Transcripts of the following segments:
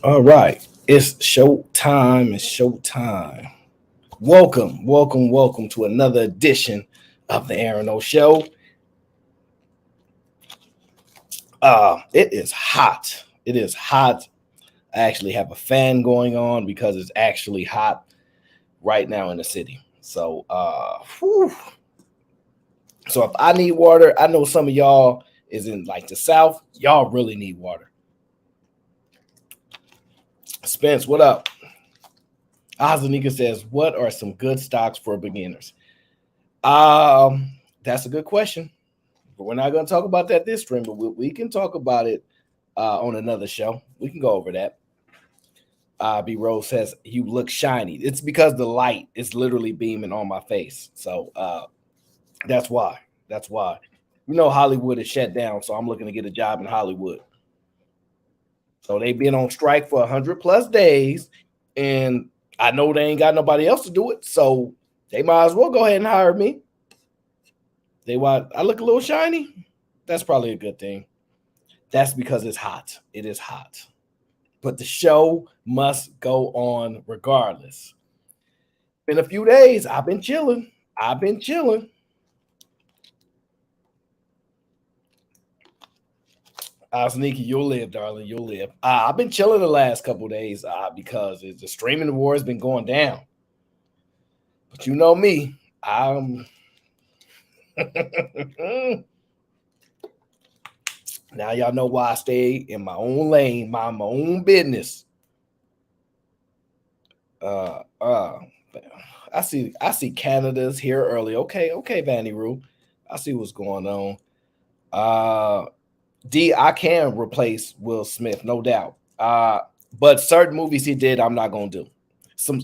All right, it's show time. It's show time. Welcome to another edition of the Aaron O Show. It is hot. It is hot. I actually have a fan going on because it's actually hot right now in the city. So if I need water, I know some of y'all is in like the South. Y'all really need water. Spence, what up? Azanika says, "What are some good stocks for beginners?" That's a good question, but we're not going to talk about that this stream. But we can talk about it on another show. We can go over that. B Rose says, "You look shiny." It's because the light is literally beaming on my face, so that's why. That's why. You know, Hollywood is shut down, so I'm looking to get a job in Hollywood. So they've been on strike for 100+ days, and I know they ain't got nobody else to do it, so they might as well go ahead and hire me. They want I look a little shiny. That's probably a good thing. That's because it's hot. It is hot. But the show must go on regardless. Been a few days. I've been chilling. I've been chilling. Sneaky, you'll live, darling. You'll live. I've been chilling the last couple days because the streaming war has been going down. But you know me, I'm now y'all know why I stay in my own lane, mind my own business. I see Canada's here early. Okay, Vanny Roo. I see what's going on. I can replace Will Smith, no doubt. But certain movies he did, I'm not gonna do.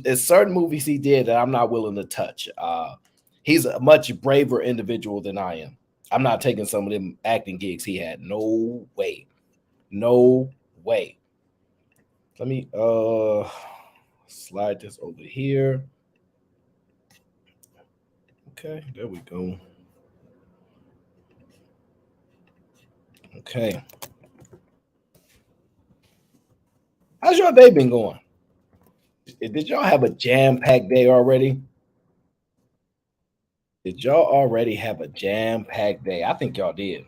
It's certain movies he did that I'm not willing to touch. He's a much braver individual than I am. I'm not taking some of them acting gigs he had. No way. No way. Let me slide this over here. Okay, there we go. Okay. How's your day been going? Did y'all have a jam-packed day already? Did y'all already have a jam-packed day? I think y'all did.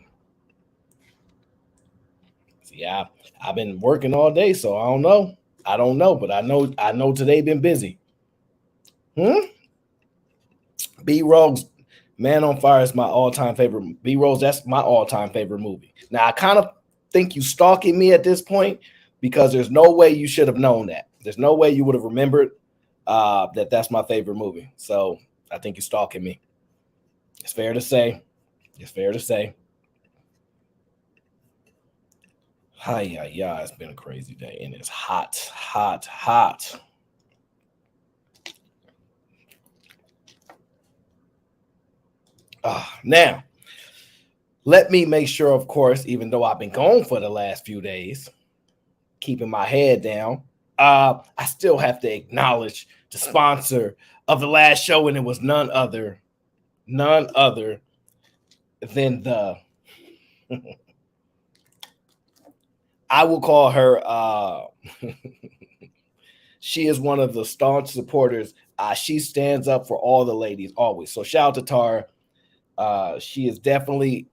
See, I've been working all day, so I don't know. I don't know, but I know today been busy. B Rogue's Man on Fire is my all-time favorite. B Rose, that's my all-time favorite movie. Now I kind of think you stalking me at this point because there's no way you should have known that. There's no way you would have remembered that that's my favorite movie. So I think you're stalking me. It's fair to say. It's fair to say. Hi, yeah, it's been a crazy day and it's hot, hot, hot. Now, let me make sure, of course, even though I've been gone for the last few days, keeping my head down, I still have to acknowledge the sponsor of the last show, and it was none other than the I will call her she is one of the staunch supporters. She stands up for all the ladies always. So shout out to Tara. She is definitely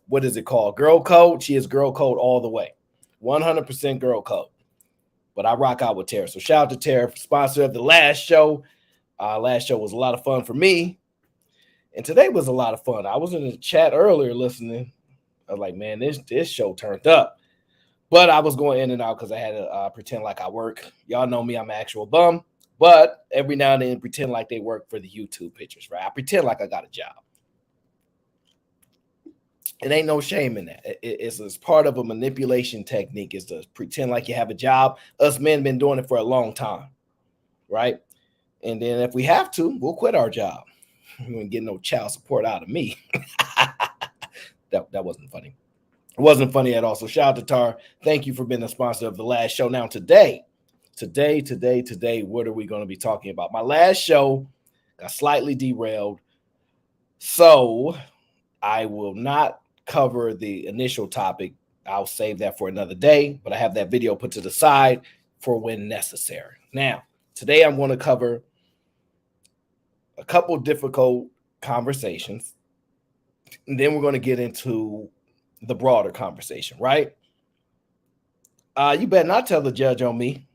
what is it called? Girl code. She is girl code all the way. 100% girl code. But I rock out with Tara. So shout out to Tara, sponsor of the last show. Last show was a lot of fun for me. And today was a lot of fun. I was in the chat earlier listening. I was like, man, this show turned up. But I was going in and out because I had to pretend like I work. Y'all know me, I'm an actual bum. But every now and then pretend like they work for the YouTube pictures, right? I pretend like I got a job. It ain't no shame in that. It's part of a manipulation technique is to pretend like you have a job. Us men been doing it for a long time, right? And then if we have to, we'll quit our job. We won't get no child support out of me. that wasn't funny. It wasn't funny at all. So shout out to Tar. Thank you for being a sponsor of the last show. Now today, what are we going to be talking about? My last show got slightly derailed. So I will not cover the initial topic. I'll save that for another day, but I have that video put to the side for when necessary. Now, today I'm going to cover a couple difficult conversations, and then we're going to get into the broader conversation, right? You better not tell the judge on me.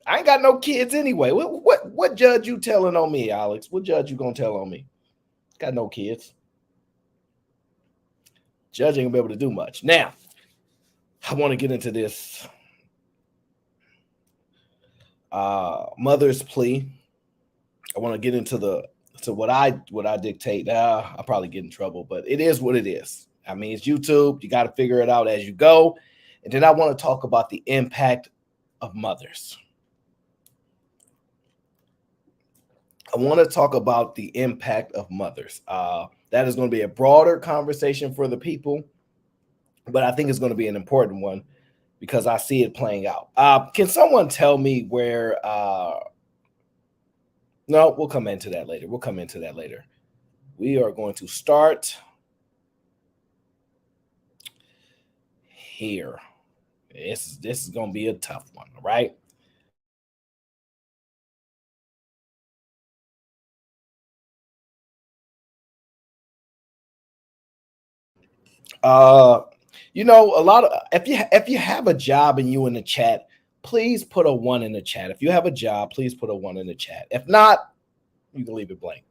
I ain't got no kids anyway. What judge you telling on me, Alex? What judge you gonna tell on me? Got no kids. Judge ain't gonna be able to do much. Now, I want to get into this mother's plea. I want to get into what I dictate. I'll probably get in trouble, but it is what it is. I mean, it's YouTube. You got to figure it out as you go. And then I want to talk about the impact of mothers. I want to talk about the impact of mothers. That is going to be a broader conversation for the people, but I think it's going to be an important one because I see it playing out. Can someone tell me where? No, we'll come into that later. We are going to start here. This is going to be a tough one, all right? You know, a lot of if you have a job and you in the chat, please put a 1 in the chat. If you have a job, please put a 1 in the chat. If not, you can leave it blank.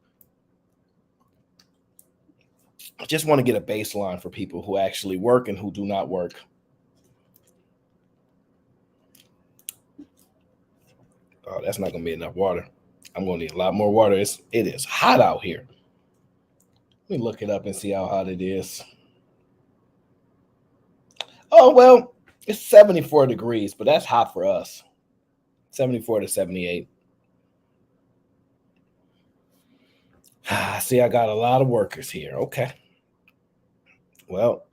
I just want to get a baseline for people who actually work and who do not work. Oh, that's not going to be enough water. I'm going to need a lot more water. It is hot out here. Let me look it up and see how hot it is. Oh, well, it's 74 degrees, but that's hot for us. 74 to 78. See, I got a lot of workers here. Okay. Well,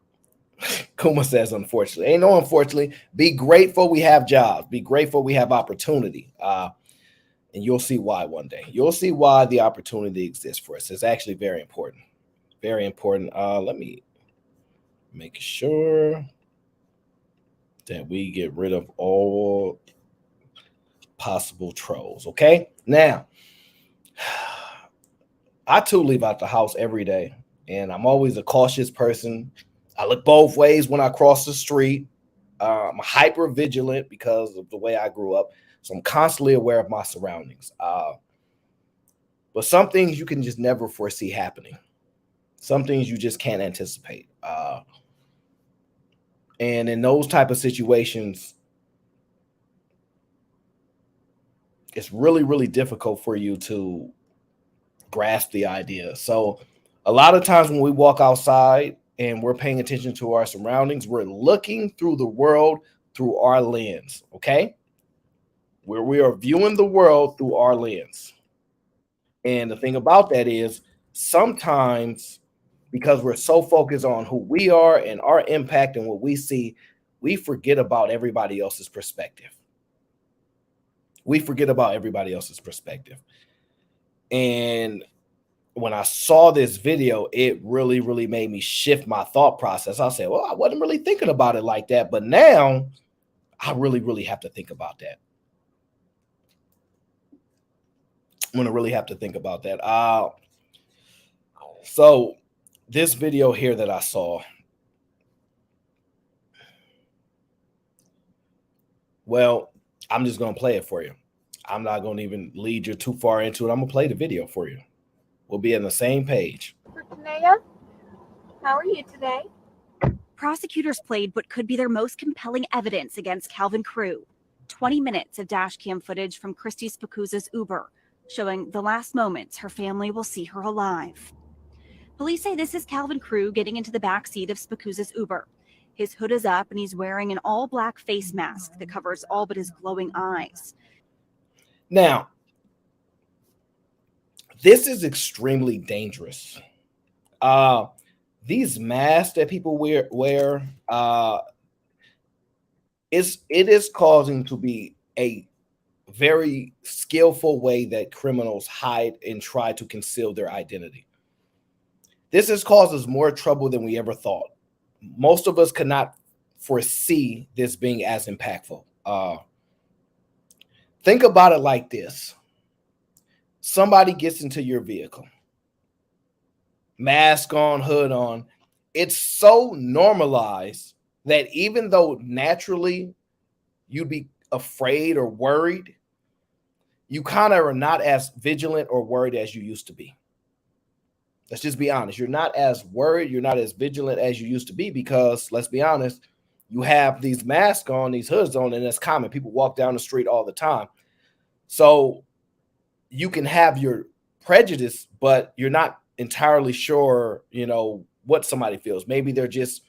Kuma says, unfortunately. Ain't no unfortunately. Be grateful we have jobs. Be grateful we have opportunity. And you'll see why one day. You'll see why the opportunity exists for us. It's actually very important. Very important. Let me make sure that we get rid of all possible trolls. Okay? Now, I too leave out the house every day, and I'm always a cautious person. I look both ways when I cross the street. I'm hyper vigilant because of the way I grew up, so I'm constantly aware of my surroundings. But some things you can just never foresee happening. Some things you just can't anticipate. And in those type of situations, it's really, really difficult for you to grasp the idea. So a lot of times when we walk outside and we're paying attention to our surroundings, we're looking through the world through our lens, okay? Where we are viewing the world through our lens. And the thing about that is sometimes because we're so focused on who we are and our impact and what we see, we forget about everybody else's perspective. And when I saw this video, it really, really made me shift my thought process. I said, well, I wasn't really thinking about it like that, but now I really, really have to think about that. I'm going to really have to think about that. So this video here that I saw, well, I'm just going to play it for you. I'm not going to even lead you too far into it. I'm going to play the video for you. We'll be on the same page. Tanea, how are you today? Prosecutors played what could be their most compelling evidence against Calvin Crew. 20 minutes of dash cam footage from Christy Spacuzza's Uber, showing the last moments her family will see her alive. Police say this is Calvin Crew getting into the backseat of Spacuzza's Uber. His hood is up and he's wearing an all-black face mask that covers all but his glowing eyes. Now, this is extremely dangerous. These masks that people wear it is causing to be a very skillful way that criminals hide and try to conceal their identity. This has caused us more trouble than we ever thought. Most of us could not foresee this being as impactful. Think about it like this. Somebody gets into your vehicle, mask on, hood on. It's so normalized that even though naturally you'd be afraid or worried, you kind of are not as vigilant or worried as you used to be. Let's just be honest. You're not as worried, you're not as vigilant as you used to be because, let's be honest, you have these masks on, these hoods on, and it's common. People walk down the street all the time. So you can have your prejudice, but you're not entirely sure, what somebody feels. Maybe they're just,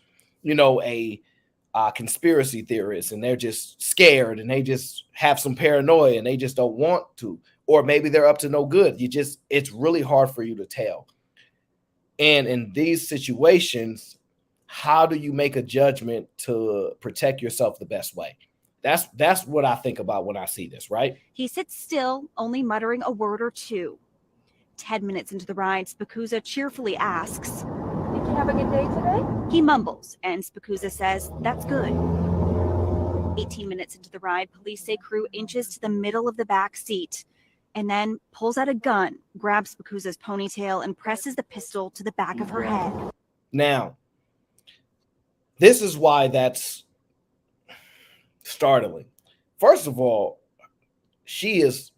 a conspiracy theorist and they're just scared and they just have some paranoia and they just don't want to. Or maybe they're up to no good. It's really hard for you to tell. And in these situations, how do you make a judgment to protect yourself the best way? That's what I think about when I see this, right? He sits still, only muttering a word or two. 10 minutes into the ride, Spikuza cheerfully asks, Did you have a good day today? He mumbles, and Spikuza says, that's good. 18 minutes into the ride, police say Crew inches to the middle of the back seat and then pulls out a gun, grabs Spikuza's ponytail, and presses the pistol to the back of her head. Now, this is why that's startling. First of all, she is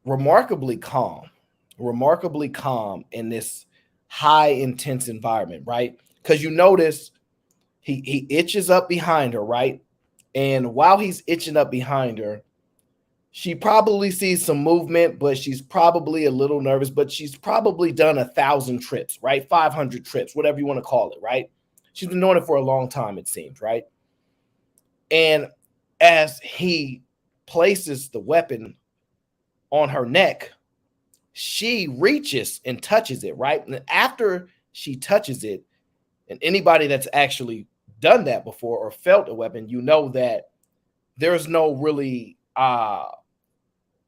remarkably calm in this high intense environment, right? Because you notice he itches up behind her, right? And while he's itching up behind her, she probably sees some movement, but she's probably a little nervous, but she's probably done 1,000 trips, right? 500 trips, whatever you want to call it, right? She's been doing it for a long time, it seems, right? And as he places the weapon on her neck, she reaches and touches it, right? And after she touches it, and anybody that's actually done that before or felt a weapon, you know that there's no really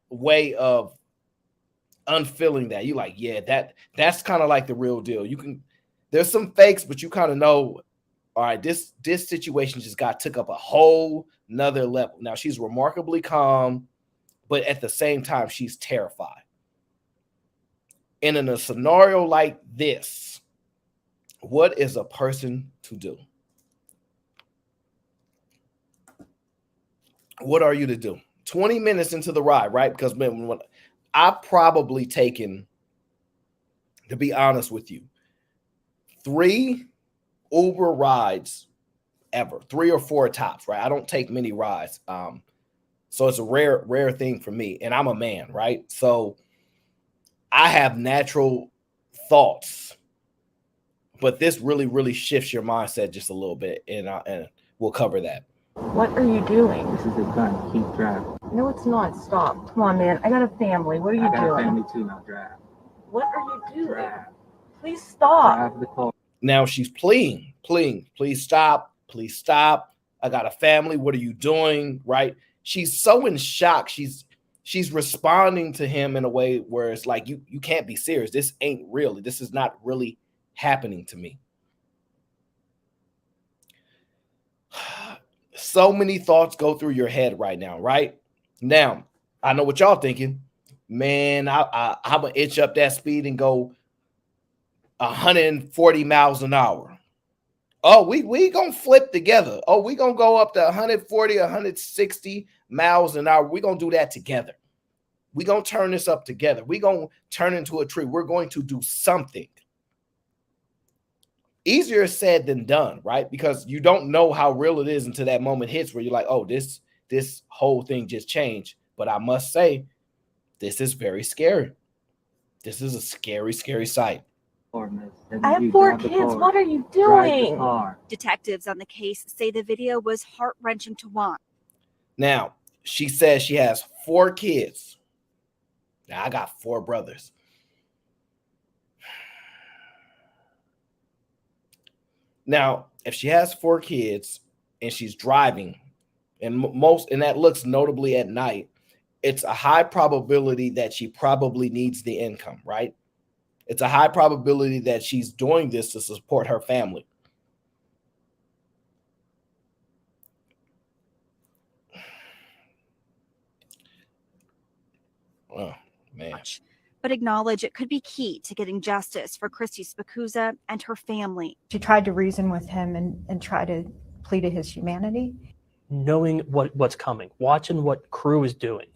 way of unfeeling that. You like, yeah, that's kind of like the real deal. There's some fakes, but you kind of know, all right, this situation just took up a whole nother level. Now she's remarkably calm, but at the same time, she's terrified. And in a scenario like this, what is a person to do? What are you to do? 20 minutes into the ride, right? Because man, I've probably taken, to be honest with you, 3 Uber rides ever, 3 or 4 tops, right? I don't take many rides. So it's a rare thing for me. And I'm a man, right? So I have natural thoughts, but this really, really shifts your mindset just a little bit. And we'll cover that. What are you doing? This is a gun. Keep driving. No, it's not. Stop. Come on, man. I got a family. What are you I got doing? a family too. Now drive. What are you doing? Drive. Please stop. Drive the car. Now she's pleading. Please stop. Please stop. I got a family. What are you doing? Right? She's so in shock. She's responding to him in a way where it's like, you can't be serious. This ain't real. This is not really happening to me. So many thoughts go through your head right now, right? Now, I know what y'all thinking. Man, I'm going to itch up that speed and go 140 miles an hour. Oh, we going to flip together. Oh, we going to go up to 140, 160 miles an hour. We're going to do that together. We're going to turn this up together. We're going to turn into a tree. We're going to do something. Easier said than done, right? Because you don't know how real it is until that moment hits where you're like, oh, this whole thing just changed. But I must say, this is very scary. This is a scary, scary sight. I have 4 kids. What are you doing? Detectives on the case say the video was heart-wrenching to watch. Now, she says she has 4 kids. Now, I got 4 brothers. Now, if she has 4 kids and she's driving, and that looks notably at night, it's a high probability that she probably needs the income, right? It's a high probability that she's doing this to support her family. Oh, man. But acknowledge it could be key to getting justice for Christy Spicuzza and her family. She tried to reason with him and try to plead to his humanity. Knowing what's coming, watching what Crew is doing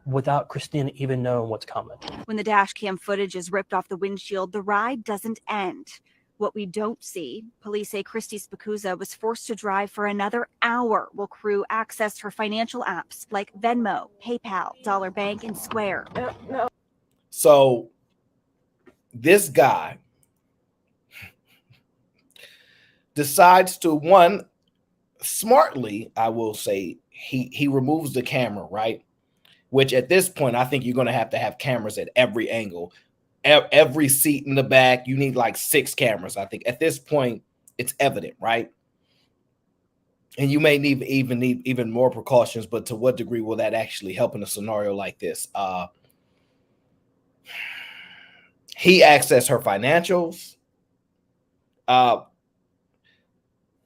without Christina even knowing what's coming. When the dash cam footage is ripped off the windshield, the ride doesn't end. What we don't see, police say Christy Spicuzza was forced to drive for another hour while Crew accessed her financial apps like Venmo, PayPal, Dollar Bank, and Square. No. So this guy decides to, one, smartly, I will say, he removes the camera, right? Which at this point, I think you're going to have cameras at every angle. Every seat in the back, you need like 6 cameras. I think at this point, it's evident, right? And you may need even more precautions, but to what degree will that actually help in a scenario like this? He accessed her financials.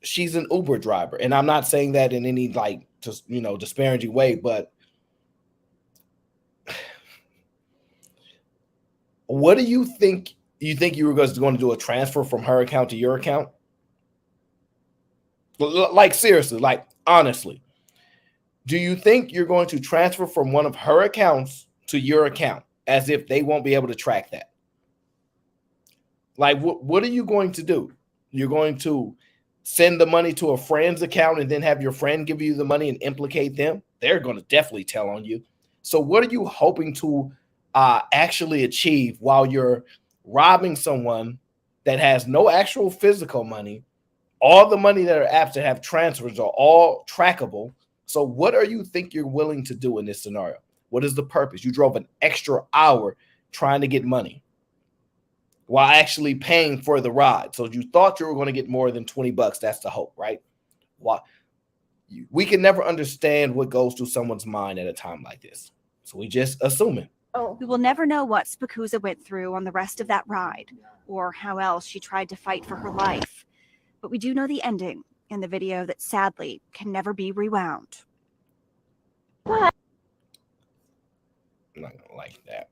She's an Uber driver, and I'm not saying that in any like just disparaging way, but what do you think? You think you were going to do a transfer from her account to your account? Like seriously, like honestly, do you think you're going to transfer from one of her accounts to your account as if they won't be able to track that? Like, what are you going to do? You're going to send the money to a friend's account and then have your friend give you the money and implicate them? They're going to definitely tell on you. So what are you hoping to actually achieve while you're robbing someone that has no actual physical money? All the money that are apps that have transfers are all trackable. So what are you think you're willing to do in this scenario? What is the purpose? You drove an extra hour trying to get money while actually paying for the ride. So you thought you were going to get more than $20. That's the hope, right? Why? We can never understand what goes through someone's mind at a time like this. So we just assume it. We will never know what Spicuzza went through on the rest of that ride, or how else she tried to fight for her life. But we do know the ending in the video that sadly can never be rewound. What? I'm not going to like that.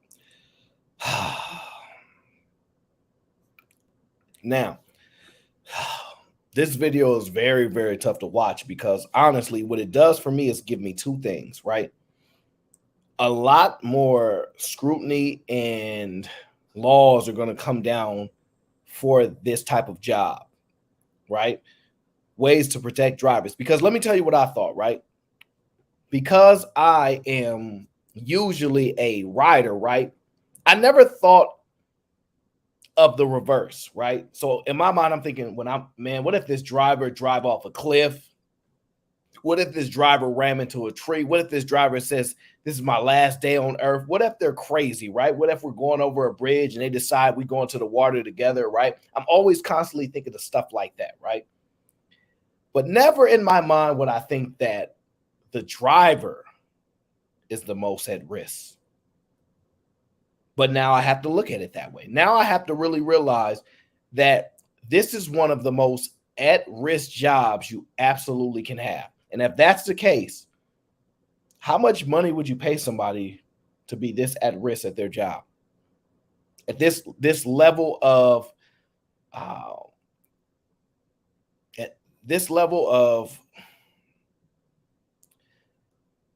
Now, this video is very, very tough to watch because honestly, what it does for me is give me 2 things, right? A lot more scrutiny and laws are going to come down for this type of job, right? Ways to protect drivers. Because let me tell you what I thought, right? Because I am usually a rider, right? I never thought of the reverse, right? So in my mind, I'm thinking, what if this driver drive off a cliff? What if this driver ran into a tree? What if this driver says, this is my last day on earth? What if they're crazy, right? What if we're going over a bridge and they decide we go into the water together, right? I'm always constantly thinking of stuff like that, right? But never in my mind would I think that the driver is the most at risk. But now I have to look at it that way. Now I have to really realize that this is one of the most at-risk jobs you absolutely can have. And if that's the case, how much money would you pay somebody to be this at risk at their job? At this level of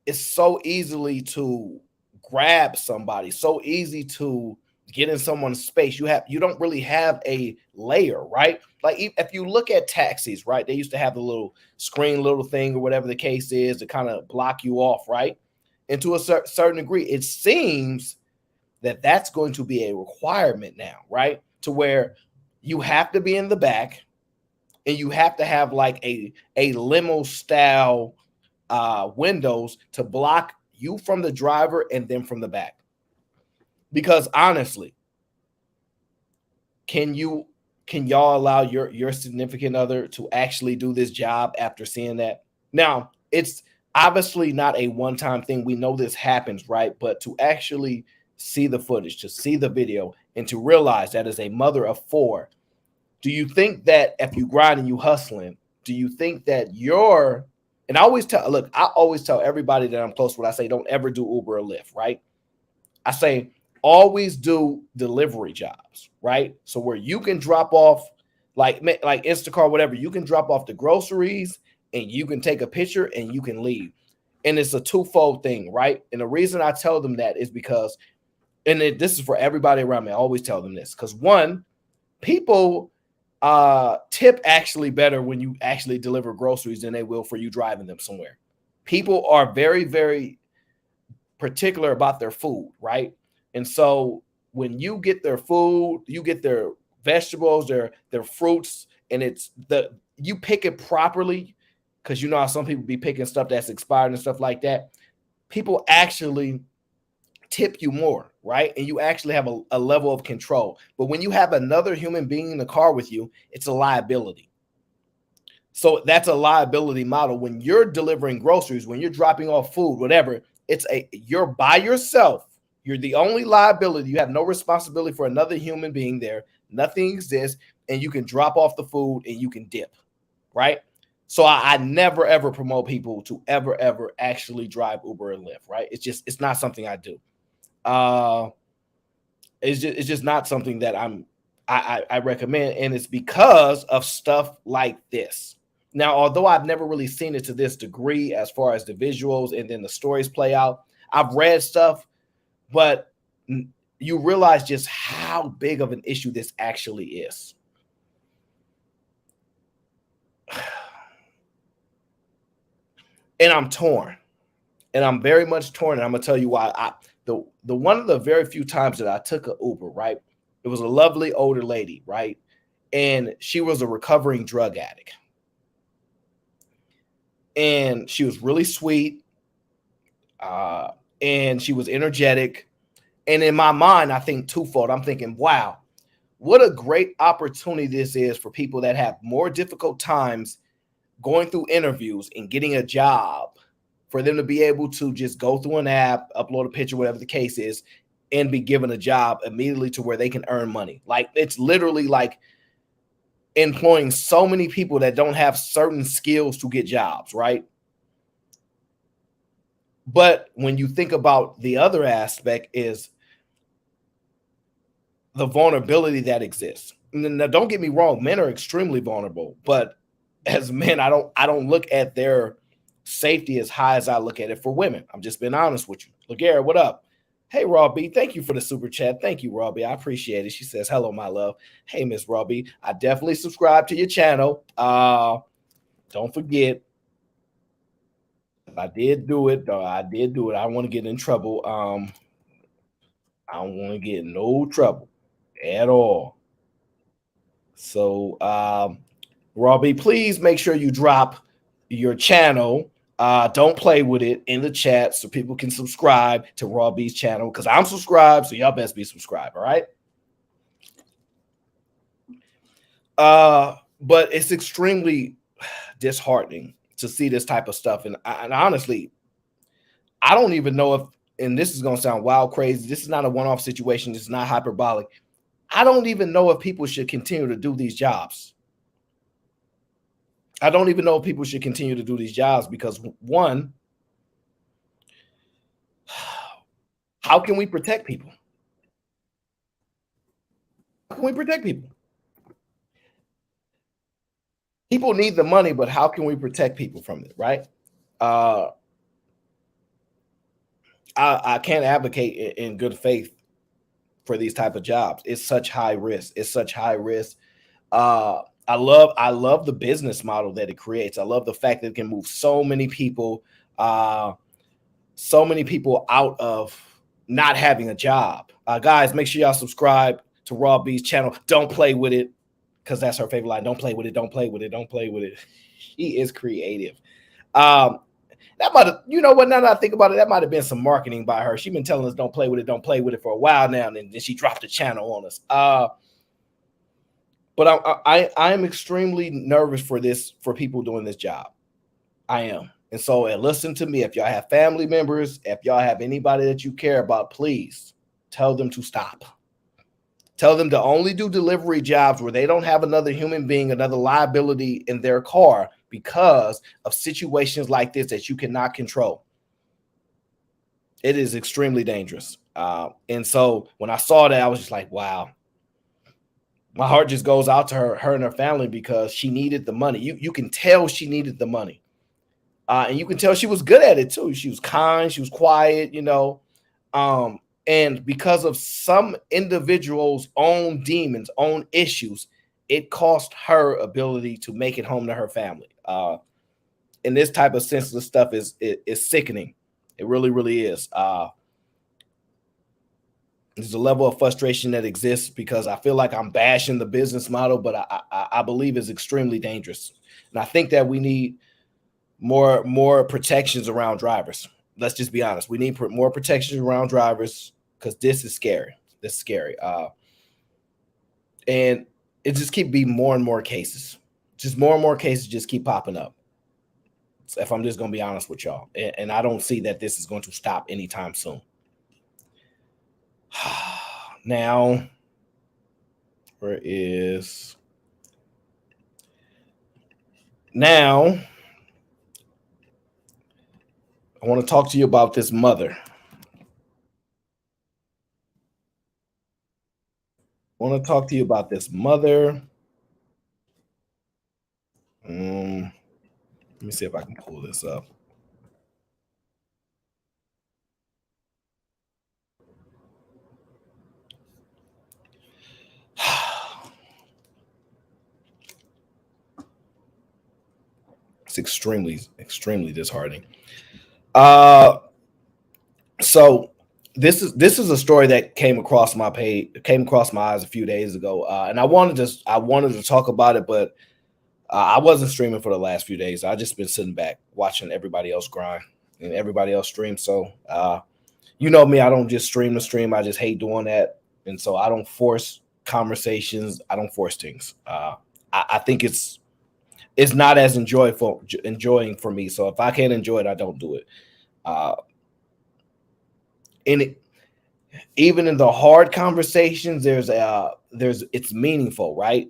it's so easily to grab somebody, so easy to get in someone's space. You don't really have a layer, right? Like if you look at taxis, right? They used to have the little screen, little thing or whatever the case is to kind of block you off, right? And to a certain degree, it seems that that's going to be a requirement now, right? To where you have to be in the back and you have to have like a limo style windows to block you from the driver and then from the back. Because honestly, can y'all allow your significant other to actually do this job after seeing that? Now, it's obviously not a one-time thing. We know this happens, right? But to actually see the footage, to see the video, and to realize that as a mother of 4, do you think that if you grind and you hustling, do you think that and I always tell everybody that I'm close with, I say, don't ever do Uber or Lyft, right? I say always do delivery jobs, right? So where you can drop off like Instacart, whatever, you can drop off the groceries and you can take a picture and you can leave. And it's a twofold thing, right? And the reason I tell them that is because, and this is for everybody around me, I always tell them this, because one, people tip actually better when you actually deliver groceries than they will for you driving them somewhere. People are very, very particular about their food, right? And so when you get their food, you get their vegetables, their fruits, and you pick it properly, because you know how some people be picking stuff that's expired and stuff like that. People actually tip you more, right? And you actually have a level of control. But when you have another human being in the car with you, it's a liability. So that's a liability model. When you're delivering groceries, when you're dropping off food, whatever, you're by yourself. You're the only liability. You have no responsibility for another human being there. Nothing exists, and you can drop off the food and you can dip, right? So I never ever promote people to ever actually drive Uber and Lyft, right? It's not something I do. It's just not something that I recommend, and it's because of stuff like this. Now, although I've never really seen it to this degree as far as the visuals and then the stories play out, I've read stuff, but you realize just how big of an issue this actually is. And I'm torn, and I'm very much torn, and I'm gonna tell you why. The one of the very few times that I took an Uber, right? It was a lovely older lady, right? And she was a recovering drug addict. And she was really sweet. And she was energetic. And in my mind, I think twofold. I'm thinking, wow, what a great opportunity this is for people that have more difficult times going through interviews and getting a job, for them to be able to just go through an app, upload a picture, whatever the case is, and be given a job immediately to where they can earn money. Like, it's literally like employing so many people that don't have certain skills to get jobs, right? But when you think about the other aspect is the vulnerability that exists. Now, don't get me wrong, men are extremely vulnerable, but as men, I don't look at their safety as high as I look at it for women. I'm just being honest with you. Laguerre, what up? Hey, Robbie, thank you for the super chat. Thank you, Robbie. I appreciate it. She says, hello, my love. Hey, Miss Robbie, I definitely subscribe to your channel. Don't forget, I did do it. I did do it. I don't want to get in trouble. I don't want to get in no trouble at all. So, Robbie, please make sure you drop your channel. Don't play with it in the chat so people can subscribe to Robbie's channel, because I'm subscribed, so y'all best be subscribed, all right? But it's extremely disheartening to see this type of stuff. And honestly, I don't even know if, and this is going to sound wild crazy, this is not a one-off situation, it's not hyperbolic. I don't even know if people should continue to do these jobs. I don't even know if people should continue to do these jobs because, one, how can we protect people? How can we protect people? People need the money, but how can we protect people from it, right? I can't advocate in good faith for these type of jobs. It's such high risk. It's such high risk. I love the business model that it creates. I love the fact that it can move so many people out of not having a job. Guys, make sure y'all subscribe to Raw B's channel. Don't play with it, because that's her favorite line. Don't play with it. Don't play with it. Don't play with it. She is creative. That might have, you know what, now that I think about it, that might have been some marketing by her. She's been telling us don't play with it for a while now, and then she dropped the channel on us. But I am extremely nervous for people doing this job. I am. And so listen to me. If y'all have family members, if y'all have anybody that you care about, please tell them to stop. Tell them to only do delivery jobs where they don't have another human being, another liability in their car because of situations like this that you cannot control. It is extremely dangerous. And so when I saw that, I was just like, wow. My heart just goes out to her and her family, because she needed the money. You can tell she needed the money. And you can tell she was good at it too. She was kind, she was quiet, you know. And because of some individual's own demons, own issues, it cost her ability to make it home to her family. And this type of senseless stuff is sickening. It really, really is. There's a level of frustration that exists because I feel like I'm bashing the business model, but I believe it's extremely dangerous. And I think that we need more protections around drivers. Let's just be honest. We need more protections around drivers, because this is scary. This is scary. And it just keep being more and more cases. Just more and more cases just keep popping up. So if I'm just going to be honest with y'all. And I don't see that this is going to stop anytime soon. Now, where is... Now, I want to talk to you about this mother. Let me see if I can pull this up. It's extremely, extremely disheartening. So this is a story that came across my eyes a few days ago, and I wanted to talk about it, but I wasn't streaming for the last few days. I just been sitting back watching everybody else grind and everybody else stream. So you know me, I don't just stream to stream. I just hate doing that, and so I don't force conversations. I don't force things. I think it's not as enjoying for me. So if I can't enjoy it, I don't do it. Even in the hard conversations, it's meaningful, right?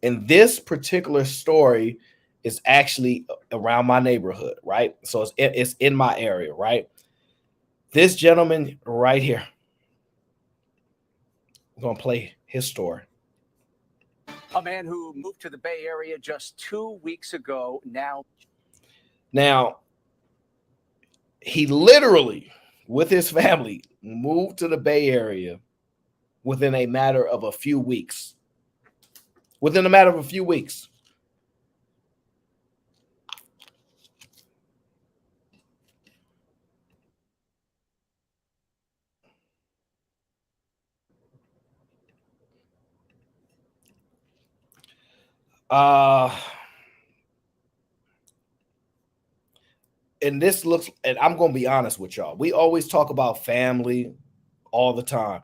And this particular story is actually around my neighborhood, right? So it's in my area, right? This gentleman right here, I'm gonna play his story. A man who moved to the Bay Area just 2 weeks ago. Now, he literally, with his family, moved to the Bay Area within a matter of a few weeks. Within a matter of a few weeks. And this looks, and I'm gonna be honest with y'all. We always talk about family all the time.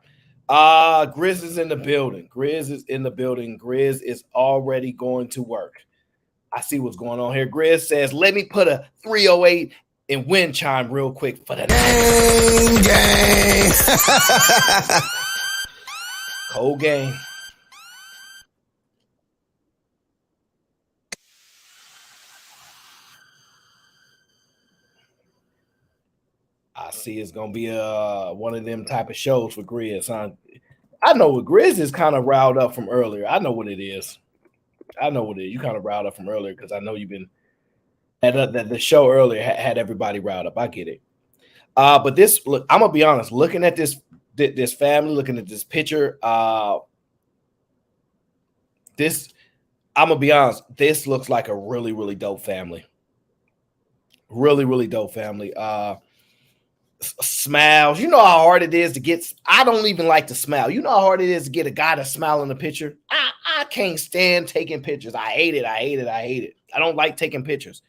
Grizz is in the building. Grizz is already going to work. I see what's going on here. Grizz says, let me put a 308 in wind chime real quick for the gang. Cold game. I see it's gonna be one of them type of shows for Grizz. Huh? I know what Grizz is kind of riled up from earlier. I know what it is. You kind of riled up from earlier because I know you've been that the show earlier had everybody riled up. I get it. But this, look, I'm gonna be honest. Looking at this family, looking at this picture, this, I'm gonna be honest. This looks like a really, really dope family. Really, really dope family. Smiles. You know how hard it is to get. I don't even like to smile. You know how hard it is to get a guy to smile in the picture. I can't stand taking pictures. I hate it. I don't like taking pictures.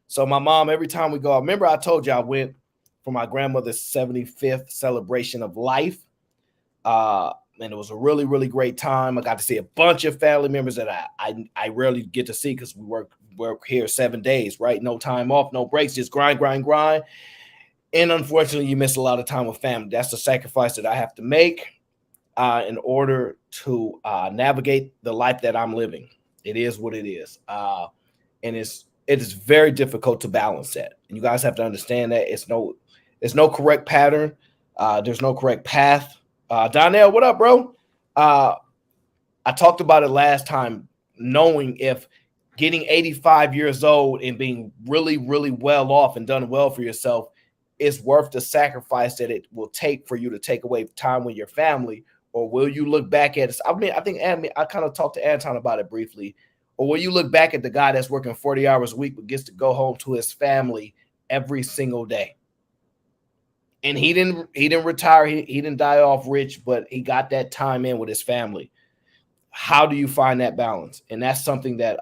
So my mom, every time we go, I remember I told you I went for my grandmother's 75th celebration of life. And it was a really, really great time. I got to see a bunch of family members that I rarely get to see because we work here 7 days, right? No time off, no breaks, just grind. And unfortunately, you miss a lot of time with family. That's the sacrifice that I have to make in order to navigate the life that I'm living. It is what it is. And it is very difficult to balance that. And you guys have to understand that There's no correct pattern. There's no correct path. Donnell, what up, bro? I talked about it last time, knowing if getting 85 years old and being really, really well off and done well for yourself is worth the sacrifice that it will take for you to take away time with your family, or will you look back at it? I mean, I think I kind of talked to Anton about it briefly. Or will you look back at the guy that's working 40 hours a week but gets to go home to his family every single day? And he didn't retire. He didn't die off rich, but he got that time in with his family. How do you find that balance? And that's something that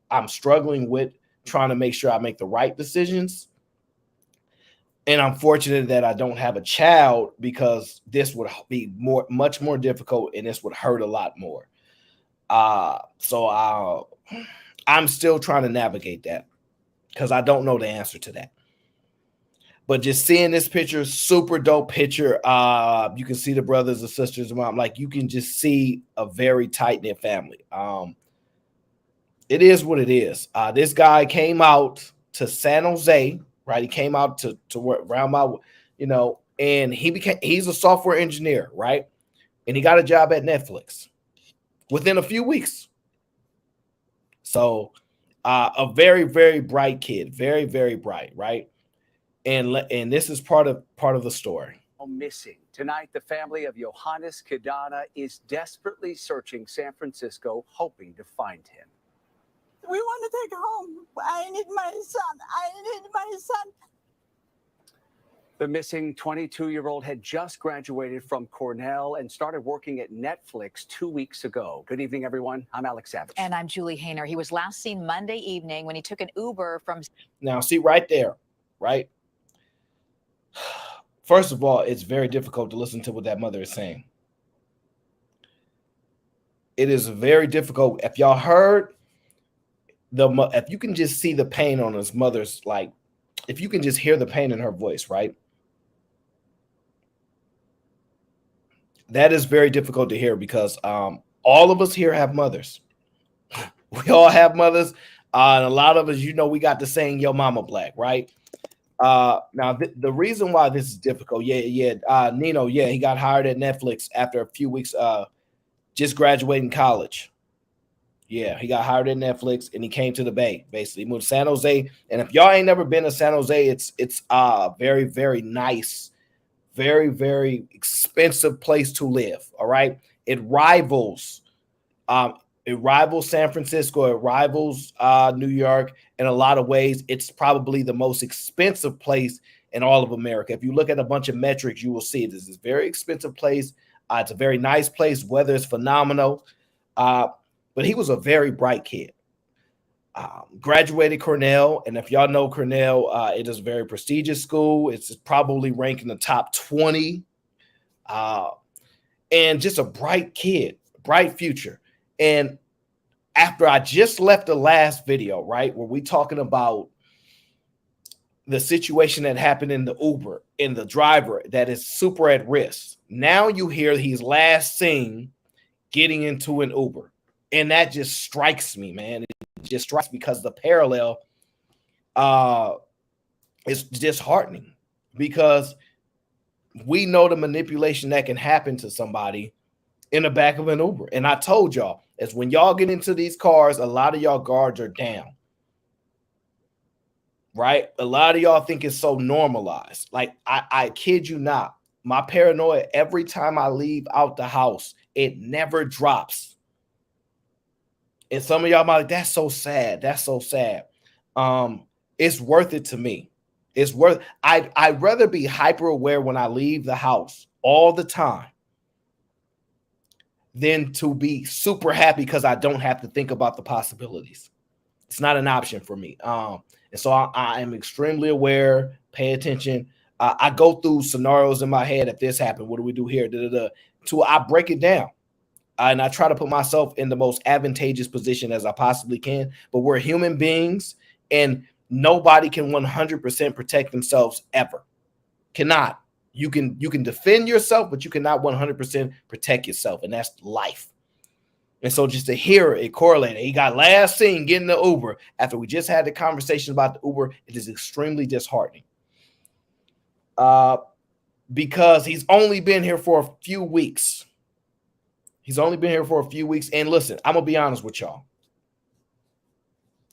I'm struggling with, trying to make sure I make the right decisions. And I'm fortunate that I don't have a child, because this would be much more difficult, and this would hurt a lot more. So I'm still trying to navigate that, because I don't know the answer to that. But just seeing this picture, super dope picture. You can see the brothers and sisters. Like, you can just see a very tight-knit family. It is what it is. This guy came out to San Jose, right? He came out to work around my, and he's a software engineer, right? And he got a job at Netflix within a few weeks. So a very, very bright kid, very, very bright, right? And this is part of the story. Missing. Tonight, the family of Johannes Kedana is desperately searching San Francisco, hoping to find him. We want to take home. I need my son. I need my son. The missing 22-year-old had just graduated from Cornell and started working at Netflix 2 weeks ago. Good evening, everyone. I'm Alex Savage. And I'm Julie Hayner. He was last seen Monday evening when he took an Uber from... Now, see right there, right? First of all, it's very difficult to listen to what that mother is saying. It is very difficult. If y'all heard if you can just see the pain on his mother's, like, if you can just hear the pain in her voice, right? That is very difficult to hear, because all of us here have mothers. We all have mothers. And a lot of us, we got the saying, "Yo mama black," right? Now the reason why this is difficult, Nino, he got hired at Netflix after a few weeks, just graduating college. Yeah, he got hired at Netflix, and he came to the Bay. Basically, he moved to San Jose. And if y'all ain't never been to San Jose, it's very, very nice, very, very expensive place to live. All right, it rivals San Francisco. It rivals New York in a lot of ways. It's probably the most expensive place in all of America. If you look at a bunch of metrics, you will see this is a very expensive place. It's a very nice place. Weather is phenomenal. But he was a very bright kid. Graduated Cornell. And if y'all know Cornell, it is a very prestigious school. It's probably ranked in the top 20. And just a bright kid, bright future. And after I just left the last video, right, where we talking about the situation that happened in the Uber and the driver that is super at risk. Now you hear he's last seen getting into an Uber. And that just strikes me, man. It just strikes me, because the parallel is disheartening, because we know the manipulation that can happen to somebody in the back of an Uber. And I told y'all, is when y'all get into these cars, a lot of y'all guards are down. Right? A lot of y'all think it's so normalized. Like, I kid you not. My paranoia, every time I leave out the house, it never drops. And some of y'all might be like, that's so sad. That's so sad. It's worth it to me. It's worth. I'd rather be hyper aware when I leave the house all the time than to be super happy because I don't have to think about the possibilities. It's not an option for me. And so I am extremely aware, pay attention. I go through scenarios in my head. If this happened, what do we do here? So I break it down. And I try to put myself in the most advantageous position as I possibly can. But we're human beings, and nobody can 100% protect themselves ever. Cannot. You can defend yourself, but you cannot 100% protect yourself, and that's life. And so just to hear it correlated, he got last seen getting the Uber after we just had the conversation about the Uber. It is extremely disheartening. because he's only been here for a few weeks. He's only been here for a few weeks. And listen, I'm going to be honest with y'all.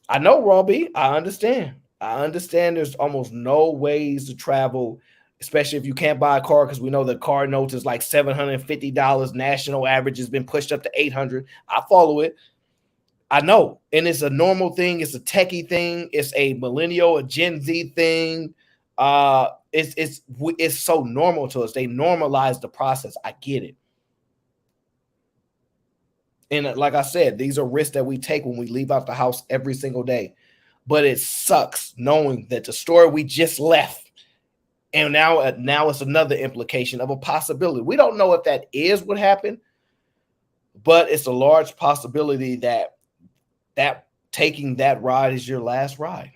I know, Robbie. I understand. There's almost no ways to travel, especially if you can't buy a car, because we know the car notes is like $750. National average has been pushed up to $800. I follow it. I know. And it's a normal thing. It's a techie thing. It's a millennial, a Gen Z thing. It's so normal to us. They normalize the process. I get it. And like I said, these are risks that we take when we leave out the house every single day. But it sucks knowing that the story we just left, and now it's another implication of a possibility. We don't know if that is what happened, but it's a large possibility that taking that ride is your last ride.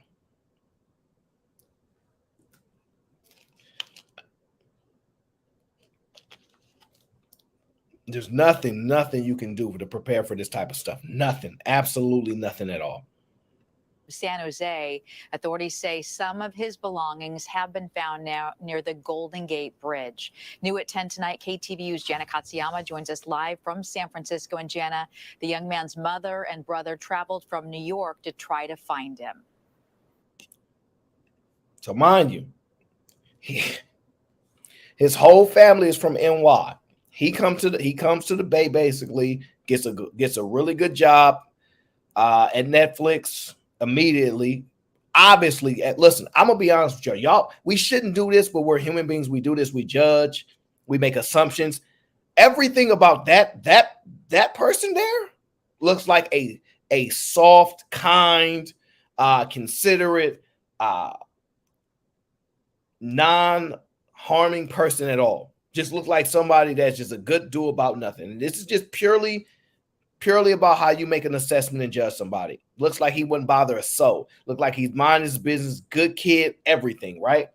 There's nothing you can do to prepare for this type of stuff. Nothing, absolutely nothing at all. San Jose, authorities say some of his belongings have been found now near the Golden Gate Bridge. New at 10 tonight, KTVU's Jana Katsuyama joins us live from San Francisco. And Jana, the young man's mother and brother traveled from New York to try to find him. So mind you, his whole family is from NY. He comes to the Bay, basically gets a really good job at Netflix immediately. Obviously, listen, I'm gonna be honest with y'all. We shouldn't do this, but we're human beings. We do this. We judge. We make assumptions. Everything about that person there looks like a soft, kind, considerate, non-harming person at all. Just look like somebody that's just a good do about nothing. And this is just purely about how you make an assessment and judge somebody. Looks like he wouldn't bother a soul. Look like he's minding his business, good kid, everything, right?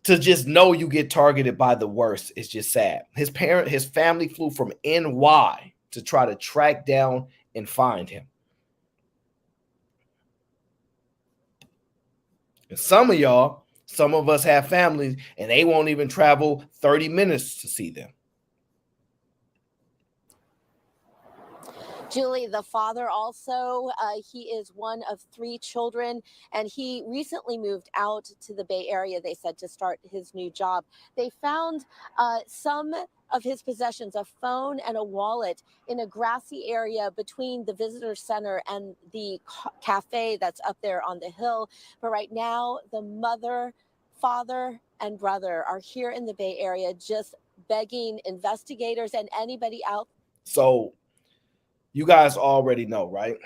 To just know you get targeted by the worst is just sad. His family flew from NY to try to track down and find him. And some of us have families and they won't even travel 30 minutes to see them. Julie, the father also, he is one of 3 children, and he recently moved out to the Bay Area, they said, to start his new job. They found some of his possessions, a phone and a wallet, in a grassy area between the visitor center and the cafe that's up there on the hill. But right now, the mother, father, and brother are here in the Bay Area just begging investigators and anybody out. So you guys already know, right?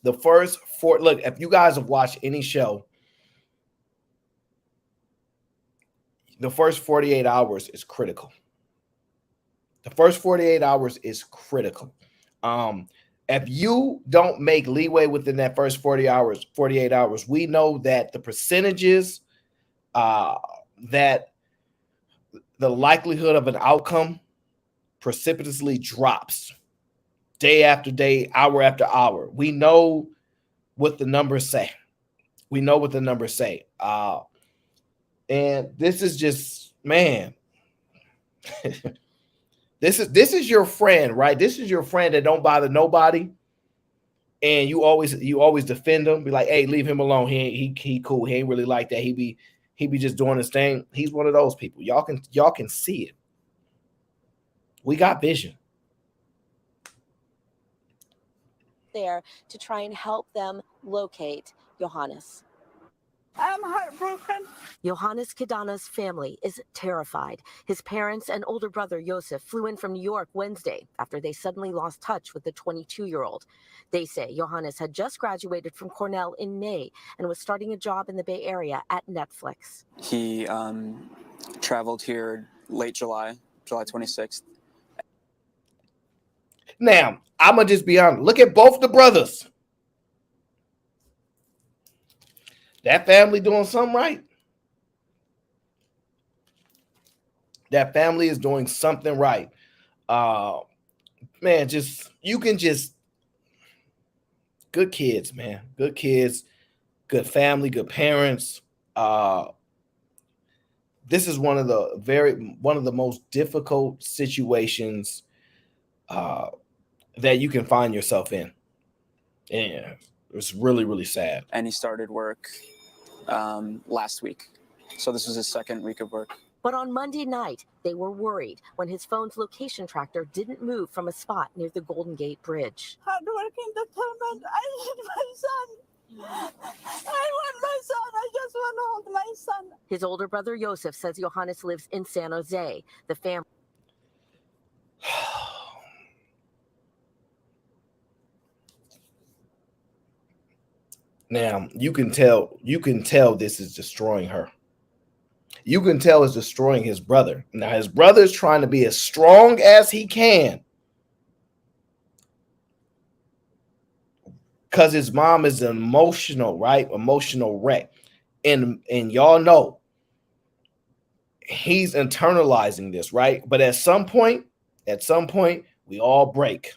The first look, if you guys have watched any show, the first 48 hours is critical. The first 48 hours is critical. If you don't make leeway within that first 48 hours, we know that the percentages, that the likelihood of an outcome precipitously drops day after day, hour after hour. We know what the numbers say. And this is just, man, this is your friend, right? This is your friend that don't bother nobody. And you always defend him, be like, hey, leave him alone. He cool. He ain't really like that. He be just doing his thing. He's one of those people. Y'all can see it. We got vision there to try and help them locate Johannes. I'm heartbroken. Johannes Kedana's family is terrified. His parents and older brother Josef flew in from New York Wednesday after they suddenly lost touch with the 22-year-old. They say Johannes had just graduated from Cornell in May and was starting a job in the Bay Area at Netflix. He traveled here late July 26th. Now, I'm going to just be honest. Look at both the brothers. That family doing something right. That family is doing something right. Man, good kids, man. Good kids, good family, good parents. This is one of the most difficult situations that you can find yourself in. And it's really, really sad. And he started work last week. So this was his second week of work. But on Monday night, they were worried when his phone's location tracker didn't move from a spot near the Golden Gate Bridge. Hardworking, determined. I need my son. I want my son. I just want to hold my son. His older brother, Joseph, says Johannes lives in San Jose. The family. Now, you can tell this is destroying her. You can tell it's destroying his brother. Now, his brother is trying to be as strong as he can because his mom is an emotional wreck. And y'all know he's internalizing this, right? But at some point, we all break.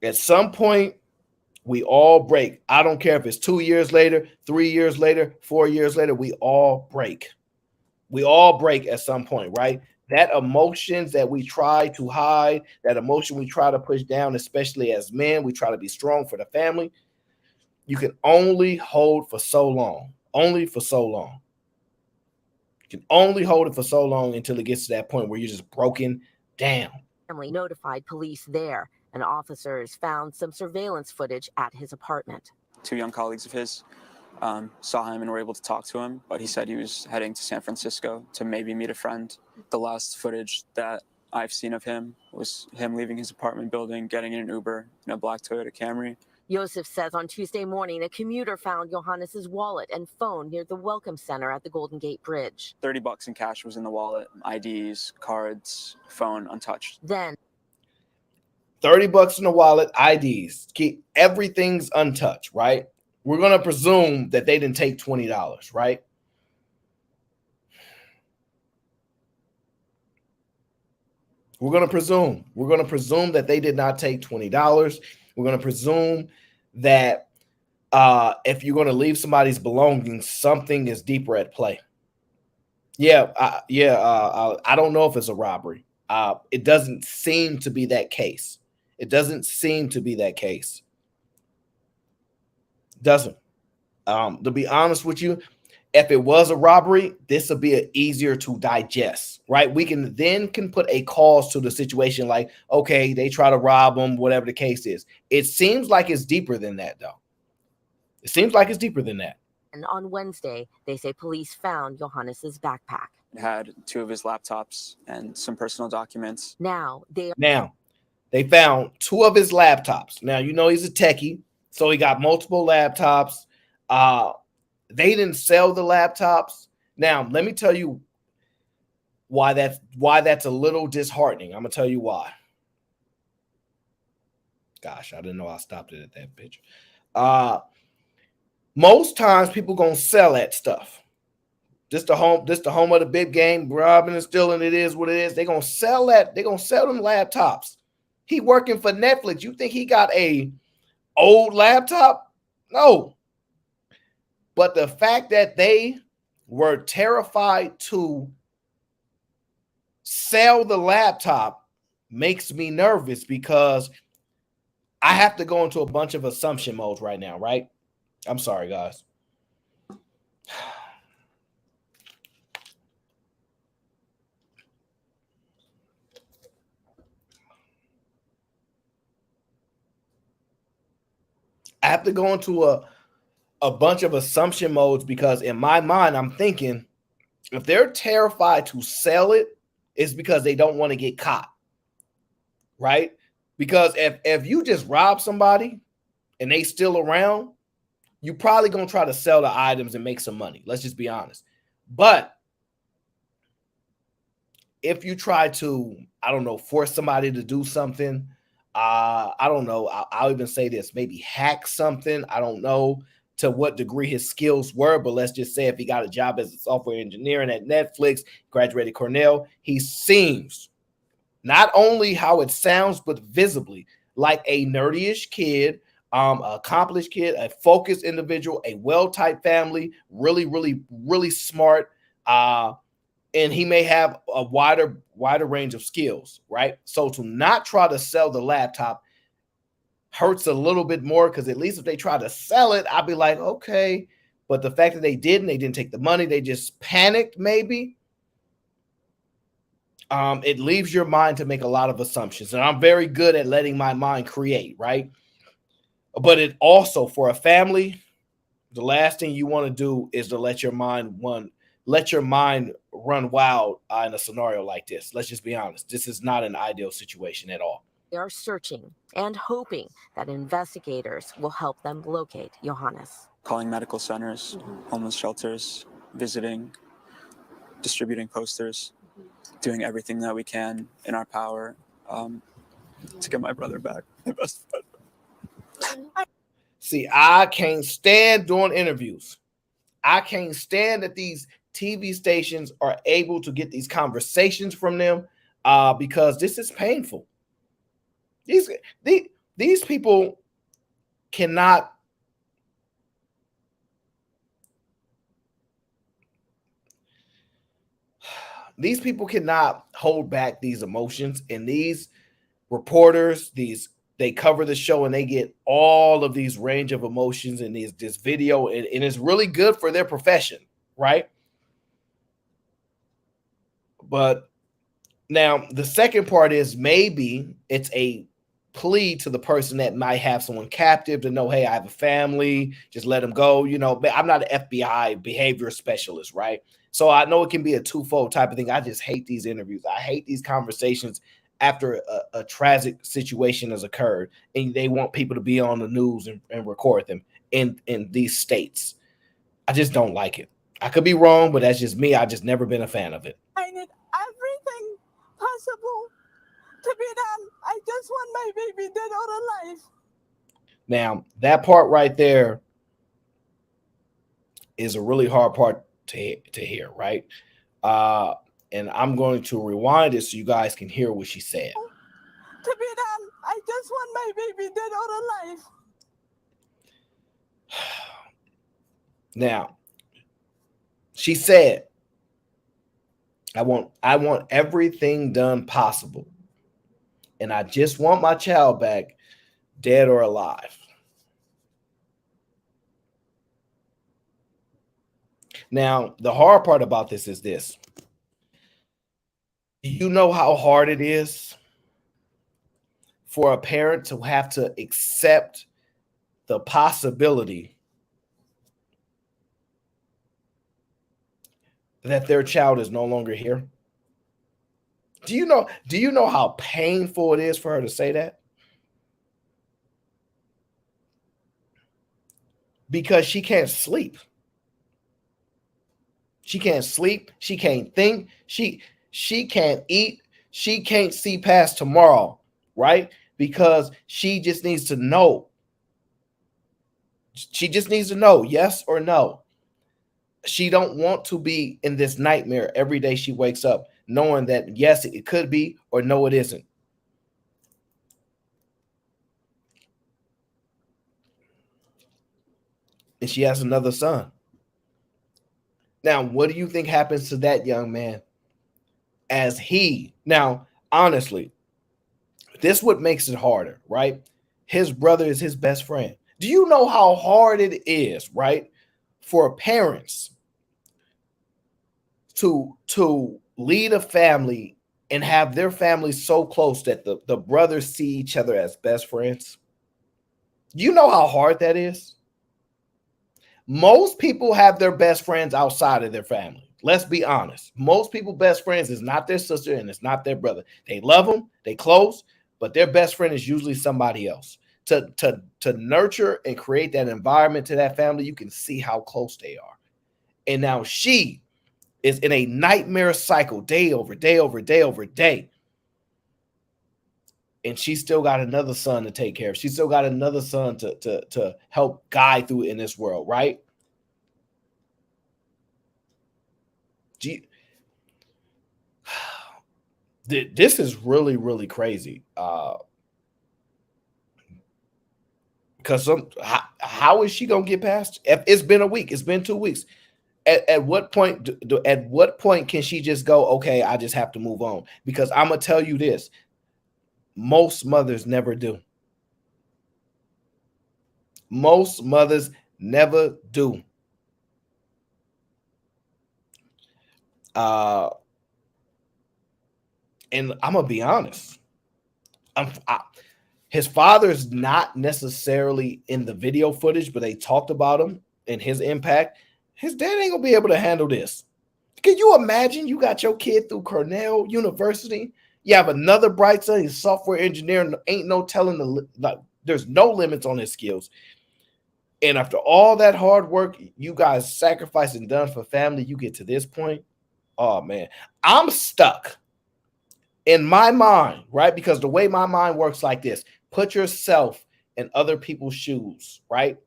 At some point, we all break. I don't care if it's 2 years later, 3 years later, 4 years later, we all break. We all break at some point, right? That emotions that we try to hide, that emotion we try to push down, especially as men, we try to be strong for the family. You can only hold for so long, only for so long. You can only hold it for so long until it gets to that point where you're just broken down. Family notified police there, and officers found some surveillance footage at his apartment. 2 young colleagues of his saw him and were able to talk to him, but he said he was heading to San Francisco to maybe meet a friend. The last footage that I've seen of him was him leaving his apartment building, getting in an Uber in a black Toyota Camry. Joseph says on Tuesday morning, a commuter found Johannes's wallet and phone near the Welcome Center at the Golden Gate Bridge. $30 in cash was in the wallet, IDs, cards, phone untouched. Then $30 in the wallet, IDs, everything's untouched, right? We're going to presume that they didn't take $20, right? We're going to presume that they did not take $20. We're going to presume that if you're going to leave somebody's belongings, something is deeper at play. I don't know if it's a robbery. It doesn't seem to be that case. Doesn't. To be honest with you, if it was a robbery, this would be easier to digest, right? We can put a cause to the situation like, okay, they try to rob them, whatever the case is. It seems like it's deeper than that, though. It seems like it's deeper than that. And on Wednesday, they say police found Johannes's backpack. It had 2 of his laptops and some personal documents. Now, they found 2 of his laptops. Now, you know he's a techie, so he got multiple laptops. They didn't sell the laptops. Now, let me tell you why that's a little disheartening. I'm gonna tell you why. Gosh, I didn't know I stopped it at that picture. Most times people gonna sell that stuff. This the home of the big game, robbing and stealing. It is what it is. They're gonna sell that. They're gonna sell them laptops. He working for Netflix. You think he got a old laptop? No. But the fact that they were terrified to sell the laptop makes me nervous because I have to go into a bunch of assumption modes right now, right? I'm sorry, guys. I have to go into a bunch of assumption modes because in my mind, I'm thinking if they're terrified to sell it, it's because they don't want to get caught, right? Because if you just rob somebody and they still around, you're probably going to try to sell the items and make some money. Let's just be honest. But if you try to, I don't know, force somebody to do something, I don't know, I'll even say this, maybe hack something. I don't know to what degree his skills were, but let's just say if he got a job as a software engineer and at Netflix, graduated Cornell, he seems not only how it sounds, but visibly like a nerdy-ish kid, accomplished kid, a focused individual, a well-typed family, really, really, really smart. And he may have a wider range of skills, right? So to not try to sell the laptop hurts a little bit more, because at least if they try to sell it, I'd be like, okay. But the fact that they didn't take the money, they just panicked maybe. It leaves your mind to make a lot of assumptions. And I'm very good at letting my mind create, right? But it also, for a family, the last thing you want to do is to let your mind run wild in a scenario like this. Let's just be honest. This is not an ideal situation at all. They are searching and hoping that investigators will help them locate Johannes. Calling medical centers, homeless shelters, visiting, distributing posters, doing everything that we can in our power to get my brother back, my best friend. See, I can't stand doing interviews. I can't stand that these TV stations are able to get these conversations from them because this is painful. These people cannot hold back these emotions, and these reporters, they cover the show and they get all of these range of emotions in this video, and it's really good for their profession, right? But now the second part is maybe it's a plea to the person that might have someone captive to know, hey, I have a family, just let them go. You know, I'm not an FBI behavior specialist, right? So I know it can be a twofold type of thing. I just hate these interviews. I hate these conversations after a tragic situation has occurred, and they want people to be on the news and record them in these states. I just don't like it. I could be wrong, but that's just me. I just never been a fan of it. I need everything possible to be done. I just want my baby dead or alive. Now, that part right there is a really hard part to hear, right? And I'm going to rewind it so you guys can hear what she said. To be done. I just want my baby dead or alive. Now, she said, I want everything done possible. And I just want my child back, dead or alive. Now, the hard part about this is this. Do you know how hard it is for a parent to have to accept the possibility that their child is no longer here? Do you know how painful it is for her to say that? Because she can't sleep. She can't sleep. She can't think. She can't eat. She can't see past tomorrow, right? Because she just needs to know. She just needs to know, yes or no. She don't want to be in this nightmare every day she wakes up, knowing that, yes, it could be, or no, it isn't. And she has another son. Now, what do you think happens to that young man as now, honestly, this what makes it harder, right? His brother is his best friend. Do you know how hard it is, right, for parents to lead a family and have their family so close that the brothers see each other as best friends? Do you know how hard that is? Most people have their best friends outside of their family. Let's be honest. Most people's best friends is not their sister and it's not their brother. They love them, they close, but their best friend is usually somebody else. To nurture and create that environment to that family, you can see how close they are. And now she is in a nightmare cycle, day over day over day over day. And she's still got another son to take care of. She's still got another son to help guide through in this world, right? This is really, really crazy. Because how is she gonna get past? It's been a week. It's been 2 weeks. At what point? At what point can she just go? Okay, I just have to move on. Because I'm gonna tell you this: most mothers never do. Most mothers never do. And I'm gonna be honest. His father's not necessarily in the video footage, but they talked about him and his impact. His dad ain't gonna be able to handle this. Can you imagine? You got your kid through Cornell University. You have another bright son. He's a software engineer. And ain't no telling there's no limits on his skills. And after all that hard work you guys sacrificed and done for family, you get to this point. Oh man, I'm stuck in my mind, right? Because the way my mind works like this, put yourself in other people's shoes, right?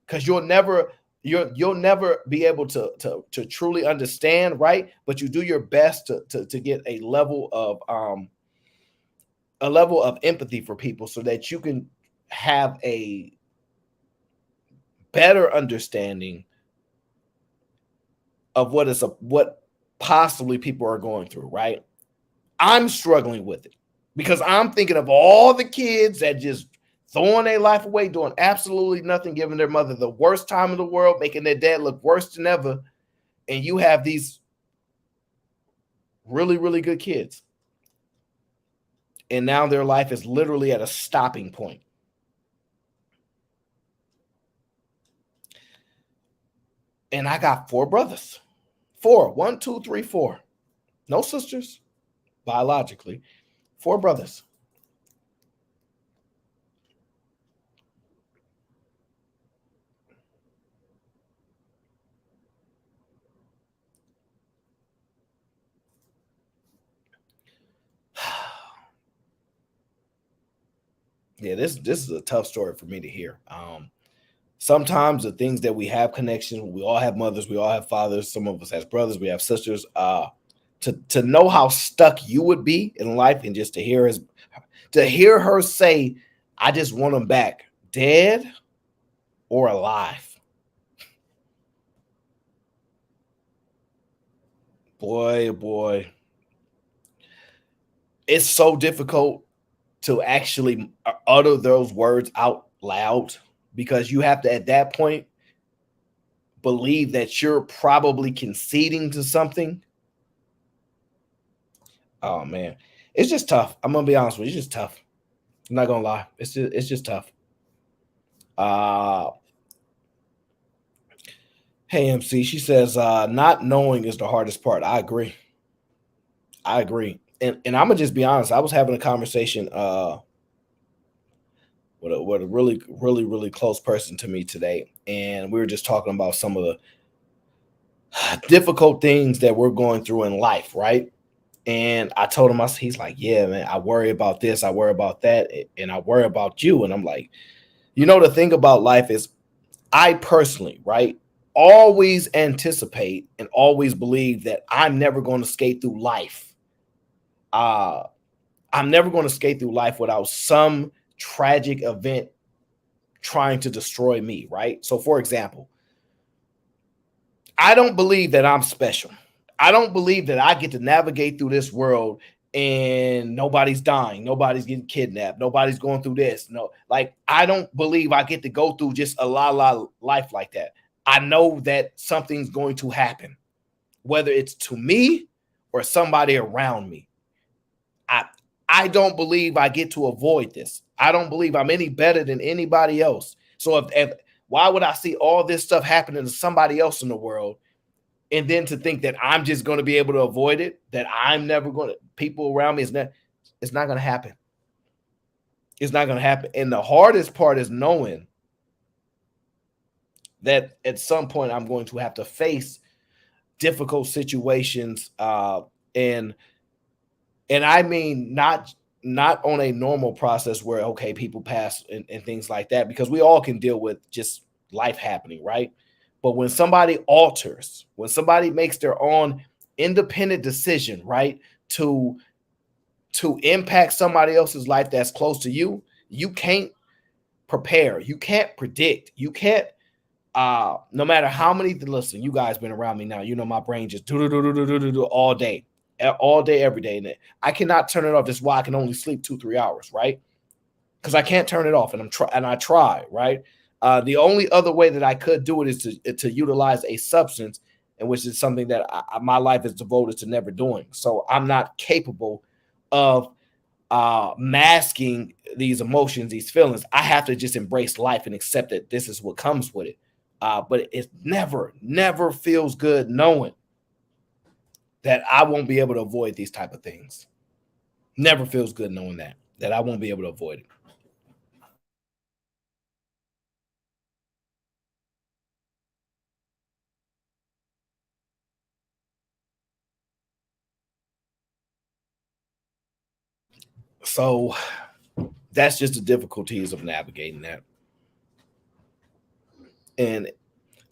Because you'll never be able to truly understand, right? But you do your best to get a level of empathy for people so that you can have a better understanding of what possibly people are going through, right? I'm struggling with it because I'm thinking of all the kids that just throwing their life away, doing absolutely nothing, giving their mother the worst time in the world, making their dad look worse than ever. And you have these really, really good kids. And now their life is literally at a stopping point. And I got 4 brothers. 4. 1, 2, 3, 4. No sisters, biologically. 4 brothers. Yeah, this is a tough story for me to hear. Sometimes the things that we have connections, we all have mothers, we all have fathers, some of us have brothers, we have sisters. To know how stuck you would be in life, and just to hear her say, I just want him back, dead or alive. Boy, oh boy. It's so difficult to actually utter those words out loud, because you have to, at that point, believe that you're probably conceding to something. Oh man, it's just tough. I'm gonna be honest with you, it's just tough. I'm not gonna lie, it's just tough. Hey MC, she says, not knowing is the hardest part. I agree. And I'm gonna just be honest. I was having a conversation with a really, really, really close person to me today, and we were just talking about some of the difficult things that we're going through in life, right? And I told him, he's like, yeah, man, I worry about this, I worry about that, and I worry about you. And I'm like, the thing about life is, I personally, right, always anticipate and always believe that I'm never going to skate through life. I'm never going to skate through life without some tragic event trying to destroy me, right? So, for example, I don't believe that I'm special. I don't believe that I get to navigate through this world and nobody's dying, nobody's getting kidnapped, nobody's going through this. No, like, I don't believe I get to go through just a la life like that. I know that something's going to happen, whether it's to me or somebody around me. I don't believe I get to avoid this. I don't believe I'm any better than anybody else. So if why would I see all this stuff happening to somebody else in the world, and then to think that I'm just going to be able to avoid it, that I'm never going to, people around me, it's not going to happen. It's not going to happen. And the hardest part is knowing that at some point I'm going to have to face difficult situations, and I mean not on a normal process where, okay, people pass and things like that, because we all can deal with just life happening, right? But when somebody alters, when somebody makes their own independent decision, right, to impact somebody else's life that's close to you, you can't prepare. You can't predict. You can't, no matter how many, listen, you guys been around me now. You know my brain just do all day, every day. And I cannot turn it off. That's why I can only sleep 2-3 hours, right? Because I can't turn it off, and I try, right? The only other way that I could do it is to utilize a substance, and which is something that my life is devoted to never doing. So I'm not capable of masking these emotions, these feelings. I have to just embrace life and accept that this is what comes with it. But it never feels good knowing that I won't be able to avoid these type of things. Never feels good knowing that I won't be able to avoid it. So that's just the difficulties of navigating that. And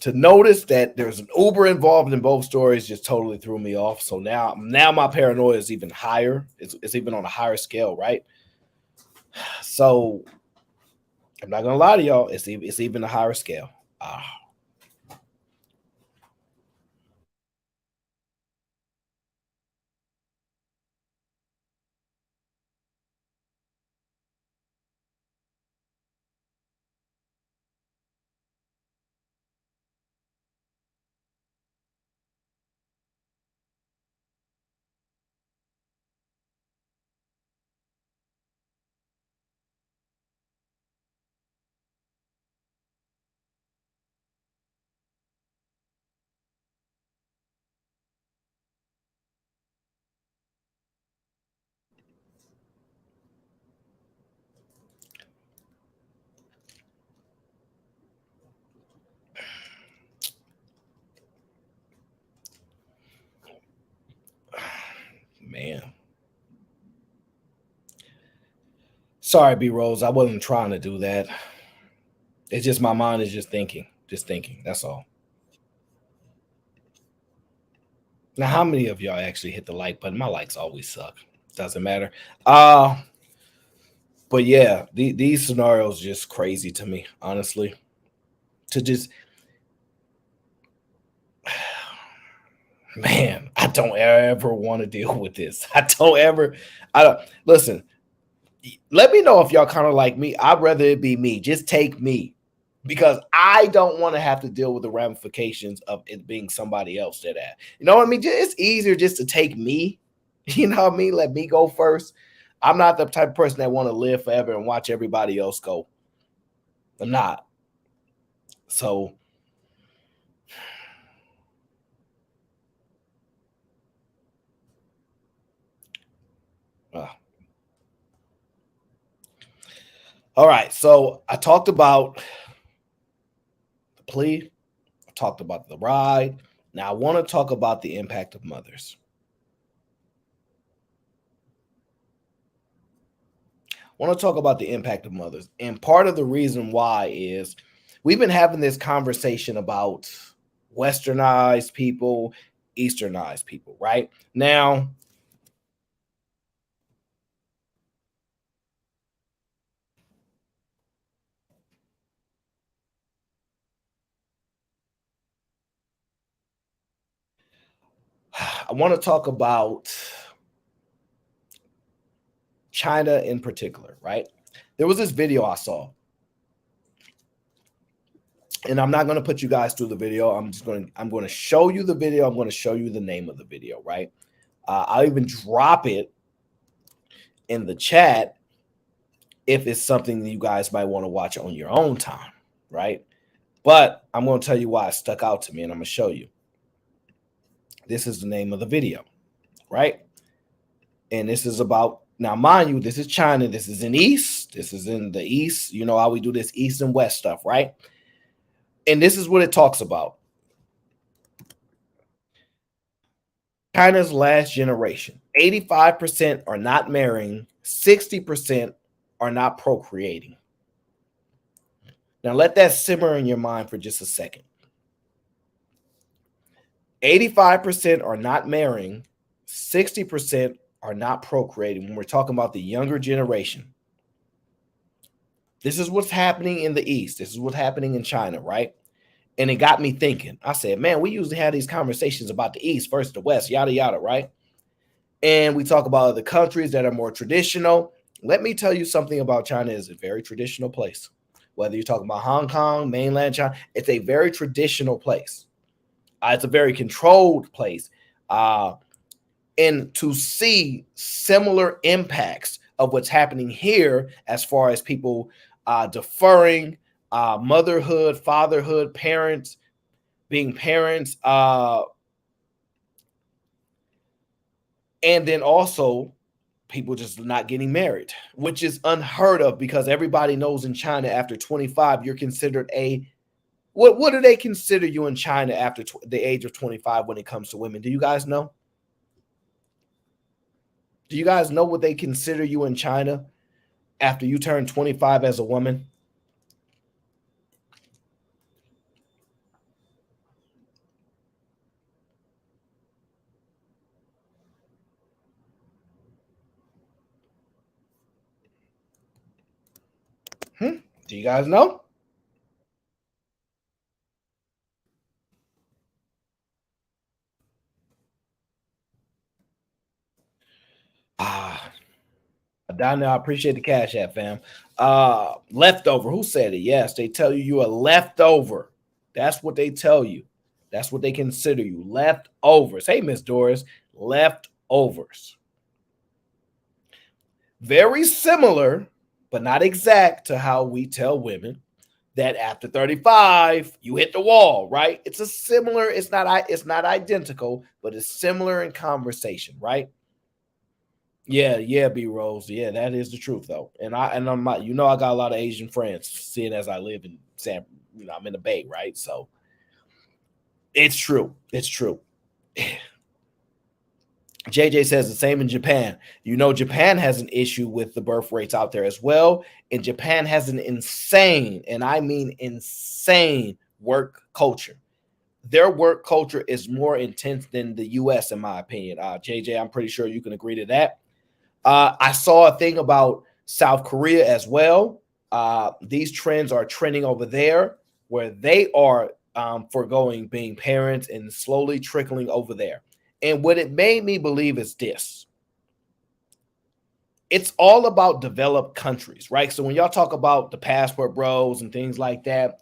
to notice that there's an Uber involved in both stories just totally threw me off. So now my paranoia is even higher. It's even on a higher scale, right? So I'm not gonna lie to y'all, it's even a higher scale. Man. Sorry, B Rose. I wasn't trying to do that. It's just my mind is just thinking. That's all. Now, how many of y'all actually hit the like button? My likes always suck. Doesn't matter. But yeah, these scenarios just crazy to me, honestly. To just, man, I don't ever want to deal with this. I don't listen. Let me know if y'all kind of like me. I'd rather it be me. Just take me, because I don't want to have to deal with the ramifications of it being somebody else that. You know what I mean? It's easier just to take me. You know what I mean? Let me go first. I'm not the type of person that want to live forever and watch everybody else go. I'm not. So all right. So I talked about the plea. I talked about the ride. Now I want to talk about the impact of mothers. I want to talk about the impact of mothers. And part of the reason why is we've been having this conversation about westernized people, easternized people, right? Now, I want to talk about China in particular, right? There was this video I saw, and I'm not going to put you guys through the video. I'm going to show you the video. I'm going to show you the name of the video, right? I'll even drop it in the chat if it's something that you guys might want to watch on your own time, right? But I'm going to tell you why it stuck out to me, and I'm going to show you. This is the name of the video, right? And this is about, now mind you, this is China. This is in East. This is in the East. You know how we do this East and West stuff, right? And this is what it talks about. China's last generation. 85% are not marrying. 60% are not procreating. Now let that simmer in your mind for just a second. 85% are not marrying. 60% are not procreating when we're talking about the younger generation. This is what's happening in the East. This is what's happening in China, right? And it got me thinking. I said, man, we usually have these conversations about the East versus the West, yada, yada, right? And we talk about other countries that are more traditional. Let me tell you something about China. Is a very traditional place. Whether you're talking about Hong Kong, mainland China, it's a very traditional place. It's a very controlled place. And to see similar impacts of what's happening here as far as people deferring, motherhood, fatherhood, parents, being parents, and then also people just not getting married, which is unheard of because everybody knows in China after 25, you're considered a what do they consider you in China after the age of 25 when it comes to women? Do you guys know? Do you guys know what they consider you in China after you turn 25 as a woman? Do you guys know? Down there, I appreciate the cash app, fam. Leftover. Who said it? Yes, they tell you a leftover. That's what they tell you. That's what they consider you. Leftovers. Hey, Miss Doris, leftovers. Very similar, but not exact to how we tell women that after 35, you hit the wall, right? It's a similar, it's not identical, but it's similar in conversation, right? Yeah, B Rose. Yeah, that is the truth though. And I'm not, I got a lot of Asian friends, seeing as I live in I'm in the Bay, right? So it's true. It's true. JJ says the same in Japan. Japan has an issue with the birth rates out there as well. And Japan has an insane, and I mean insane, work culture. Their work culture is more intense than the US, in my opinion. JJ, I'm pretty sure you can agree to that. I saw a thing about South Korea as well. These trends are trending over there where they are foregoing being parents and slowly trickling over there. And what it made me believe is this. It's all about developed countries, right? So when y'all talk about the passport bros and things like that,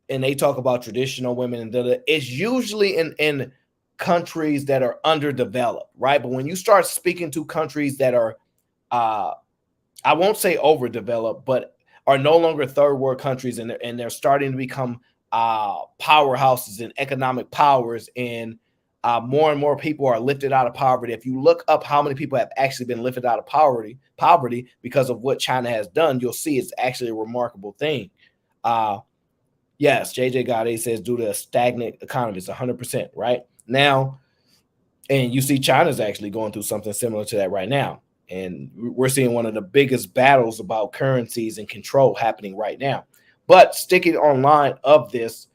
and they talk about traditional women, and it's usually in countries that are underdeveloped, right? But when you start speaking to countries that are, I won't say overdeveloped, but are no longer third world countries, and they're starting to become powerhouses and economic powers, and more and more people are lifted out of poverty. If you look up how many people have actually been lifted out of poverty because of what China has done, you'll see it's actually a remarkable thing. Yes, JJ Goddard says due to a stagnant economy, it's 100%, right? Now, and you see China's actually going through something similar to that right now. And we're seeing one of the biggest battles about currencies and control happening right now. But sticking online of this,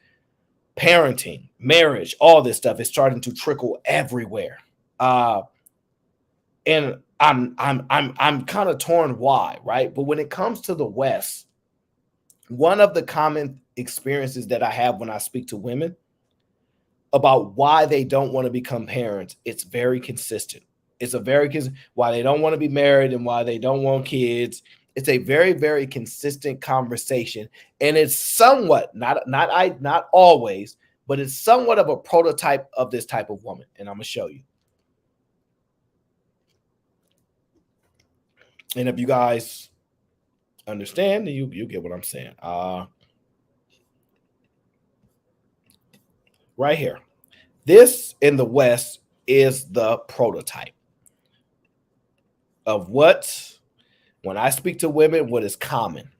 parenting, marriage, all this stuff is starting to trickle everywhere. And I'm kind of torn why, right? But when it comes to the West, one of the common experiences that I have when I speak to women about why they don't want to become parents, it's very consistent. It's a very why they don't want to be married and why they don't want kids. It's a very, very consistent conversation, and it's somewhat not always, but it's somewhat of a prototype of this type of woman, and I'm gonna show you. And if you guys understand, you get what I'm saying. Right here, this in the West is the prototype of what, when I speak to women, what is common,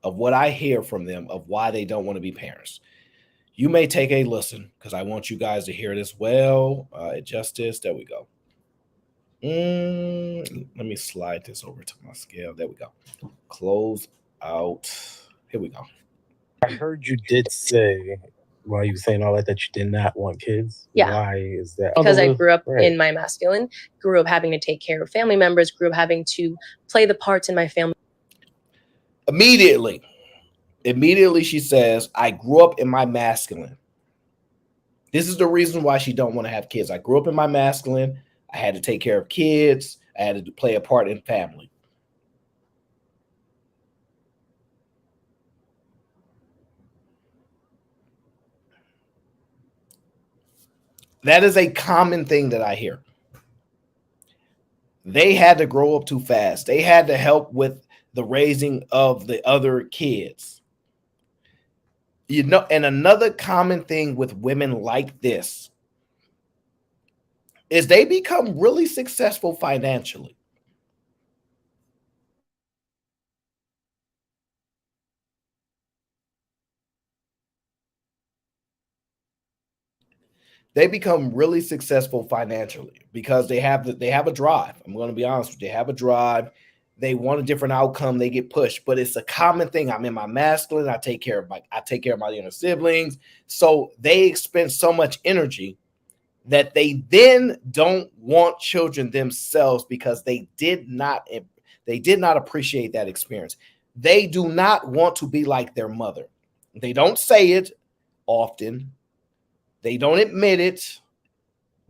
of what I hear from them, of why they don't want to be parents. You may take a listen because I want you guys to hear it as well. Adjust this. There we go. Let me slide this over to my scale. There we go. Close out. Here we go. I heard you did say, while you were saying all that you did not want kids. Yeah. Why is that? Because I grew up in my masculine, grew up having to take care of family members, grew up having to play the parts in my family. Immediately she says, I grew up in my masculine. This is the reason why she don't want to have kids. I grew up in my masculine. I had to take care of kids. I had to play a part in family. That is a common thing that I hear. They had to grow up too fast. They had to help with the raising of the other kids. You know, and another common thing with women like this is they become really successful financially. They become really successful financially because they have a drive. I'm going to be honest with you. They have a drive. They want a different outcome. They get pushed, but it's a common thing. I'm in my masculine. I take care of my younger siblings. So they expend so much energy that they then don't want children themselves because they did not appreciate that experience. They do not want to be like their mother. They don't say it often. They don't admit it,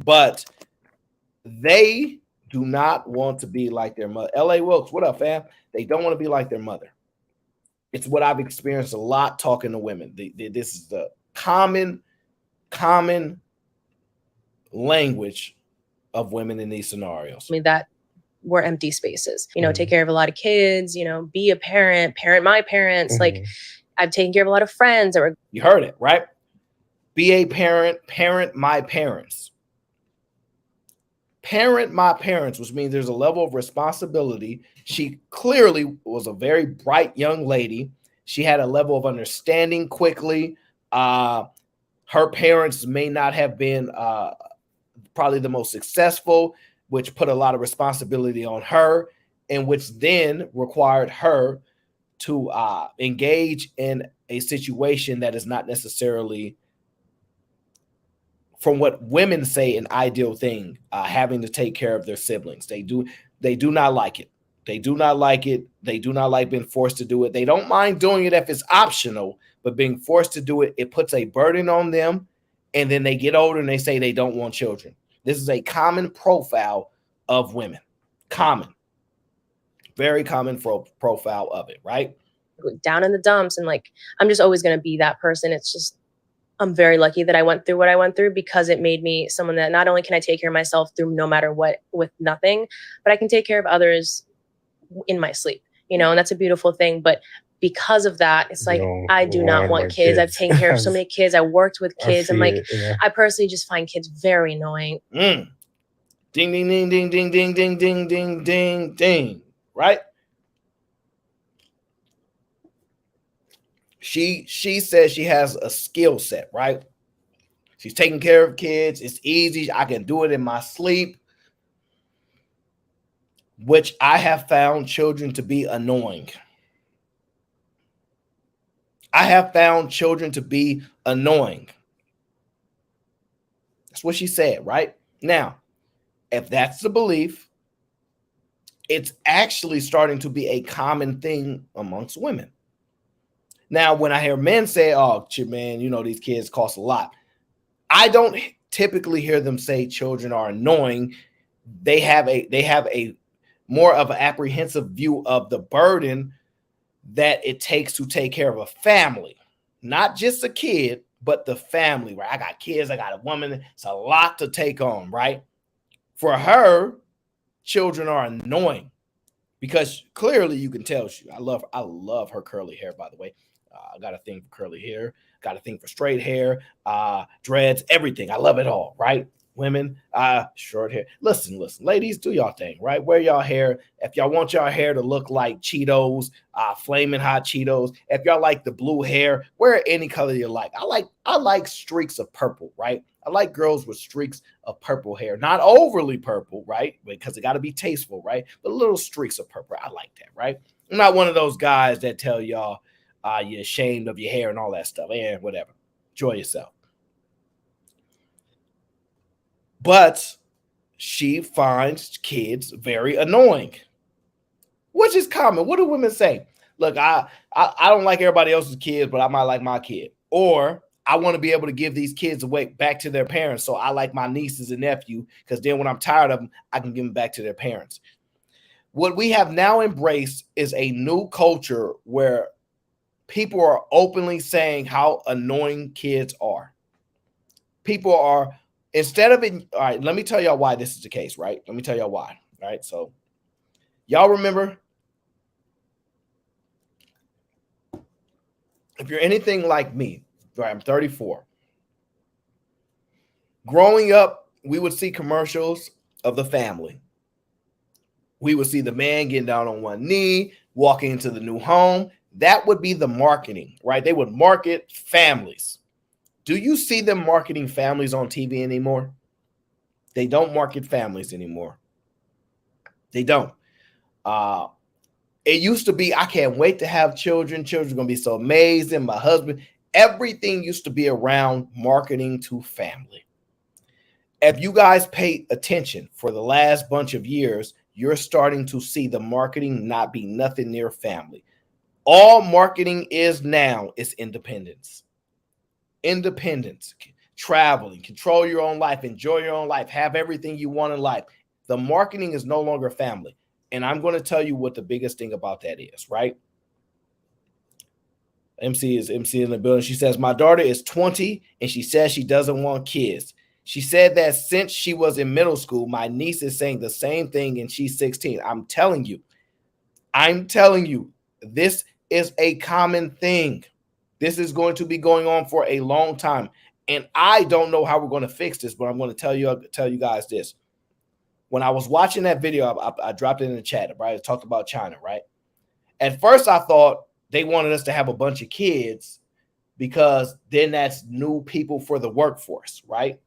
but they do not want to be like their mother. L.A. Wilkes, what up, fam? They don't want to be like their mother. It's what I've experienced a lot talking to women. This is the common language of women in these scenarios. I mean, that were empty spaces. You know, take care of a lot of kids, you know, be a parent my parents. Like, I've taken care of a lot of friends. You heard it, right? Be a parent, parent my parents. Parent my parents, which means there's a level of responsibility. She clearly was a very bright young lady. She had a level of understanding quickly. Her parents may not have been probably the most successful, which put a lot of responsibility on her, and which then required her to engage in a situation that is not necessarily, from what women say, an ideal thing, having to take care of their siblings. They do not like it. They do not like it. They do not like being forced to do it. They don't mind doing it if it's optional, but being forced to do it, it puts a burden on them. And then they get older and they say they don't want children. This is a common profile of women. Common. Very common profile of it, right? Down in the dumps, and like, I'm just always going to be that person. It's just, I'm very lucky that I went through what I went through, because it made me someone that not only can I take care of myself through no matter what with nothing, but I can take care of others in my sleep, you know, and that's a beautiful thing. But because of that, it's like, I do not want kids. I've taken care of so many kids. I worked with kids. I'm like, I personally just find kids very annoying. Ding, ding, ding, ding, ding, ding, ding, ding, ding, ding, ding. Right? She says she has a skill set, right? She's taking care of kids. It's easy. I can do it in my sleep, which I have found children to be annoying. I have found children to be annoying. That's what she said, right? Now, if that's the belief, it's actually starting to be a common thing amongst women. Now, when I hear men say, oh, man, you know, these kids cost a lot, I don't typically hear them say children are annoying. They have a more of an apprehensive view of the burden that it takes to take care of a family, not just a kid, but the family, right? I got kids, I got a woman. It's a lot to take on, right? For her, children are annoying because clearly you can tell I love her curly hair, by the way. I got a thing for curly hair, got a thing for straight hair, dreads, everything. I love it all, right? Women, short hair. Listen, ladies, do y'all thing, right? Wear y'all hair. If y'all want y'all hair to look like Cheetos, flaming hot Cheetos. If y'all like the blue hair, wear any color you like. I like streaks of purple, right? I like girls with streaks of purple hair, not overly purple, right? Because it got to be tasteful, right? But little streaks of purple. I like that, right? I'm not one of those guys that tell y'all you're ashamed of your hair and all that stuff. And whatever. Enjoy yourself. But she finds kids very annoying, which is common. What do women say? look, I don't like everybody else's kids, but I might like my kid. Or I want to be able to give these kids away back to their parents. So I like my nieces and nephew, because then when I'm tired of them, I can give them back to their parents. What we have now embraced is a new culture where people are openly saying how annoying kids are. People are, instead of it, all right, let me tell y'all why this is the case, right? Let me tell y'all why, right? So y'all remember, if you're anything like me, right, I'm 34. Growing up, we would see commercials of the family. We would see the man getting down on one knee, walking into the new home. That would be the marketing, right? They would market families. Do you see them marketing families on TV anymore? They don't market families anymore. They don't. It used to be, I can't wait to have children. Children are going to be so amazing. My husband, everything used to be around marketing to family. If you guys pay attention for the last bunch of years, you're starting to see the marketing not be nothing near family. All marketing is now is independence. Independence, traveling, control your own life, enjoy your own life, have everything you want in life. The marketing is no longer family. And I'm going to tell you what the biggest thing about that is, right? MC in the building. She says, my daughter is 20 and she says she doesn't want kids. She said that since she was in middle school, my niece is saying the same thing and she's 16. I'm telling you, this is a common thing. This is going to be going on for a long time. And I don't know how we're going to fix this, but I'm going to tell you guys this. When I was watching that video, I dropped it in the chat, right? I talked about China, right? At first, I thought they wanted us to have a bunch of kids because then that's new people for the workforce, right?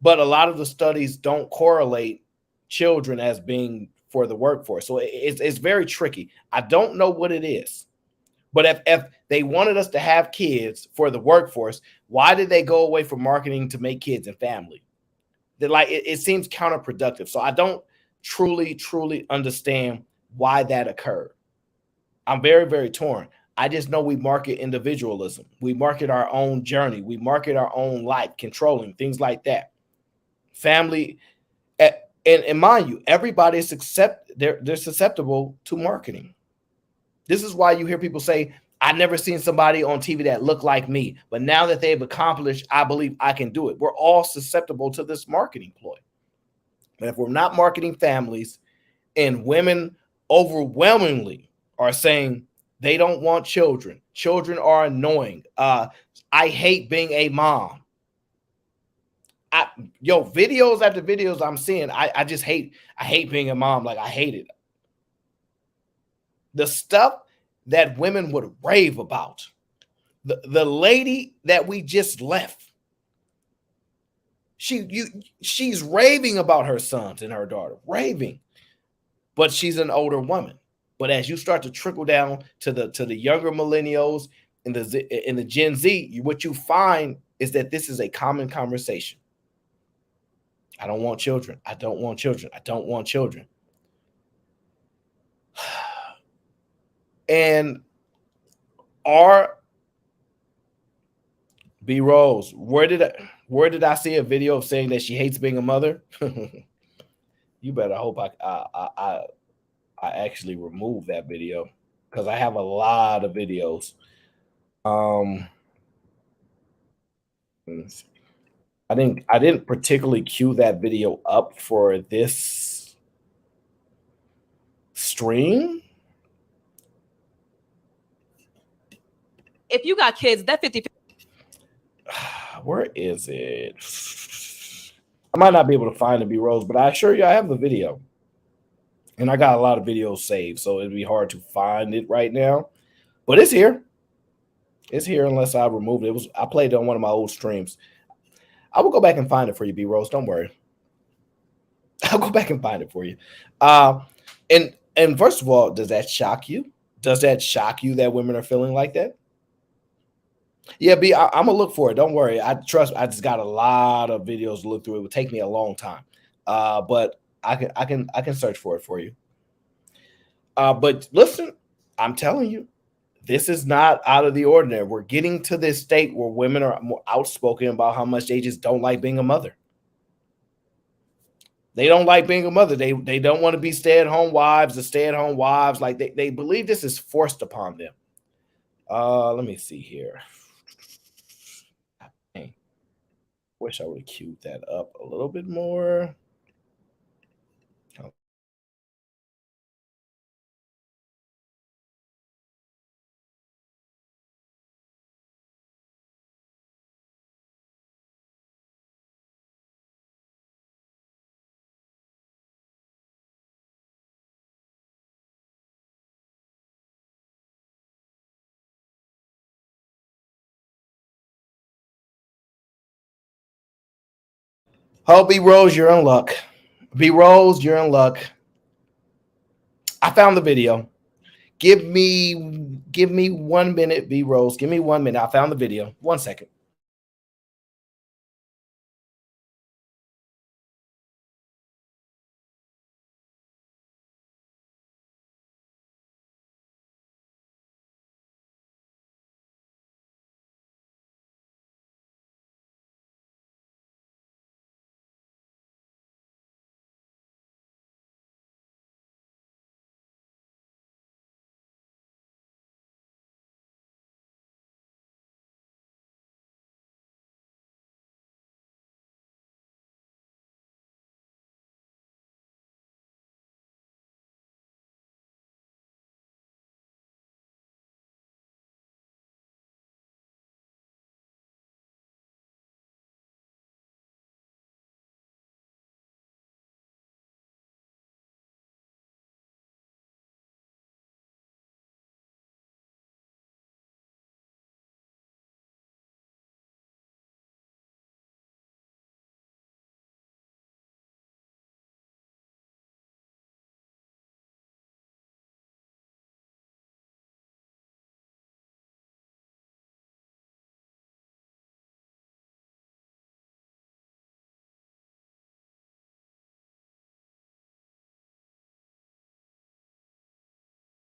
But a lot of the studies don't correlate children as being for the workforce. So it's very tricky. I don't know what it is. But if they wanted us to have kids for the workforce, why did they go away from marketing to make kids and family? That, like, it seems counterproductive. So I don't truly understand why that occurred. I'm very, very torn. I just know we market individualism. We market our own journey. We market our own life, controlling things like that. Family, and mind you, everybody's they're susceptible to marketing. This is why you hear people say, I've never seen somebody on TV that looked like me, but now that they've accomplished, I believe I can do it. We're all susceptible to this marketing ploy. And if we're not marketing families, and women overwhelmingly are saying they don't want children, children are annoying, I hate being a mom. Videos after videos I'm seeing, I just hate being a mom. Like, I hate it. The stuff that women would rave about. The lady that we just left, she's raving about her sons and her daughter, raving, but she's an older woman. But as you start to trickle down to the younger millennials and the Gen Z, what you find is that this is a common conversation. I don't want children. I don't want children. I don't want children. And B Rose, where did I see a video of saying that she hates being a mother? You better hope I actually remove that video, because I have a lot of videos. I didn't particularly queue that video up for this stream. If you got kids, that 50. Where is it? I might not be able to find it, B Rose, but I assure you I have the video. And I got a lot of videos saved, so it'd be hard to find it right now. But it's here. It's here unless I removed it. I played it on one of my old streams. I will go back and find it for you, B Rose. Don't worry. I'll go back and find it for you. And first of all, does that shock you? Does that shock you that women are feeling like that? Yeah, B, I'm gonna look for it. Don't worry. I just got a lot of videos to look through. It would take me a long time. But I can search for it for you. But listen, I'm telling you, This is not out of the ordinary. We're getting to this state where women are more outspoken about how much they just don't like being a mother. They don't like being a mother. They don't want to be stay-at-home wives or stay-at-home wives. Like they believe this is forced upon them. Let me see here. Dang. Wish I would have queued that up a little bit more. Oh, B Rose, you're in luck. B Rose, you're in luck. I found the video. Give me 1 minute, B Rose. Give me 1 minute. I found the video. 1 second.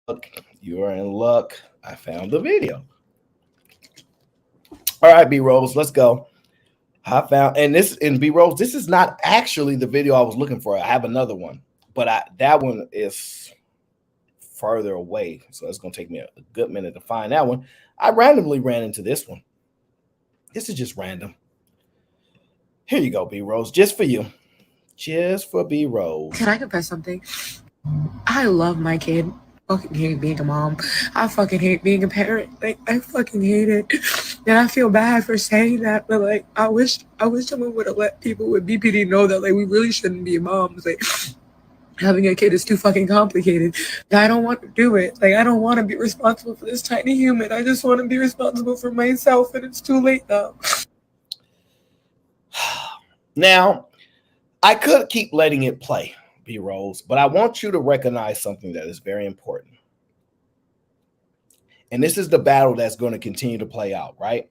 Look, you are in luck. I found the video. All right, B Rose, let's go. I found, and this in B Rose, this is not actually the video I was looking for. I have another one, but that one is further away, so it's gonna take me a good minute to find that one. I randomly ran into this one. This is just random. Here you go, B Rose, just for you, just for B Rose. Can I confess something? I love my kid. I fucking hate being a mom. I fucking hate being a parent. Like, I fucking hate it. And I feel bad for saying that, but like I wish someone would have let people with BPD know that like we really shouldn't be moms. Like having a kid is too fucking complicated. I don't want to do it. Like I don't want to be responsible for this tiny human. I just want to be responsible for myself, and it's too late now. Now, I could keep letting it play, B Rose, but I want you to recognize something that is very important. And this is the battle that's going to continue to play out, right?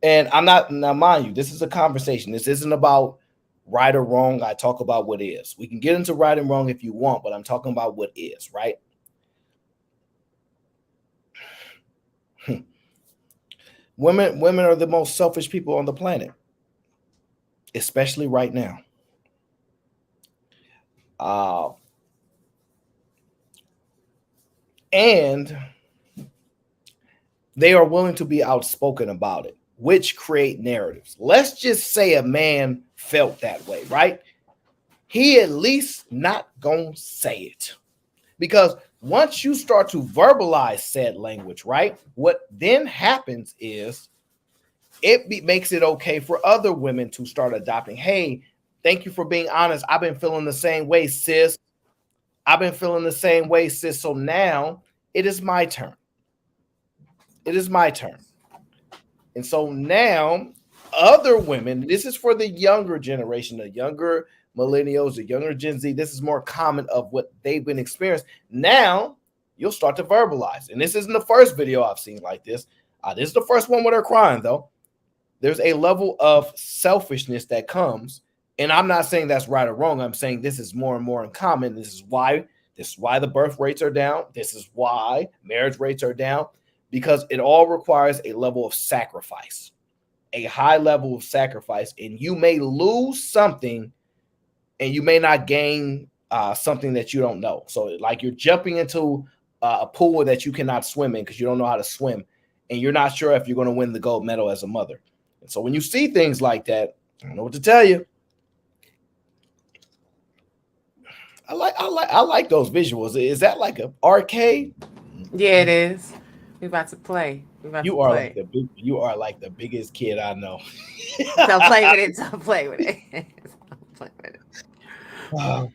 And I'm not, now mind you, this is a conversation. This isn't about right or wrong. I talk about what is. We can get into right and wrong if you want, but I'm talking about what is, right? Women are the most selfish people on the planet, especially right now. And they are willing to be outspoken about it, which create narratives. Let's just say a man felt that way, right? He at least not gonna say it. Because once you start to verbalize said language, right? What then happens is it makes it okay for other women to start adopting. Hey, thank you for being honest. I've been feeling the same way, sis. I've been feeling the same way, sis. So now it is my turn. It is my turn. And so now other women, this is for the younger generation, the younger millennials, the younger Gen Z, this is more common of what they've been experienced. Now you'll start to verbalize. And this isn't the first video I've seen like this. This is the first one where they're crying, though. There's a level of selfishness that comes. And I'm not saying that's right or wrong. I'm saying this is more and more in common. This is why the birth rates are down. This is why marriage rates are down. because it all requires a level of sacrifice, a high level of sacrifice, and you may lose something and you may not gain something that you don't know. So like you're jumping into a pool that you cannot swim in because you don't know how to swim, and you're not sure if you're going to win the gold medal as a mother. And so when you see things like that, I don't know what to tell you. I like those visuals. Is that like an arcade? Yeah, it is. We about to play. You are like the biggest kid I know. Don't play with it. Don't play with it. Don't play with it.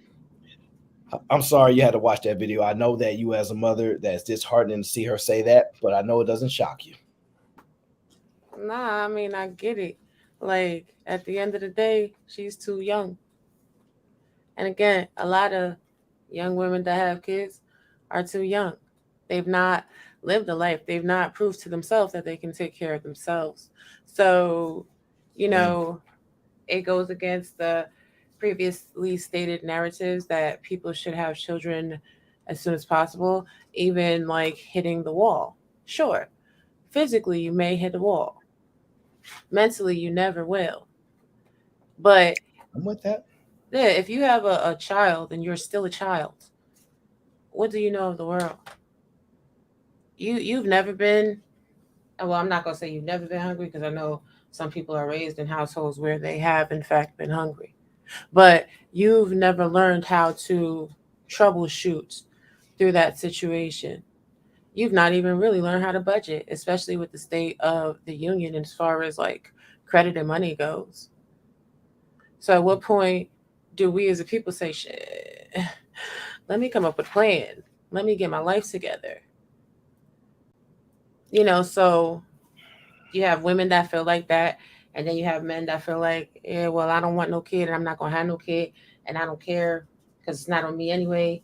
I'm sorry you had to watch that video. I know that you, as a mother, that's disheartening to see her say that, but I know it doesn't shock you. Nah, I mean, I get it. Like, at the end of the day, she's too young. And again, a lot of young women that have kids are too young. They've not lived a life. They've not proved to themselves that they can take care of themselves. So, you know, it goes against the previously stated narratives that people should have children as soon as possible, even like hitting the wall. Sure, physically you may hit the wall. Mentally, you never will. But I'm with that. Yeah, if you have a child and you're still a child, what do you know of the world? You've never been, well, I'm not gonna say you've never been hungry because I know some people are raised in households where they have in fact been hungry. But you've never learned how to troubleshoot through that situation. You've not even really learned how to budget, especially with the state of the union as far as like credit and money goes. So at what point do we as a people say, shit, let me come up with a plan. Let me get my life together. You know, so you have women that feel like that. And then you have men that feel like, yeah, well, I don't want no kid and I'm not going to have no kid. And I don't care because it's not on me anyway.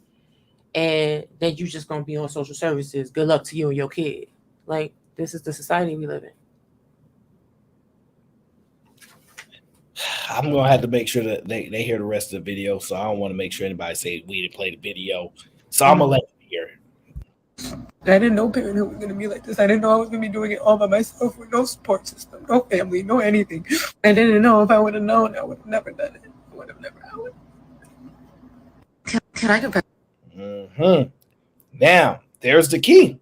And then you just going to be on social services. Good luck to you and your kid. Like, this is the society we live in. I'm gonna have to make sure that they hear the rest of the video, so I don't want to make sure anybody say we didn't play the video. So I'm gonna let them hear it. I didn't know parenthood was gonna be like this. I didn't know I was gonna be doing it all by myself with no support system, no family, no anything. I didn't know. If I would have known, I would have never done it. I would have never. Can I compare? Now there's the key.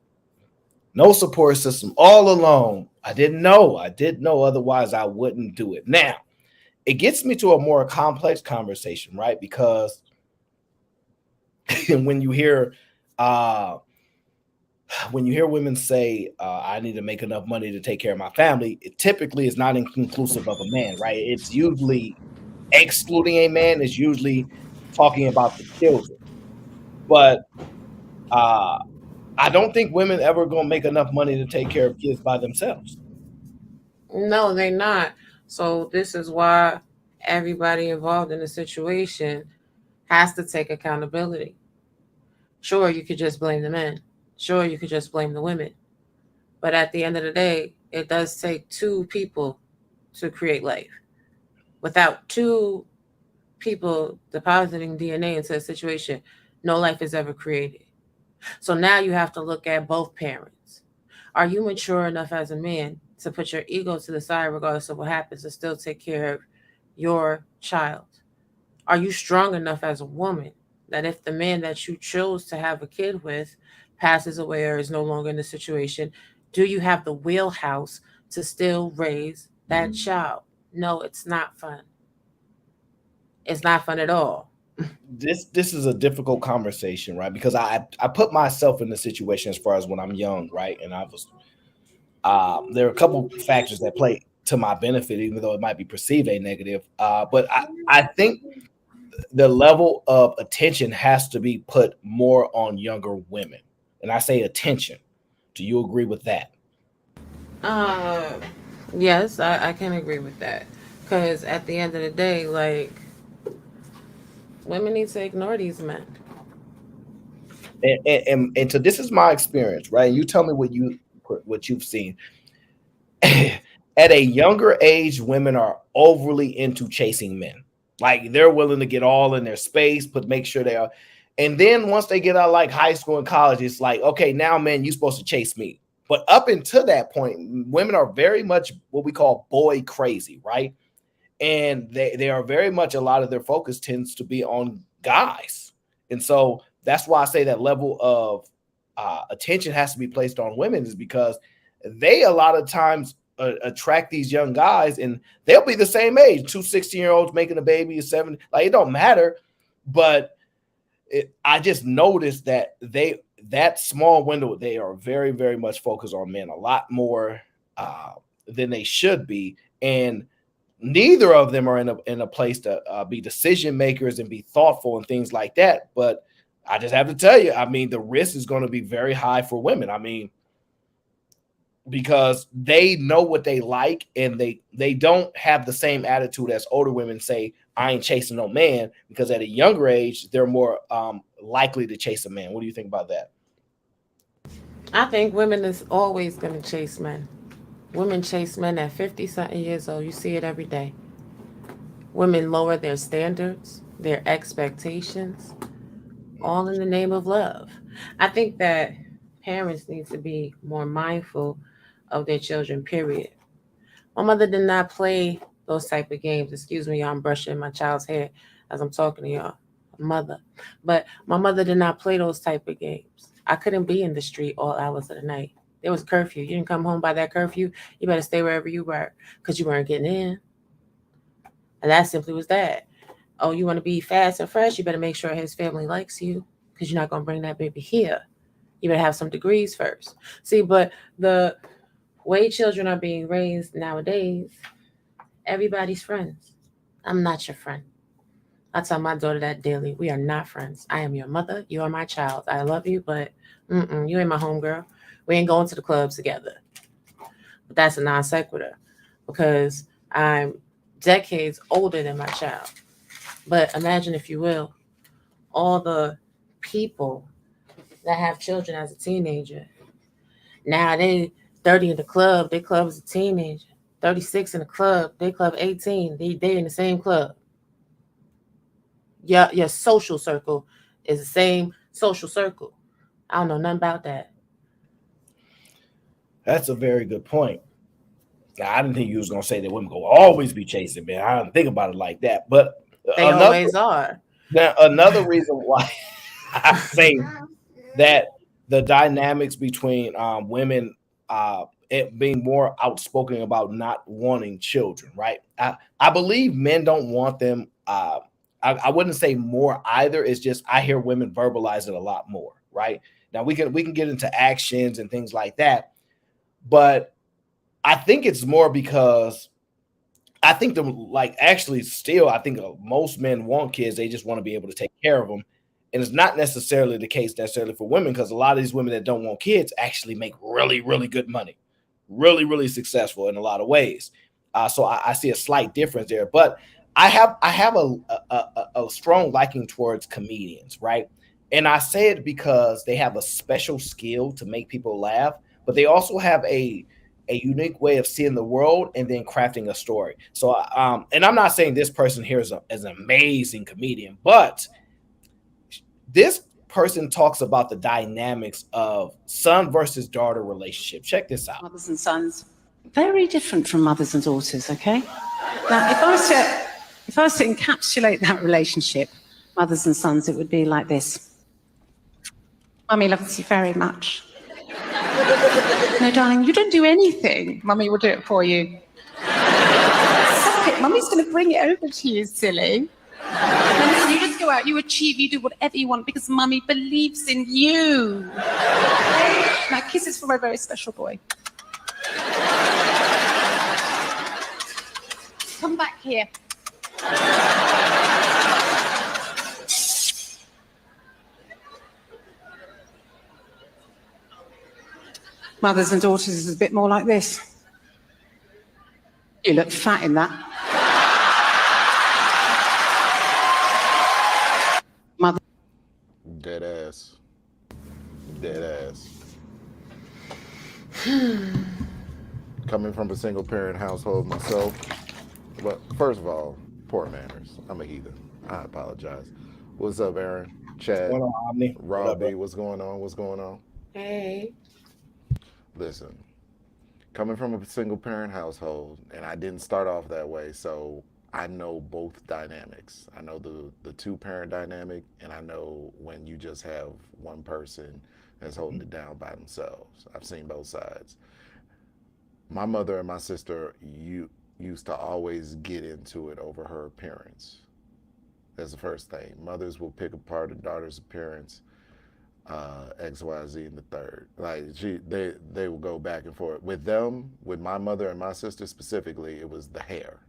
No support system, all alone. I didn't know. I didn't know. Otherwise, I wouldn't do it. Now, it gets me to a more complex conversation, right? Because when you hear women say, I need to make enough money to take care of my family, it typically is not inclusive of a man, right? It's usually excluding a man, is usually talking about the children. But I don't think women ever gonna make enough money to take care of kids by themselves. No, they're not. So this is why everybody involved in the situation has to take accountability. Sure, you could just blame the men. Sure, you could just blame the women. But at the end of the day, it does take two people to create life. Without two people depositing DNA into a situation, no life is ever created. So now you have to look at both parents. Are you mature enough as a man to put your ego to the side regardless of what happens and still take care of your child? Are you strong enough as a woman that if the man that you chose to have a kid with passes away or is no longer in the situation, do you have the wheelhouse to still raise that child? No, it's not fun. It's not fun at all. This is a difficult conversation, right? Because I put myself in the situation as far as when I'm young, right? And I was there are a couple factors that play to my benefit, even though it might be perceived a negative. But I think the level of attention has to be put more on younger women. And I say attention. Do you agree with that? Yes, I can agree with that. Because at the end of the day, like, women need to ignore these men. And so this is my experience, right? You tell me what you've seen. At a younger age, women are overly into chasing men. Like they're willing to get all in their space, but make sure they are. And then once they get out like high school and college, it's like, okay, now, man, you're supposed to chase me. But up until that point, women are very much what we call boy crazy, right? And they are very much, a lot of their focus tends to be on guys. And so that's why I say that level of attention has to be placed on women, is because they a lot of times attract these young guys, and they'll be the same age, 2 16-year-olds making a baby, 7, like it don't matter. But I just noticed that that small window, they are very, very much focused on men, a lot more than they should be. And neither of them are in a place to be decision makers and be thoughtful and things like that. But I just have to tell you, I mean, the risk is going to be very high for women. I mean, because they know what they like, and they don't have the same attitude as older women say, I ain't chasing no man, because at a younger age, they're more likely to chase a man. What do you think about that? I think women is always going to chase men. Women chase men at 50-something years old. You see it every day. Women lower their standards, their expectations, all in the name of love. I think that parents need to be more mindful of their children, period. My mother did not play those type of games. Excuse me, I'm brushing my child's hair as I'm talking to y'all. Mother. But my mother did not play those type of games. I couldn't be in the street all hours of the night. There was curfew. You didn't come home by that curfew, you better stay wherever you were, because you weren't getting in. And that simply was that. Oh, you want to be fast and fresh? You better make sure his family likes you, because you're not going to bring that baby here. You better have some degrees first. See, but the way children are being raised nowadays, everybody's friends. I'm not your friend. I tell my daughter that daily. We are not friends. I am your mother. You are my child. I love you, but you ain't my homegirl. We ain't going to the clubs together. But that's a non sequitur, because I'm decades older than my child. But imagine, if you will, all the people that have children as a teenager. Now they 30 in the club, they club as a teenager. 36 in the club, they club 18. They in the same club. Your social circle is the same social circle. I don't know nothing about that. That's a very good point. Now, I didn't think you was gonna say that women will always be chasing men. I didn't think about it like that. But They always are. Now, another reason why I think that the dynamics between women it being more outspoken about not wanting children, right? I believe men don't want them. I wouldn't say more either. It's just I hear women verbalize it a lot more, right? Now we can get into actions and things like that, but I think it's more because I think I think most men want kids. They just want to be able to take care of them. And it's not necessarily the case necessarily for women, because a lot of these women that don't want kids actually make really, really good money, really, really successful in a lot of ways. So I see a slight difference there. But I have a strong liking towards comedians, right? And I say it because they have a special skill to make people laugh, but they also have a unique way of seeing the world and then crafting a story. So, and I'm not saying this person here is an amazing comedian, but this person talks about the dynamics of son versus daughter relationship. Check this out. Mothers and sons, very different from mothers and daughters, okay? Now, if I was to encapsulate that relationship, mothers and sons, it would be like this. Mummy loves you very much. No, darling, you don't do anything. Mummy will do it for you. Stop it. Mummy's going to bring it over to you, silly. Now, listen, you just go out, you achieve, you do whatever you want, because Mummy believes in you. Okay? Now, kisses for my very special boy. Come back here. Mothers and daughters is a bit more like this. You look fat in that. Mother. Dead ass. Dead ass. Coming from a single parent household myself, but first of all, poor manners. I'm a heathen. I apologize. What's up, Aaron? Chad, What's going on, Omni? Robbie, what's going on? What's going on? Hey. listen, coming from a single parent household, and I didn't start off that way, so I know both dynamics. I know the two parent dynamic, and I know when you just have one person that's holding it down by themselves. I've seen both sides. My mother and my sister used to always get into it over her appearance. That's the first thing. Mothers will pick apart a daughter's appearance, X, Y, Z, and the third. Like they will go back and forth with them. With my mother and my sister specifically, it was the hair,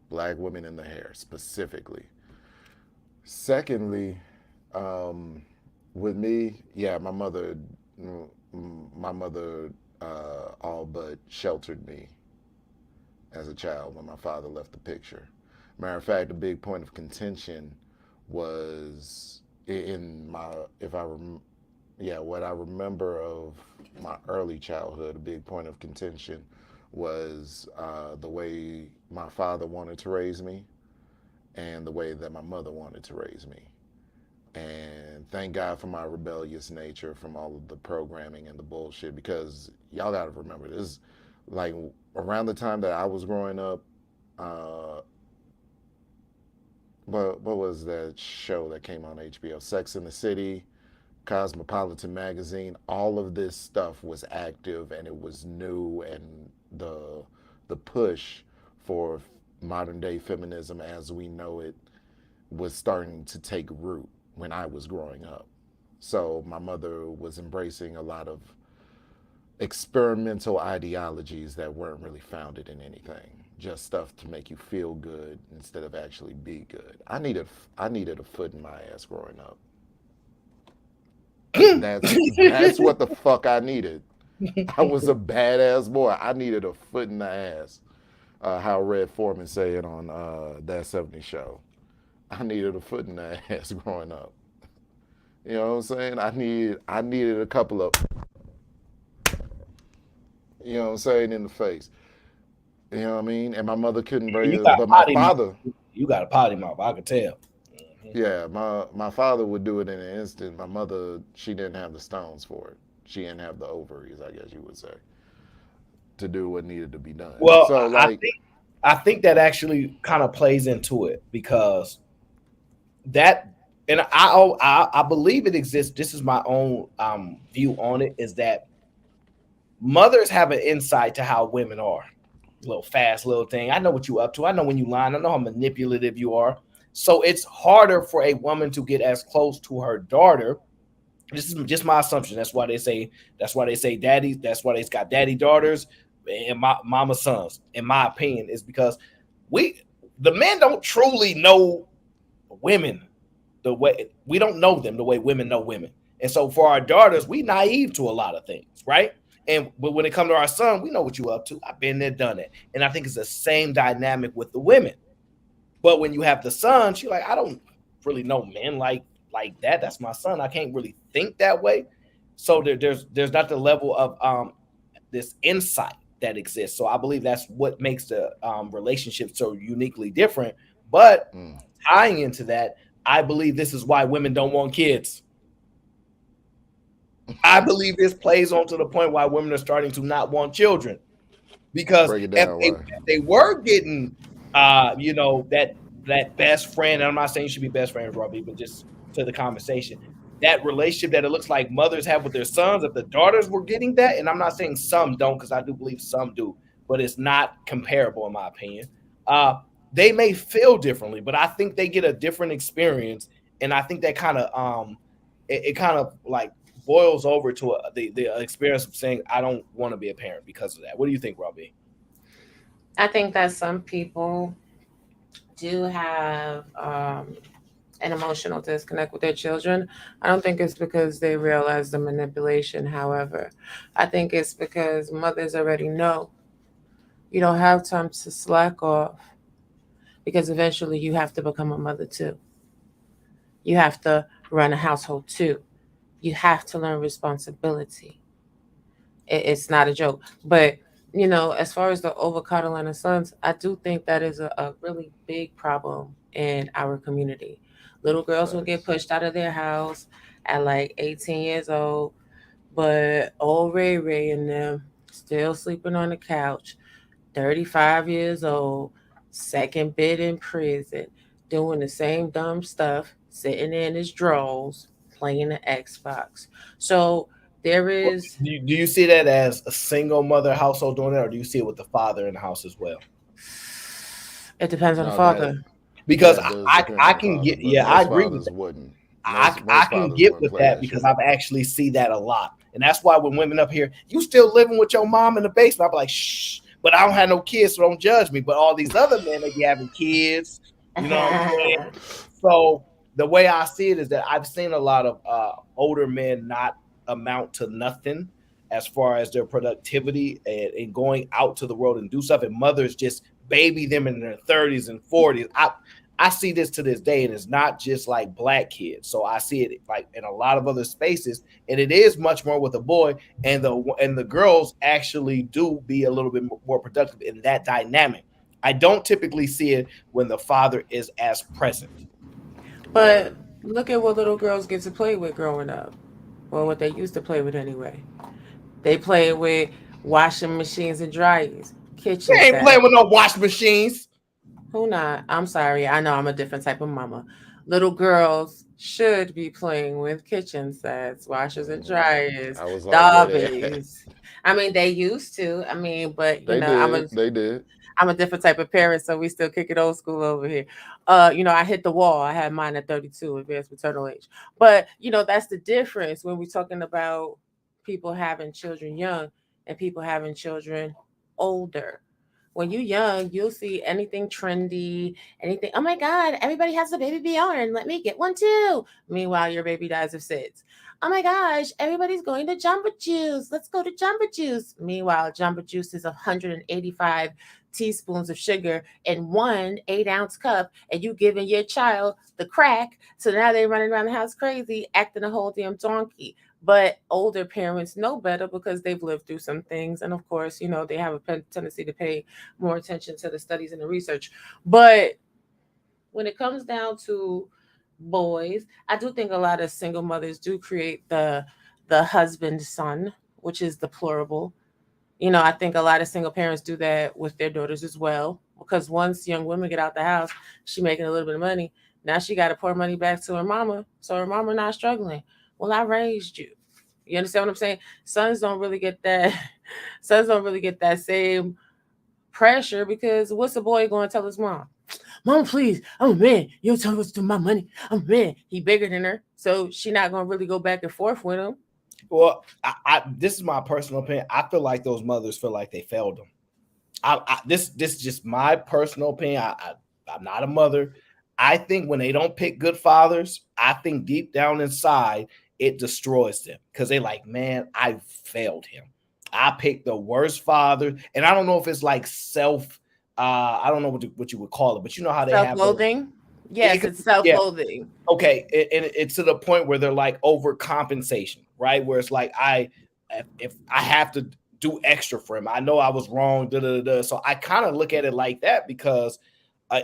black women in the hair specifically. Secondly, with me, yeah, my mother all but sheltered me as a child when my father left the picture. Matter of fact, a big point of contention was in my, if I yeah, what I remember of my early childhood, a big point of contention was the way my father wanted to raise me and the way that my mother wanted to raise me. And thank God for my rebellious nature from all of the programming and the bullshit, because y'all got to remember this, like around the time that I was growing up, what was that show that came on HBO? Sex in the City, Cosmopolitan magazine, all of this stuff was active and it was new, and the push for modern day feminism as we know it was starting to take root when I was growing up. So my mother was embracing a lot of experimental ideologies that weren't really founded in anything, just stuff to make you feel good instead of actually be good. I needed a foot in my ass growing up. That's what the fuck I needed. I was a badass boy. I needed a foot in the ass. How Red Foreman say it on That 70s Show. I needed a foot in the ass growing up. You know what I'm saying? I needed a couple of, you know what I'm saying, in the face. You know what I mean? And my mother couldn't bring You it, got but a my potty mouth. father, You got a potty mouth. I could tell. yeah, my father would do it in an instant. My mother, she didn't have the stones for it. She didn't have the ovaries, I guess you would say, to do what needed to be done. Well, So like, I think that actually kind of plays into it because that, and I believe it exists. This is my own view on it, is that mothers have an insight to how women are. Little fast little thing. I know what you up to. I know when you lying. I know how manipulative you are. So it's harder for a woman to get as close to her daughter. This is just my assumption. That's why they say. That's why they say daddy. That's why they've got daddy daughters and mama sons. In my opinion, is because the men don't truly know women the way we don't know them the way women know women. And so for our daughters, we naive to a lot of things, right? But when it comes to our son, we know what you up to. I've been there, done it. And I think it's the same dynamic with the women. But when you have the son, she's like, I don't really know men like that. That's my son. I can't really think that way. So there's not the level of this insight that exists. So I believe that's what makes the relationship so uniquely different. But tying into that, I believe this is why women don't want kids. I believe this plays on to the point why women are starting to not want children. Because break it if down. they were getting that best friend, and I'm not saying you should be best friends, Robbie, but just to the conversation, that relationship that it looks like mothers have with their sons, if the daughters were getting that, and I'm not saying some don't, because I do believe some do, but it's not comparable in my opinion. They may feel differently, but I think they get a different experience, and I think that kind of it kind of like boils over to the experience of saying I don't want to be a parent because of that. What do you think, Robbie? I think that some people do have an emotional disconnect with their children. I don't think it's because they realize the manipulation. However, I think it's because mothers already know you don't have time to slack off, because eventually you have to become a mother too. You have to run a household too. You have to learn responsibility. It's not a joke. But, as far as the over coddling of sons, I do think that is a really big problem in our community. Little girls will get pushed out of their house at like 18 years old, but old Ray Ray and them still sleeping on the couch, 35 years old, second bid in prison, doing the same dumb stuff, sitting in his drawers, playing the Xbox. So there is. Do you see that as a single mother household doing that, or do you see it with the father in the house as well? It depends on the No, father. Because that does I depend on the can father, get, but yeah, I most agree with fathers that. wouldn't. I Most can fathers get wouldn't with play that that because shit. I've actually see that a lot, and that's why when women up here, you still living with your mom in the basement, I'm like, shh, but I don't have no kids, so don't judge me. But all these other men, they be having kids, you know what I'm saying? So the way I see it is that I've seen a lot of older men not amount to nothing as far as their productivity and going out to the world and do stuff, and mothers just baby them in their 30s and 40s. I see this to this day, and it's not just like black kids. So I see it like in a lot of other spaces, and it is much more with a boy, and the girls actually do be a little bit more productive in that dynamic. I don't typically see it when the father is as present. But look at what little girls get to play with growing up. Well, what they used to play with anyway. They play with washing machines and dryers, kitchen They ain't sets. playing with no wash machines. Who not? I'm sorry. I know I'm a different type of mama. Little girls should be playing with kitchen sets, washers and dryers, I was like, where they at? dobbies. I mean, they used to. I mean, but They did. They did. I'm a different type of parent, so we still kick it old school over here. I hit the wall. I had mine at 32, advanced maternal age. But that's the difference when we're talking about people having children young and people having children older. When you're young, you'll see anything trendy, anything. Oh my God, everybody has a baby Bjorn. Let me get one too. Meanwhile, your baby dies of SIDS. Oh my gosh, everybody's going to Jamba Juice. Let's go to Jamba Juice. Meanwhile, Jamba Juice is 185 teaspoons of sugar in one 8-ounce cup, and you giving your child the crack. So now they're running around the house crazy, acting a whole damn donkey. But older parents know better because they've lived through some things. And of course, they have a tendency to pay more attention to the studies and the research. But when it comes down to boys, I do think a lot of single mothers do create the husband son, which is deplorable. I think a lot of single parents do that with their daughters as well. Because once young women get out the house, she making a little bit of money. Now she got to pour money back to her mama, so her mama not struggling. Well, I raised you. You understand what I'm saying? Sons don't really get that. Sons don't really get that same pressure because what's a boy going to tell his mom? Mom, please, I'm a man. You don't tell me what to do with my money. I'm a man. He bigger than her, so she not going to really go back and forth with him. Well, this is my personal opinion. I feel like those mothers feel like they failed them. This is just my personal opinion. I'm not a mother. I think when they don't pick good fathers, I think deep down inside it destroys them because they like, man, I failed him. I picked the worst father, and I don't know if it's like I don't know what you would call it, but you know how they have self-loathing. Yes, it's self-loathing. Yeah. Okay, and it's to the point where they're like overcompensation, right? Where it's like if I have to do extra for him, I know I was wrong. So I kind of look at it like that because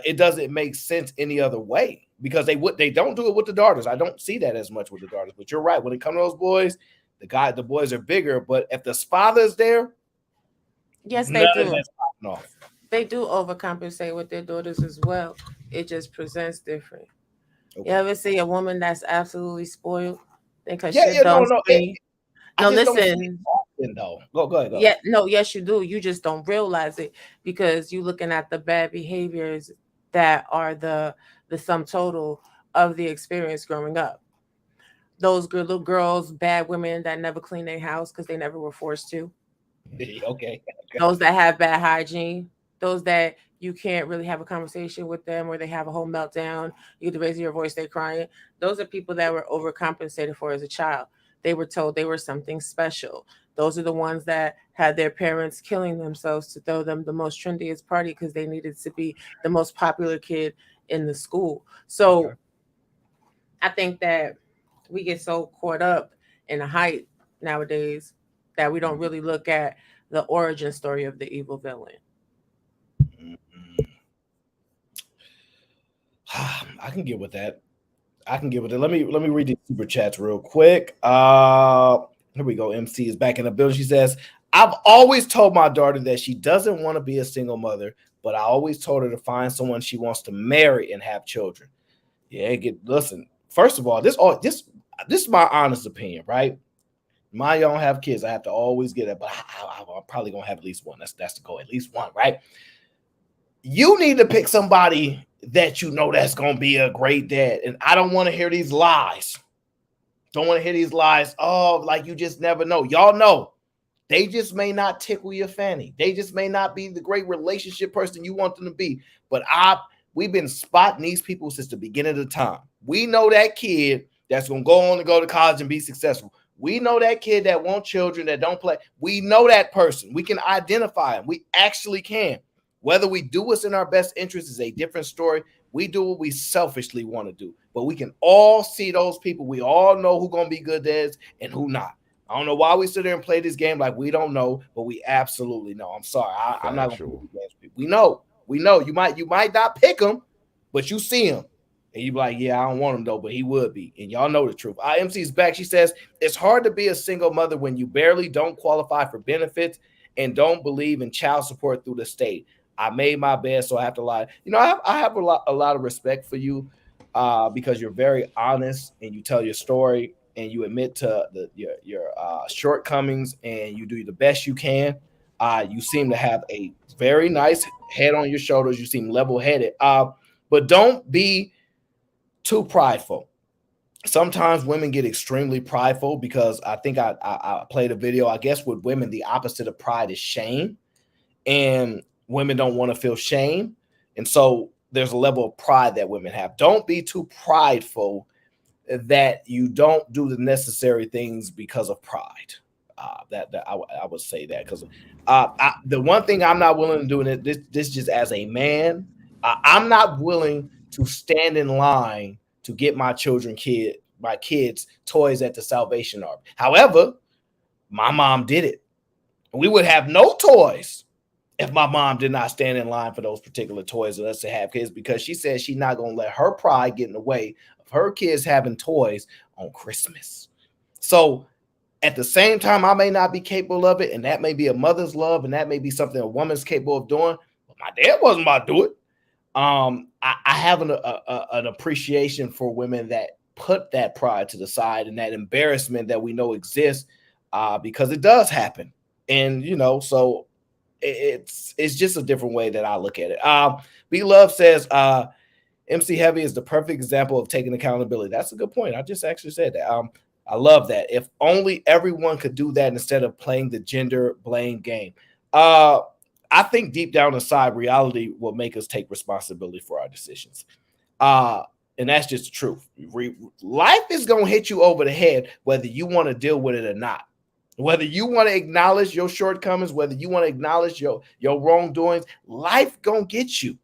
it doesn't make sense any other way. Because they don't do it with the daughters. I don't see that as much with the daughters. But you're right. When it comes to those boys, the boys are bigger. But if the father's there, yes, they do. They do overcompensate with their daughters as well. It just presents different. Okay. You ever see a woman that's absolutely spoiled? Think her shit don't scream? No, listen. Though. Go ahead. Yeah, no, yes, you do. You just don't realize it because you're looking at the bad behaviors that are the sum total of the experience growing up. Those good little girls, bad women that never clean their house because they never were forced to. Okay. Those that have bad hygiene, those that you can't really have a conversation with them or they have a whole meltdown, you get to raise your voice, they're crying. Those are people that were overcompensated for as a child. They were told they were something special. Those are the ones that had their parents killing themselves to throw them the most trendiest party because they needed to be the most popular kid in the school. So I think that we get so caught up in the hype nowadays that we don't really look at the origin story of the evil villain. I can get with that. Let me read these super chats real quick. Here we go. MC is back in the building. She says, I've always told my daughter that she doesn't want to be a single mother, but I always told her to find someone she wants to marry and have children. Yeah, listen. First of all, this is my honest opinion, right? My don't have kids. I have to always get it, but I'm probably gonna have at least one. That's the goal, at least one, right? You need to pick somebody that you know that's gonna be a great dad. And I don't want to hear these lies. Don't want to hear these lies. Oh, like you just never know. Y'all know they just may not tickle your fanny. They just may not be the great relationship person you want them to be. But we've been spotting these people since the beginning of the time. We know that kid that's gonna go on to go to college and be successful. We know that kid that wants children that don't play. We know that person. We can identify him. We actually can. Whether we do what's in our best interest is a different story. We do what we selfishly want to do. But we can all see those people. We all know who's going to be good dads and who not. I don't know why we sit there and play this game like we don't know, but we absolutely know. I'm sorry. I'm not going to play these games. We know. We know. You might not pick him, but you see him. And you be like, yeah, I don't want him though, but he would be. And y'all know the truth. IMC's back. She says, it's hard to be a single mother when you barely don't qualify for benefits and don't believe in child support through the state. I made my bed, so I have to lie. You know, I have a lot of respect for you because you're very honest and you tell your story and you admit to your shortcomings and you do the best you can. You seem to have a very nice head on your shoulders. You seem level-headed, but don't be too prideful. Sometimes women get extremely prideful because I think I played a video. I guess with women, the opposite of pride is shame, and women don't want to feel shame, and so there's a level of pride that women have. Don't be too prideful that you don't do the necessary things because of pride. I would say that because the one thing I'm not willing to do, and this just as a man, I'm not willing to stand in line to get my kids toys at the Salvation Army. However, my mom did it. We would have no toys if my mom did not stand in line for those particular toys of us to have kids, because she said she's not going to let her pride get in the way of her kids having toys on Christmas. So at the same time, I may not be capable of it, and that may be a mother's love, and that may be something a woman's capable of doing, but my dad wasn't about to do it. I have an appreciation for women that put that pride to the side and that embarrassment that we know exists because it does happen. And, you know, so it's just a different way that I look at it. B Love says, MC Heavy is the perfect example of taking accountability. That's a good point. I just actually said that. I love that. If only everyone could do that instead of playing the gender blame game. I think deep down inside, reality will make us take responsibility for our decisions. And that's just the truth. Life is going to hit you over the head, whether you want to deal with it or not. Whether you want to acknowledge your shortcomings, whether you want to acknowledge your wrongdoings, life going to get you.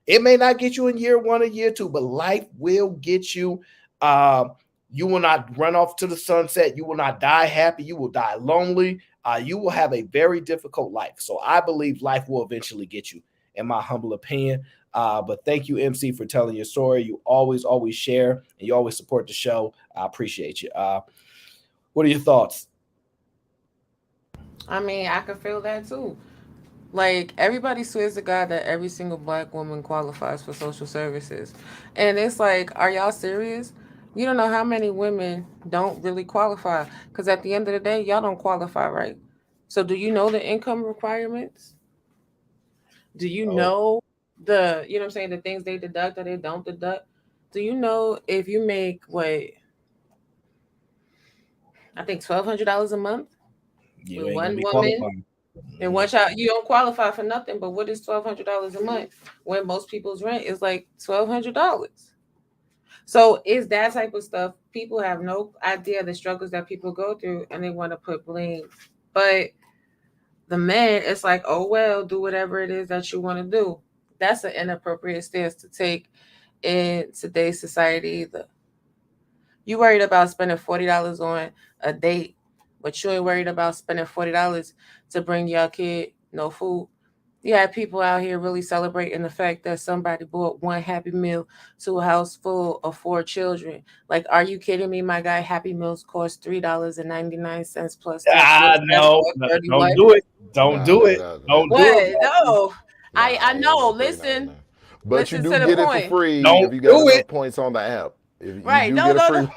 It may not get you in year 1 or year 2, but life will get you. You will not run off to the sunset. You will not die happy. You will die lonely. You will have a very difficult life. So I believe life will eventually get you, in my humble opinion. But thank you, MC, for telling your story. You always share, and you always support the show. I appreciate you. What are your thoughts? I mean, I can feel that too. Like, everybody swears to God that every single black woman qualifies for social services. And it's like, are y'all serious? You don't know how many women don't really qualify. Because at the end of the day, y'all don't qualify, right? So do you know the income requirements? Do you know the, you know what I'm saying, the things they deduct or they don't deduct? Do you know if you make, I think $1,200 a month You with ain't gonna one be woman qualifying. and one child, you don't qualify for nothing. But what is $1,200 a month when most people's rent is like $1,200? So it's that type of stuff. People have no idea the struggles that people go through, and they want to put blame. But the man, it's like, oh well, do whatever it is that you want to do. That's an inappropriate stance to take in today's society. You worried about spending $40 on a date, but you ain't worried about spending $40 to bring your kid no food. You have people out here really celebrating the fact that somebody bought one Happy Meal to a house full of 4 children. Like, are you kidding me? My guy, Happy Meals cost $3.99 plus taxes. That's No, what, no, 30 don't what? do it. Don't Nah, do it. that Don't do it. What? No. I nah, know. ain't no Listen. $3.99. But you Listen do to the get it for point. free if Don't you got do it. enough points on the app. If you Right. do No, get a no, free no.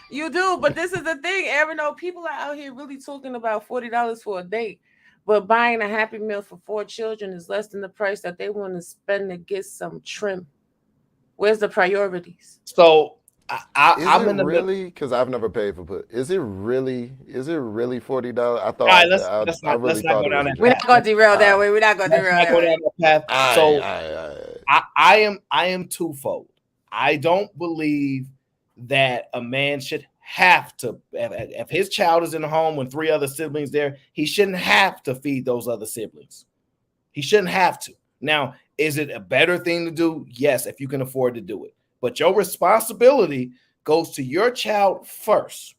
You do, but this is the thing, Aaron. No, people are out here really talking about $40 for a date, but buying a Happy Meal for 4 children is less than the price that they want to spend to get some trim. Where's the priorities? So Is I'm it in the middle. really? Because I've never paid for put. Is it really? Is it really $40? I All right, thought let's I really not thought go it down was a that We're joke. not path. going to derail All that right, way. We're not going to Let's derail not that go way. down that path. all So right, all right. I am twofold. I don't believe that a man should have to, if his child is in the home with 3 other siblings there, he shouldn't have to feed those other siblings. He shouldn't have to. Now, is it a better thing to do? Yes, if you can afford to do it. But your responsibility goes to your child first.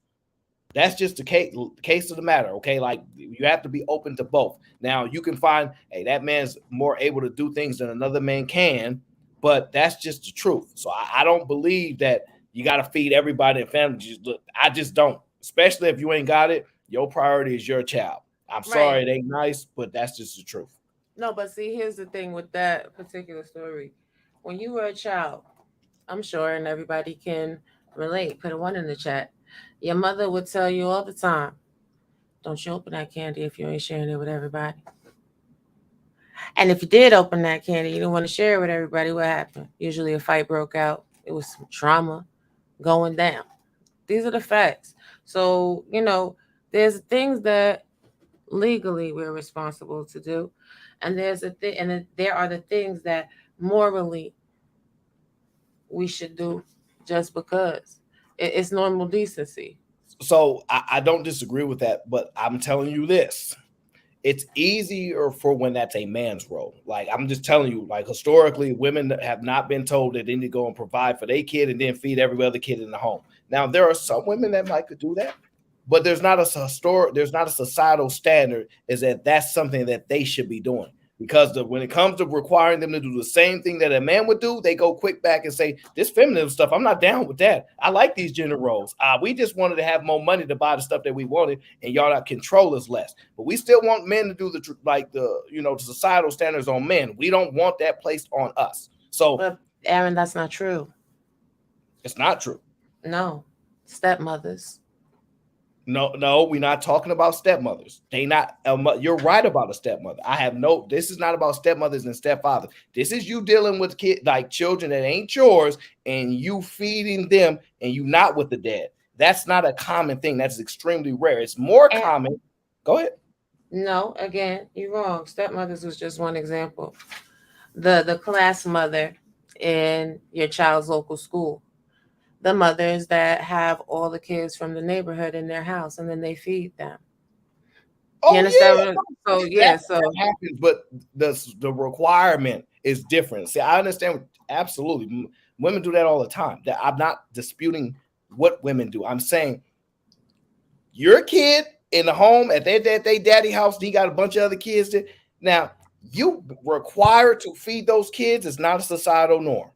That's just the case of the matter, okay? Like, you have to be open to both. Now, you can find, hey, that man's more able to do things than another man can, but that's just the truth. So I don't believe that you got to feed everybody in family. I just don't. Especially if you ain't got it, your priority is your child. I'm sorry, Right. it ain't nice, but that's just the truth. No, but see, here's the thing with that particular story. When you were a child, I'm sure, and everybody can relate, put a 1 in the chat. Your mother would tell you all the time, don't you open that candy if you ain't sharing it with everybody. And if you did open that candy, you didn't want to share it with everybody, what happened? Usually a fight broke out. It was some trauma going down. These are the facts. So, there's things that legally we're responsible to do. And there's a thing, and there are the things that morally we should do just because. It's normal decency. So I don't disagree with that, but I'm telling you this. It's easier for when that's a man's role. Like, I'm just telling you, like, historically, women have not been told that they need to go and provide for their kid and then feed every other kid in the home. Now, there are some women that might could do that, but there's not a societal standard is that that's something that they should be doing. Because when it comes to requiring them to do the same thing that a man would do, they go quick back and say, this feminine stuff, I'm not down with that. I like these gender roles. We just wanted to have more money to buy the stuff that we wanted, and y'all not control us less. But we still want men to do the societal standards on men. We don't want that placed on us. So, But Aaron, that's not true. It's not true. No. Stepmothers. No, we're not talking about stepmothers. They not. You're right about a stepmother. This is not about stepmothers and stepfathers. This is you dealing with children that ain't yours, and you feeding them, and you not with the dad. That's not a common thing. That's extremely rare. It's more common. Go ahead. No, again, you're wrong. Stepmothers was just one example. The class mother in your child's local school. The mothers that have all the kids from the neighborhood in their house and then they feed them. You understand? That happens, but the requirement is different. See, I understand. Absolutely, women do that all the time. That I'm not disputing what women do. I'm saying your kid in the home at their daddy house, he got a bunch of other kids there. Now, you required to feed those kids is not a societal norm.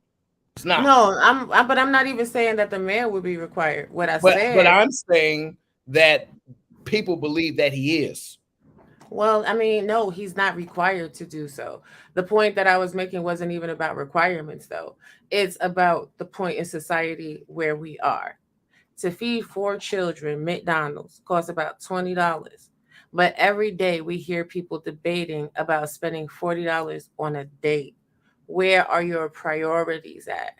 It's not. No, but I'm not even saying that the man would be required. What I said. But I'm saying that people believe that he is. Well, I mean, no, he's not required to do so. The point that I was making wasn't even about requirements, though. It's about the point in society where we are. To feed 4 children, McDonald's costs about $20. But every day we hear people debating about spending $40 on a date. Where are your priorities at?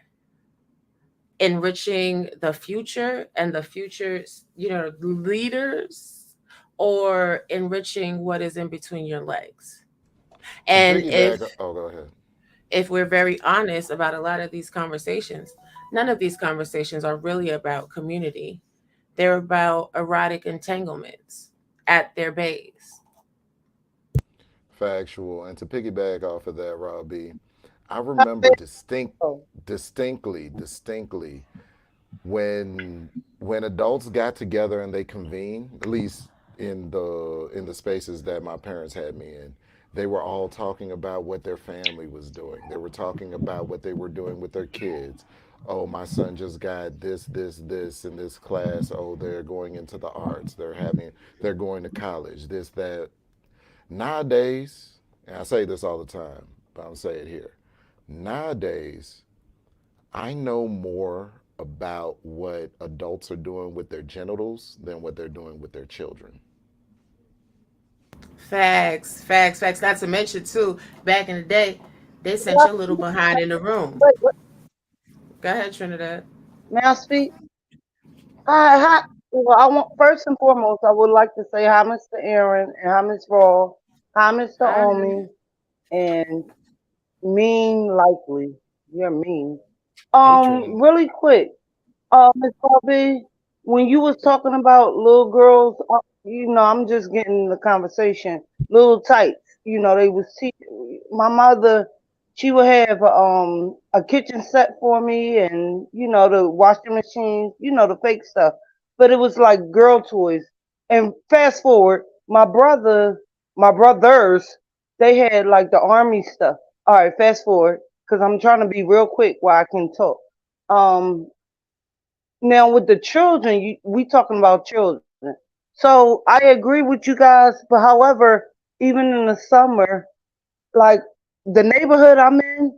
Enriching the future and the future's, leaders, or enriching what is in between your legs? And go ahead. If we're very honest about a lot of these conversations, none of these conversations are really about community. They're about erotic entanglements at their base. Factual. And to piggyback off of that, Rob B, I remember distinctly when adults got together and they convened, at least in the spaces that my parents had me in, They were all talking about what their family was doing. They were talking about what they were doing with their kids. Oh, my son just got this in this class. Oh, they're going into the arts. They're going to college. This, that. Nowadays, and I say this all the time, but I'm saying it here. Nowadays, I know more about what adults are doing with their genitals than what they're doing with their children. Facts, facts, facts. Not to mention too, back in the day, they sent your little behind in the room. Go ahead, Trinidad. May I speak? Hi. Well, I want first and foremost, I would like to say hi, Mr. Aaron, and hi, Miss Raw, hi, Mr. Hi. Omi, and mean likely. You're mean. Hey, Trinity. Really quick, Miss Bobby, when you was talking about little girls, I'm just getting the conversation. Little tights, they was my mother. She would have a kitchen set for me, and the washing machines, the fake stuff. But it was like girl toys. And fast forward, my brothers, they had like the army stuff. All right, fast forward, because I'm trying to be real quick while I can talk. Um, Now with the children, we talking about children. So I agree with you guys, but however, even in the summer, like the neighborhood I'm in,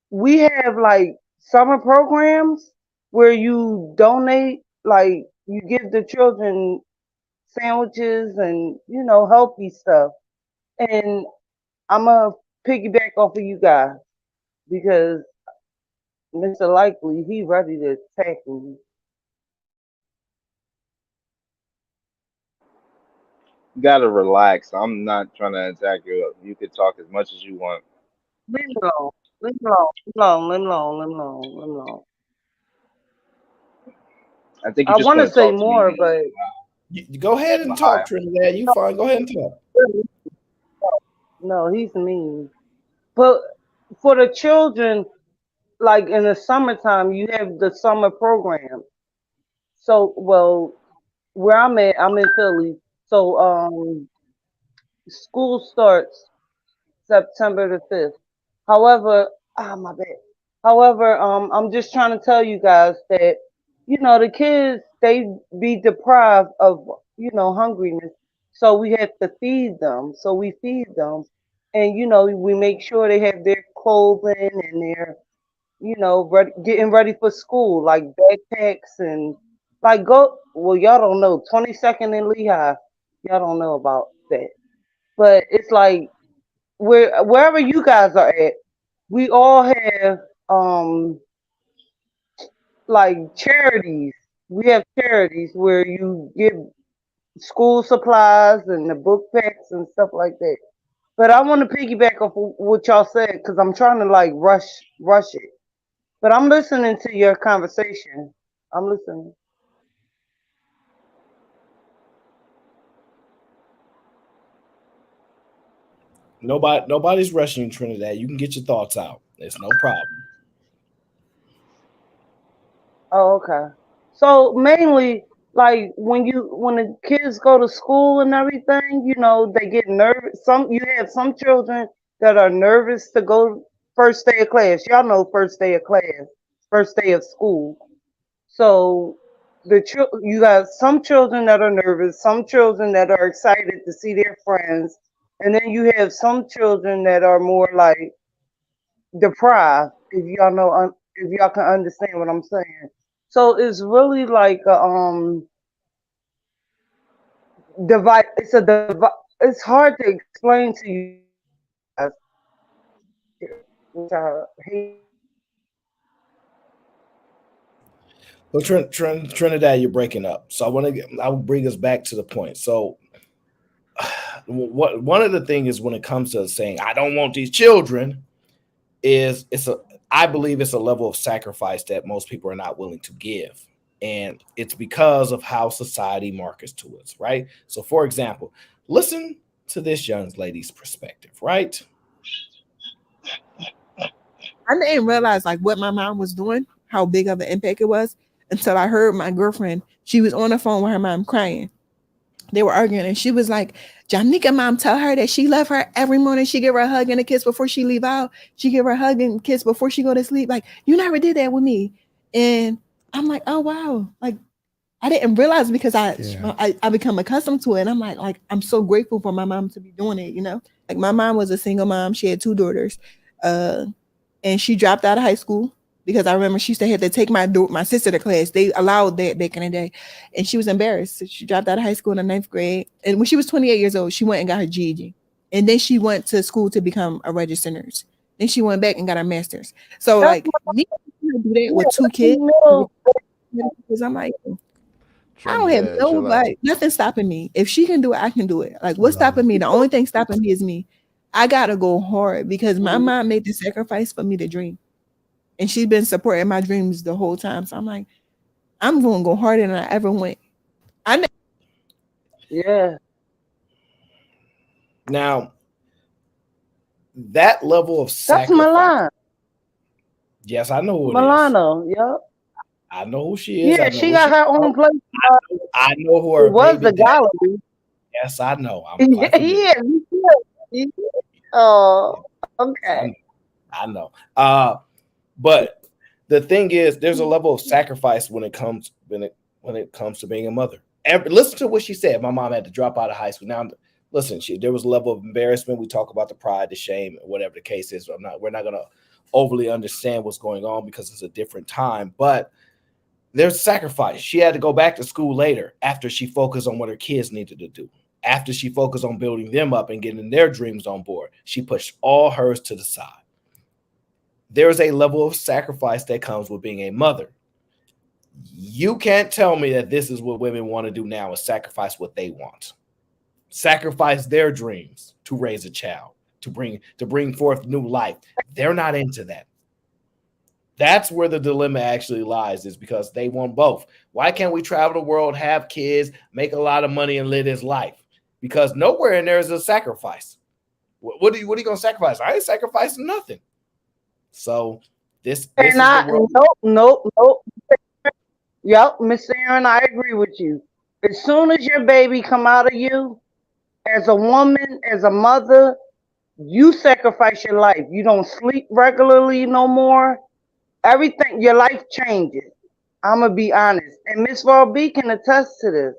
we have like summer programs where you donate, like you give the children sandwiches and healthy stuff. And I'm gonna piggyback off of you guys because Mr. Likely he ready to attack me. You gotta relax. I'm not trying to attack you. You could talk as much as you want. Leave him alone. Leave him alone. Leave him alone. Leave him alone. Leave him alone. Leave him alone. I think you I just want to want to say talk to me more, but Go ahead on a and high. talk, Trinidad. You fine. Go ahead and talk. no, he's mean. But for the children, like in the summertime, you have the summer program. So, well, where I'm in Philly. So, school starts September the 5th. However, my bad. However, I'm just trying to tell you guys that, the kids, they be deprived of, hungriness. So we have to feed them. So we feed them. And, we make sure they have their clothing and their, getting ready for school, like backpacks and like y'all don't know, 22nd in Lehigh, y'all don't know about that. But it's like wherever you guys are at, we all have like charities. We have charities where you give school supplies and the book packs and stuff like that. But I want to piggyback off of what y'all said because I'm trying to like rush it. But I'm listening to your conversation. I'm listening. Nobody's rushing you, Trinidad. You can get your thoughts out. It's no problem. Oh, okay. So mainly, like when the kids go to school and everything, they get nervous. You have some children that are nervous to go first day of class. Y'all know first day of class, first day of school. So you got some children that are nervous, some children that are excited to see their friends, and then you have some children that are more like deprived. If y'all can understand what I'm saying. So it's really like divide. It's a divide. It's hard to explain to you guys, which I hate. Well, Trinidad, you're breaking up. So I will bring us back to the point. So what one of the things is when it comes to saying I don't want these children is I believe it's a level of sacrifice that most people are not willing to give. And it's because of how society markets to us, right? So for example, listen to this young lady's perspective, right? I didn't realize like what my mom was doing, how big of an impact it was, until I heard my girlfriend. She was on the phone with her mom crying. They were arguing, and she was like, Janika mom tell her that she love her every morning. She give her a hug and a kiss before she leave out. She give her a hug and kiss before she go to sleep. Like, you never did that with me. And I'm like, oh wow. Like, I didn't realize because I become accustomed to it. And I'm like I'm so grateful for my mom to be doing it, you know? Like my mom was a single mom. She had two daughters. Uh and she dropped out of high school because I remember she used to have to take my sister to class. They allowed that back in the day, and she was embarrassed. So she dropped out of high school in the ninth grade, and when she was 28 years old, she went and got her GED, and then she went to school to become a registered nurse. Then she went back and got her master's. So That's like me to do that yeah, with two that's kids, middle. because I'm like, I don't have Trinidad, no chill out. like nothing stopping me. If she can do it, I can do it. Like what's No. stopping me? The only thing stopping me is me. I gotta go hard because my mom made the sacrifice for me to dream, and she's been supporting my dreams the whole time. So I'm like, I'm going to go harder than I ever went. I know. Yeah, Now, that level of that's sacrifice. Milan. Yes, I know who it is. Milano. Yep. I know who she is. I Yeah, know she where got she her from. own place. I know who It her was baby the dad. gallery. Yes, I know. I'm quite familiar. Yeah. Yeah. Oh, I okay. know. I know. But the thing is, there's a level of sacrifice when it comes to being a mother. Listen to what she said. My mom had to drop out of high school. Now, listen, there was a level of embarrassment. We talk about the pride, the shame, whatever the case is. We're not gonna overly understand what's going on because it's a different time. But there's sacrifice. She had to go back to school later after she focused on what her kids needed to do. After she focused on building them up and getting their dreams on board, she pushed all hers to the side. There's a level of sacrifice that comes with being a mother. You can't tell me that this is what women want to do now is sacrifice what they want. Sacrifice their dreams to raise a child, to bring forth new life. They're not into that. That's where the dilemma actually lies, is because they want both. Why can't we travel the world, have kids, make a lot of money, and live this life? Because nowhere in there is a sacrifice. What are you going to sacrifice? I ain't sacrificing nothing. So this And is the I world. nope. Yep, Miss Aaron, I agree with you. As soon as your baby come out of you, as a woman, as a mother, you sacrifice your life. You don't sleep regularly no more. Everything, your life changes. I'm gonna be honest, and Miss Valby can attest to this.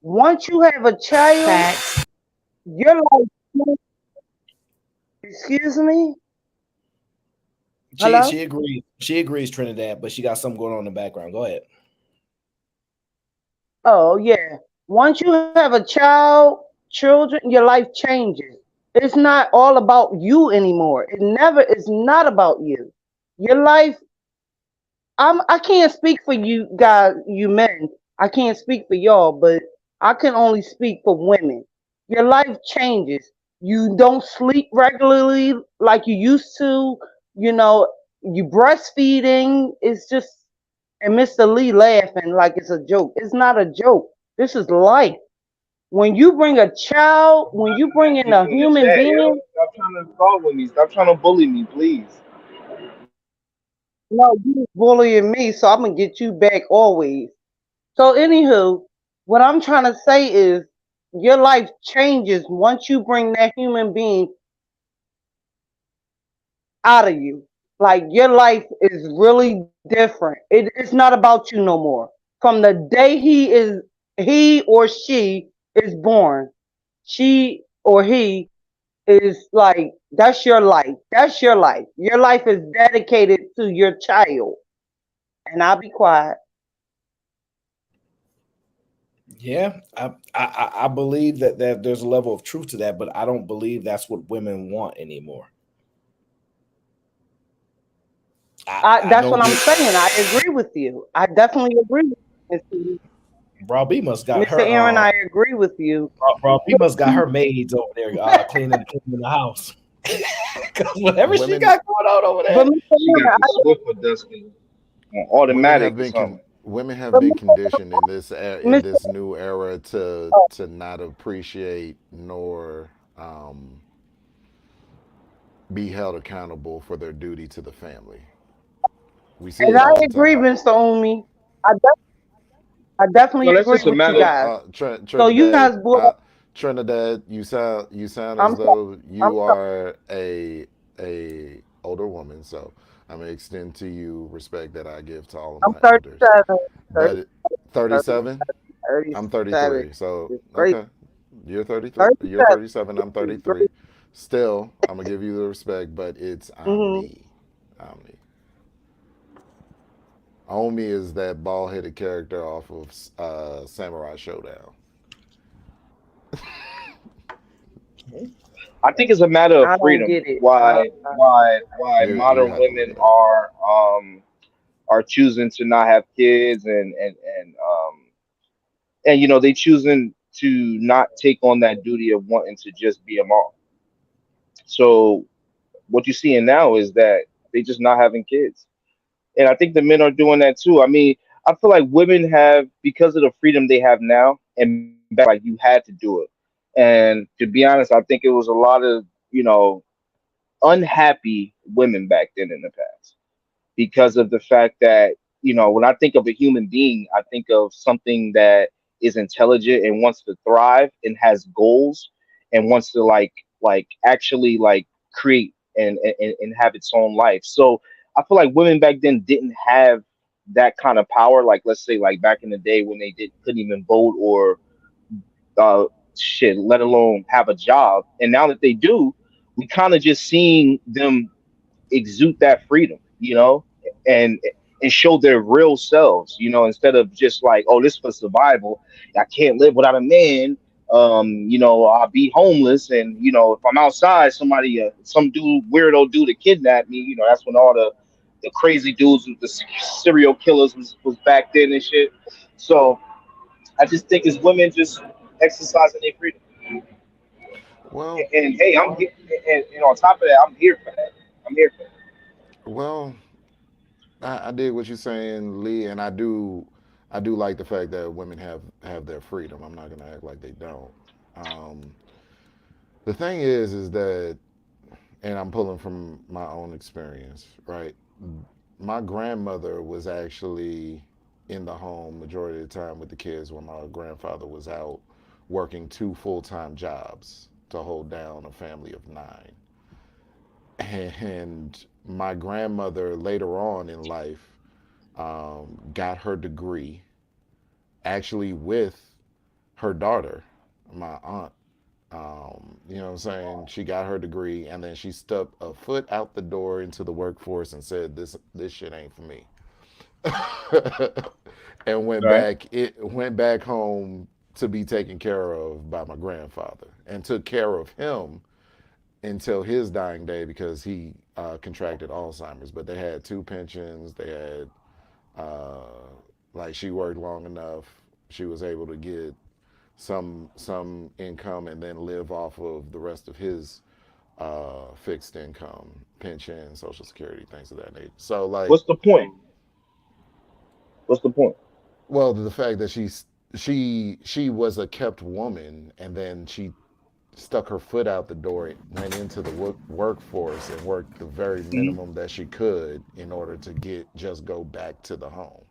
Once you have a child, Facts. your life. Excuse me. She Hello. she agrees. She agrees, Trinidad, but she got something going on in the background. Go ahead. Oh yeah. Once you have a child, children, your life changes. It's not all about you anymore. It never is not about you. Your life, I can't speak for you guys, you men. I can't speak for y'all, but I can only speak for women. Your life changes. You don't sleep regularly like you used to. You know, you breastfeeding. It's just, and Mr. Lee laughing like it's a joke. It's not a joke. This is life. When you bring a child, when you bring in a People in the human chat, yo, being, stop trying to follow me. Stop trying to bully me, please. no, you bullying me, so I'm gonna get you back always. So, anywho, what I'm trying to say is your life changes once you bring that human being out of you. Like your life is really different. It's not about you no more. From the day he or she is born, she or he is like that's your life. That's your life. Your life is dedicated to your child. And I'll be quiet. Yeah, I believe that there's a level of truth to that, but I don't believe that's what women want anymore. I That's know what I'm saying. I agree with you. I definitely agree with you, Bro B must got Mr. her Aaron. I agree with you. Bro B must got her maids over there cleaning the house. Because whatever she Women got going on over But there. Mr. She got Aaron, the Swiffer dusting on automatic or something. women have but been Mr. conditioned in in Mr. this new era Oh, to not appreciate nor be held accountable for their duty to the family. We see and it I all the agree, time. Mr. Umi. I definitely No, that's agree just a with you matter. guys. So you Trinidad, guys brought. Trinidad, you sound I'm as sorry. though I'm you sorry. are a older woman. So I'm gonna extend to you respect that I give to all of I'm my elders. 37. But 37. 37, I'm 37. 33. So It's great. okay, you're 33. You're 37. 37. I'm It's 33. great. Still, I'm gonna give you the respect, but it's Mm-hmm. Omni. Omni. Omi is that bald-headed character off of Samurai Showdown. I think it's a matter of I don't freedom. get it. Why You modern have to look women it up. are choosing to not have kids and you know they choosing to not take on that duty of wanting to just be a mom. So what you're seeing now is that they just not having kids. And I think the men are doing that too. I mean, I feel like women have because of the freedom they have now, and back like you had to do it. And to be honest, I think it was a lot of unhappy women back then in the past because of the fact that when I think of a human being, I think of something that is intelligent and wants to thrive and has goals and wants to actually create and have its own life. So I feel like women back then didn't have that kind of power. Like let's say like back in the day when they couldn't even vote or uh shit, let alone have a job. And now that they do, we kind of just seeing them exude that freedom, and show their real selves, instead of just like, oh, this for survival. I can't live without a man. I'll be homeless, and if I'm outside, somebody, some dude, weirdo dude, to kidnap me. That's when all the crazy dudes with the serial killers was back then and shit. So I just think it's women just exercising their freedom. Well, And hey, I'm here, and on top of that, I'm here for that. I'm here for that. well, I dig what you're saying, Lee, and I do like the fact that women have their freedom. I'm not gonna act like they don't. Um, the thing is that, and I'm pulling from my own experience, right? My grandmother was actually in the home majority of the time with the kids when my grandfather was out working two full-time jobs to hold down a family of nine. And my grandmother later on in life got her degree actually with her daughter, my aunt. You know what I'm saying? She got her degree and then she stepped a foot out the door into the workforce and said, "This shit ain't for me," and Right. went back home to be taken care of by my grandfather and took care of him until his dying day because he contracted Alzheimer's. But they had two pensions. They had she worked long enough. She was able to get some income and then live off of the rest of his fixed income, pension, social security, things of that nature. So What's the point? What's the point? well, the fact that she was a kept woman and then she stuck her foot out the door, went into the workforce and worked the very Mhm. minimum that she could in order to just go back to the home.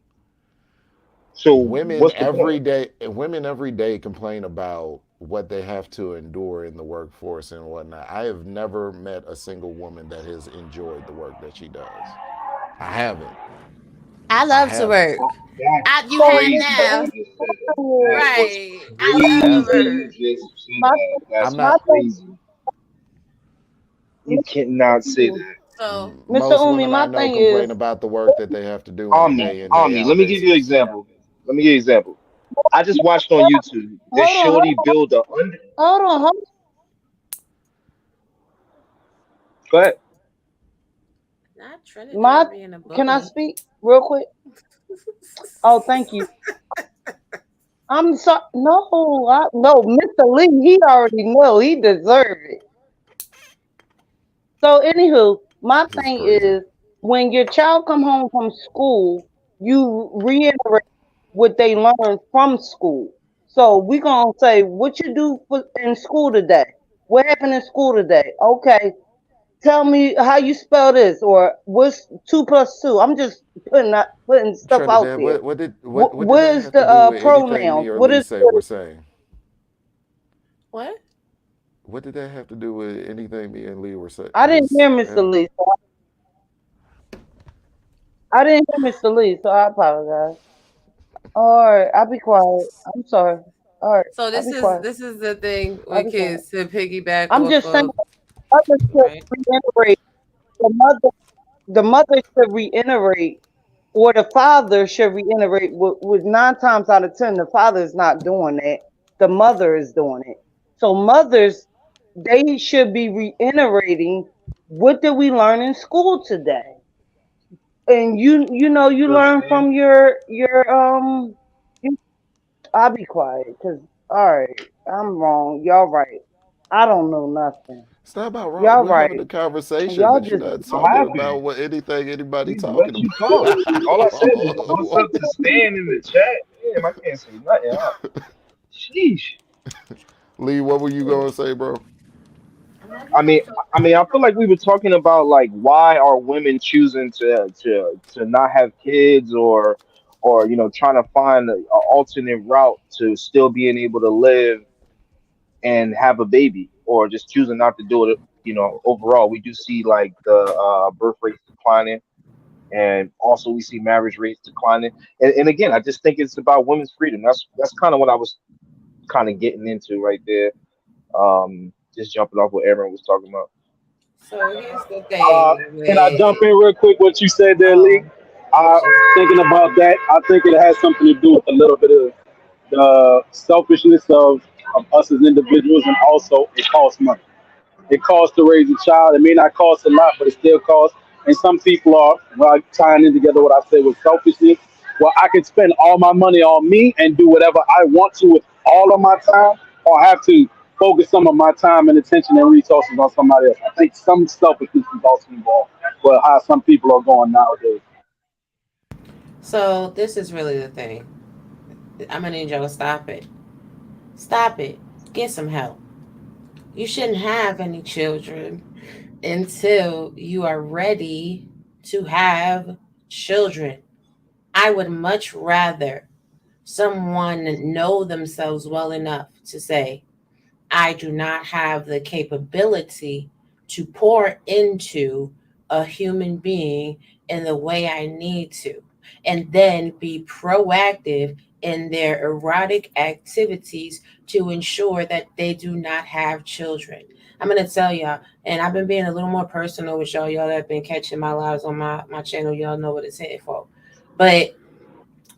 So what's the point? Women every day complain about what they have to endure in the workforce and whatnot. I have never met a single woman that has enjoyed the work that she does. I haven't. I I love to haven't. work. That's You So have crazy that now. you just said that. That was Right. I I love to crazy haven't. you work. just said my that. I'm That's my not. thing, crazy. You cannot say that. So Mr. Most Umi, women I my know thing complain is, about the work that they have to do on a day in day Omni, let out me give you an basis. example. Let me give you an example. I just watched on YouTube this hold on, hold shorty on, build a under. hold on, hold on. Go ahead. not My, Trinidad being a can I bully. speak real quick? Oh, thank you. I'm sorry. No, Mr. Lee, he already know he deserved it. So, anywho, my This is thing crazy. is when your child come home from school, you reiterate what they learned from school. So we gonna say what you do in school today. What happened in school today? Okay, Tell me how you spell this, or what's 2 plus 2? I'm just putting stuff out Trinidad, there. what did What that is have to the do with anything pronouns? me or What Lee is say we're saying? What? What did that have to do with anything me and Lee were saying? I didn't hear Mr. Lee. So I didn't hear Mr. Lee, so I apologize. All right, I'll be quiet. I'm sorry. All right, So I'll this be is quiet. this is the thing I'll with be quiet. kids to piggyback I'm off just saying, of, mother should right? reiterate. The mother, the mother should reiterate, or the father should reiterate. With 9 times out of 10, the father is not doing that. The mother is doing it. So mothers, they should be reiterating. What did we learn in school today? And you learn from your. You, I'll be quiet because all right, I'm wrong. Y'all right. I don't know nothing. It's not about wrong. Y'all We're right. having a conversation, Y'all but you're just not What talking happened? about what anybody We talking let you talk. All I said was what's about. up to Stan in the chat. Damn, I can't say nothing. Sheesh. Lee, what were you gonna say, bro? I mean, I feel like we were talking about like why are women choosing to not have kids or trying to find an alternate route to still being able to live and have a baby or just choosing not to do it. Overall, we do see like the birth rates declining, and also we see marriage rates declining. And again, I just think it's about women's freedom. That's kind of what I was kind of getting into right there. Just jumping off what Aaron was talking about. So here's the Uh, thing can I with, jump in real quick? What you said there, Lee? Thinking about that, I think it has something to do with a little bit of the selfishness of us as individuals, and also it costs money. It costs to raise a child. It may not cost a lot, but it still costs. And some people are, well, tying in together what I said with selfishness. Well, I can spend all my money on me and do whatever I want to with all of my time, or have to focus some of my time and attention and resources on somebody else. I think some selfishness is also involved, but how some people are going nowadays. so this is really the thing. I'm gonna need y'all to stop it. Stop it. Get some help. You shouldn't have any children until you are ready to have children. I would much rather someone know themselves well enough to say, I do not have the capability to pour into a human being in the way I need to, and then be proactive in their erotic activities to ensure that they do not have children. I'm going to tell y'all, and I've been being a little more personal with y'all. Y'all that have been catching my lives on my channel, y'all know what it's hitting for. But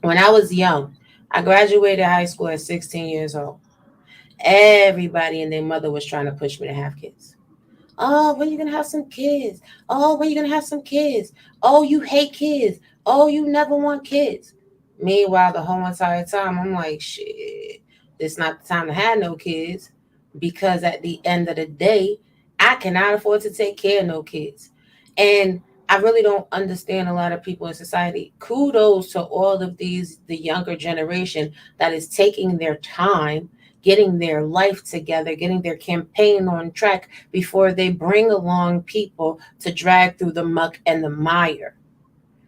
when I was young, I graduated high school at 16 years old. Everybody and their mother was trying to push me to have kids. Oh, when you gonna have some kids? Oh, when you gonna have some kids? Oh, you hate kids. Oh, you never want kids. Meanwhile, the whole entire time, I'm like, shit, it's not the time to have no kids, because at the end of the day, I cannot afford to take care of no kids. And I really don't understand a lot of people in society. Kudos to all of the younger generation that is taking their time, getting their life together, getting their campaign on track before they bring along people to drag through the muck and the mire.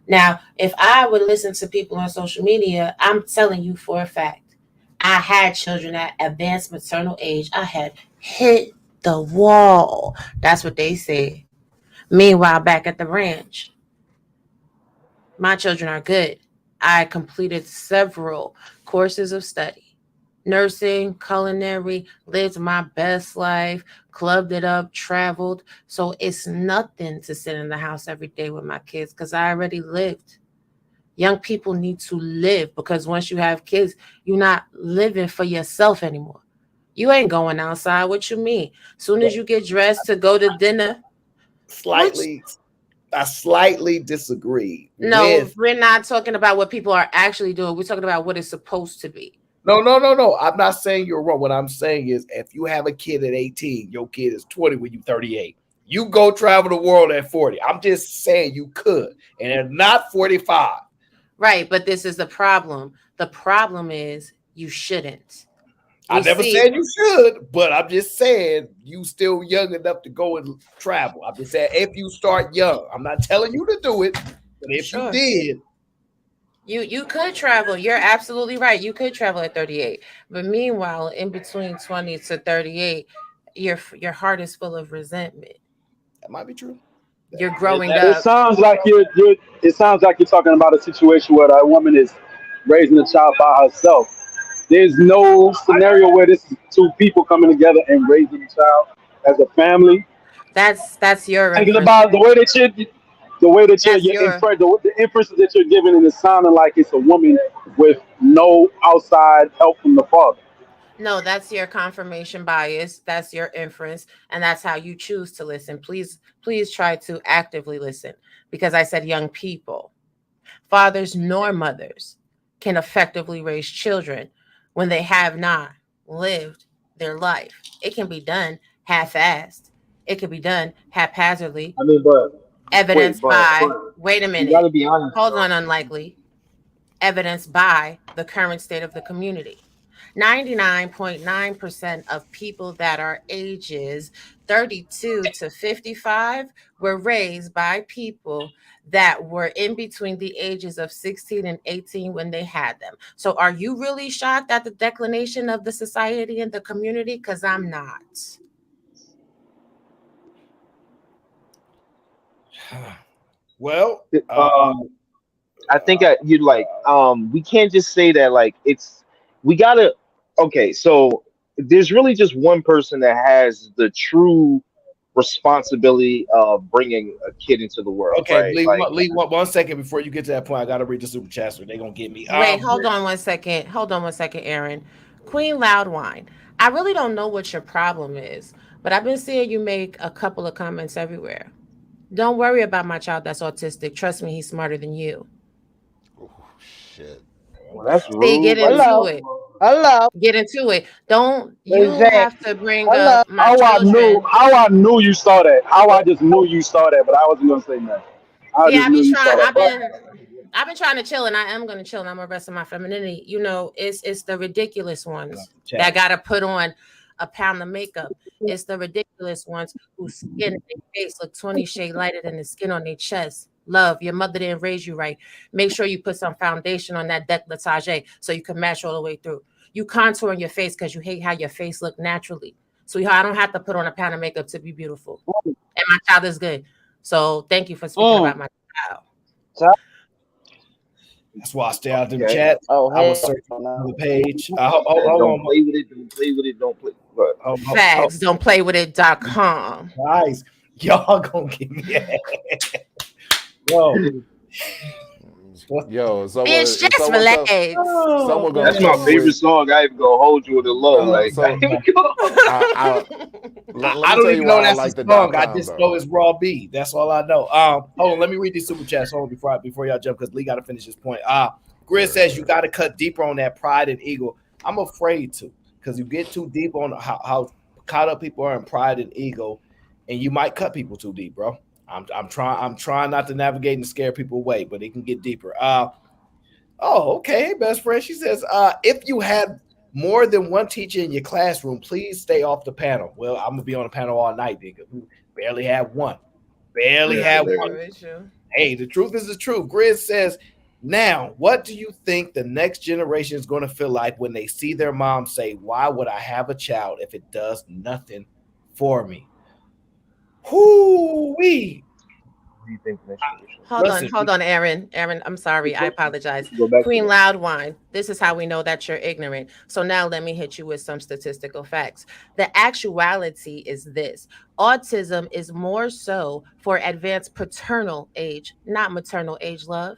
Now, if I would listen to people on social media, I'm telling you for a fact, I had children at advanced maternal age. I had hit the wall. That's what they said. Meanwhile, back at the ranch, my children are good. I completed several courses of study: nursing, culinary, lived my best life, clubbed it up, traveled. So it's nothing to sit in the house every day with my kids because I already lived. Young people need to live, because once you have kids, you're not living for yourself anymore. You ain't going outside. What you mean? Soon as you get dressed to go to dinner, what? I slightly disagree No, with. we're not talking about what people are actually doing. We're talking about what it's supposed to be. No. I'm not saying you're wrong. What I'm saying is, if you have a kid at 18, your kid is 20 when you're 38. You go travel the world at 40. I'm just saying you could, and they're not 45. Right, but this is the problem. The problem is you shouldn't. I never said you should, but I'm just saying you still young enough to go and travel. I'm just saying if you start young. I'm not telling you to do it, but if you did, you could travel. You're absolutely right. You could travel at 38. But meanwhile, in between 20 to 38, your heart is full of resentment. That might be true. You're growing It up. sounds like it sounds like you're talking about a situation where a woman is raising a child by herself. There's no scenario where this is two people coming together and raising a child as a family. That's your Thinking inference. about the way that That's you're your the inferences that you're giving, and it's sounding like it's a woman with no outside help from the father. No, that's your confirmation bias. That's your inference, and that's how you choose to listen. Please try to actively listen, because I said young people. Fathers nor mothers can effectively raise children when they have not lived their life. It can be done half-assed. It can be done haphazardly, I mean, but evidenced by, wait a you got minute, to be honest. hold Though. on, unlikely, evidenced by the current state of the community. 99.9% of people that are ages 32 to 55 were raised by people that were in between the ages of 16 and 18 when they had them. So are you really shocked at the declination of the society and the community? Because I'm not. Well, I think you'd like we can't just say that like we gotta okay, so there's really just one person that has the true responsibility of bringing a kid into the world, okay, right? Lee, Like, Lee, 1 second before you get to that point. I gotta read the super chat, so they're gonna get me. Wait, hold on 1 second. Hold on 1 second, Aaron. Queen Loudwine. I really don't know what your problem is, but I've been seeing you make a couple of comments everywhere. Don't worry about my child that's autistic. Trust me, he's smarter than you. Shit. well, that's See, get rude. into it. Get into it. Don't you Exactly. have to bring up my How children? I knew you saw that. How I just knew you saw that, but I wasn't gonna say nothing. I Yeah, just knew you saw that. I've been trying to chill, and I am gonna chill, and I'm gonna rest in my femininity. You know, it's the ridiculous ones that gotta put on a pound of makeup. It's the ridiculous ones whose skin and their face look 20 shades lighter than the skin on their chest. Love, your mother didn't raise you right. Make sure you put some foundation on that décolletage so you can match all the way through. You contouring your face because you hate how your face look naturally. So I don't have to put on a pound of makeup to be beautiful. And my child is good. So thank you for speaking about my child. That's why I stay out of them chats. I was searching on the page. Hold don't on. play with it. Don't play with it. Don't play. Look. Facts. Don't play with it.com. Guys, y'all gonna get me. Yo, someone, Bitch, just someone relax. someone gonna That's my tell me favorite song. I even gonna hold you with a low. Like, let me I tell don't you even know why I that's like the the song. I .com just though. know it's raw B. That's all I know. Hold on, let me read these super chats. Hold on before y'all jump, because Lee got to finish his point. Grizz says you got to cut deeper on that pride and ego. I'm afraid to, because you get too deep on how caught up people are in pride and ego, and you might cut people too deep, bro. I'm trying not to navigate and scare people away, but it can get deeper. Oh, okay, best friend. She says, if you had more than one teacher in your classroom, please stay off the panel. Well, I'm gonna be on the panel all night, nigga. We barely have one. Barely have one. Hey, the truth is the truth. Grizz says, now, what do you think the next generation is going to feel like when they see their mom say, why would I have a child if it does nothing for me? Whoo-wee. What do you think next generation? Hold on, Aaron. Aaron, I'm sorry. I apologize. Go back to Queen that. Loudwine, this is how we know that you're ignorant. So now let me hit you with some statistical facts. The actuality is this: autism is more so for advanced paternal age, not maternal age, love.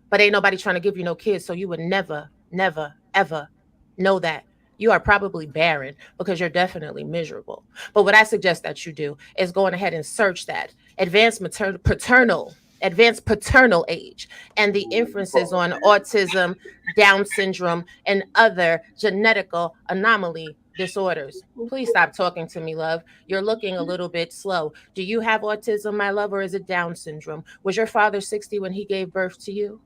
But ain't nobody trying to give you no kids, so you would never, never, ever know that. You are probably barren because you're definitely miserable. But what I suggest that you do is go on ahead and search that advanced advanced paternal age and the inferences on autism, Down syndrome, and other genetical anomaly disorders. Please stop talking to me, love. You're looking a little bit slow. Do you have autism, my love, or is it Down syndrome? Was your father 60 when he gave birth to you?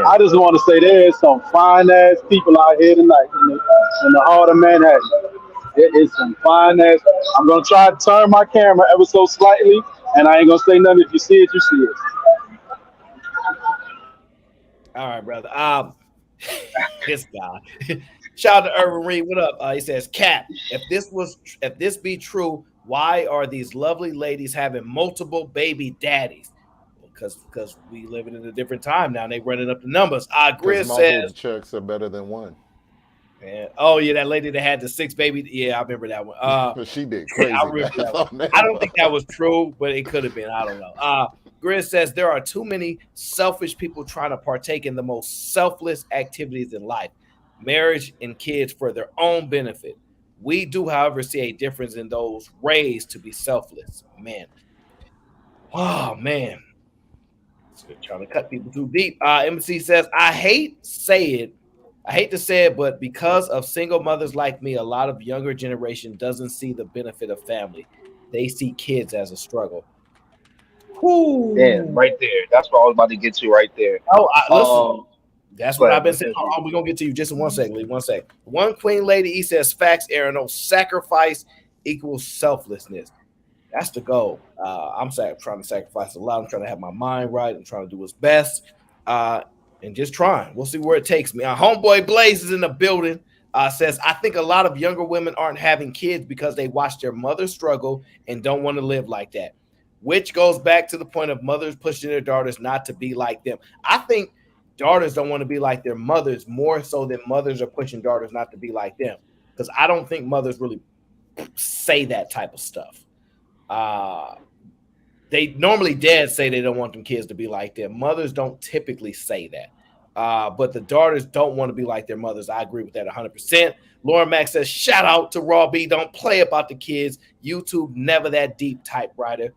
I just want to say there's some fine ass people out here tonight in the heart of Manhattan. It is some fine ass. I'm gonna try to turn my camera ever so slightly, and I ain't gonna say nothing. If you see it, you see it. All right, brother. This guy. Shout out to Irvin Reed. What up? He says, "Cat, if this be true, why are these lovely ladies having multiple baby daddies? Because we living in a different time now. And they running up the numbers." Because Grizz multiple says, checks are better than one. oh yeah, that lady that had the 6 baby. Yeah, I remember that one. She did I crazy remember that math one. on that. I don't think that was true, but it could have been. I don't know. Grizz says there are too many selfish people trying to partake in the most selfless activities in life, marriage and kids for their own benefit. We do, however, see a difference in those raised to be selfless. Man. Oh man. Trying to cut people too deep. MC says, I hate to say it, but because of single mothers like me, a lot of younger generation doesn't see the benefit of family. They see kids as a struggle. Damn, right there. That's what I was about to get to right there. Oh, listen. That's Go what ahead, I've been bro. saying. We're going to get to you just in 1 second, Lee. 1 second. One Queen Lady, he says, facts, Aaron. No, sacrifice equals selflessness. That's the goal. I'm trying to sacrifice a lot. I'm trying to have my mind right. I'm trying to do what's best. And just trying. We'll see where it takes me. Homeboy Blaze is in the building. Says, I think a lot of younger women aren't having kids because they watch their mother struggle and don't want to live like that, which goes back to the point of mothers pushing their daughters not to be like them. I think daughters don't want to be like their mothers more so than mothers are pushing daughters not to be like them, because I don't think mothers really say that type of stuff. They normally dads say they don't want them kids to be like them. Mothers don't typically say that. But the daughters don't want to be like their mothers. I agree with that 100%. Lauren Max says, shout out to Raw B. Don't play about the kids. YouTube never that deep typewriter.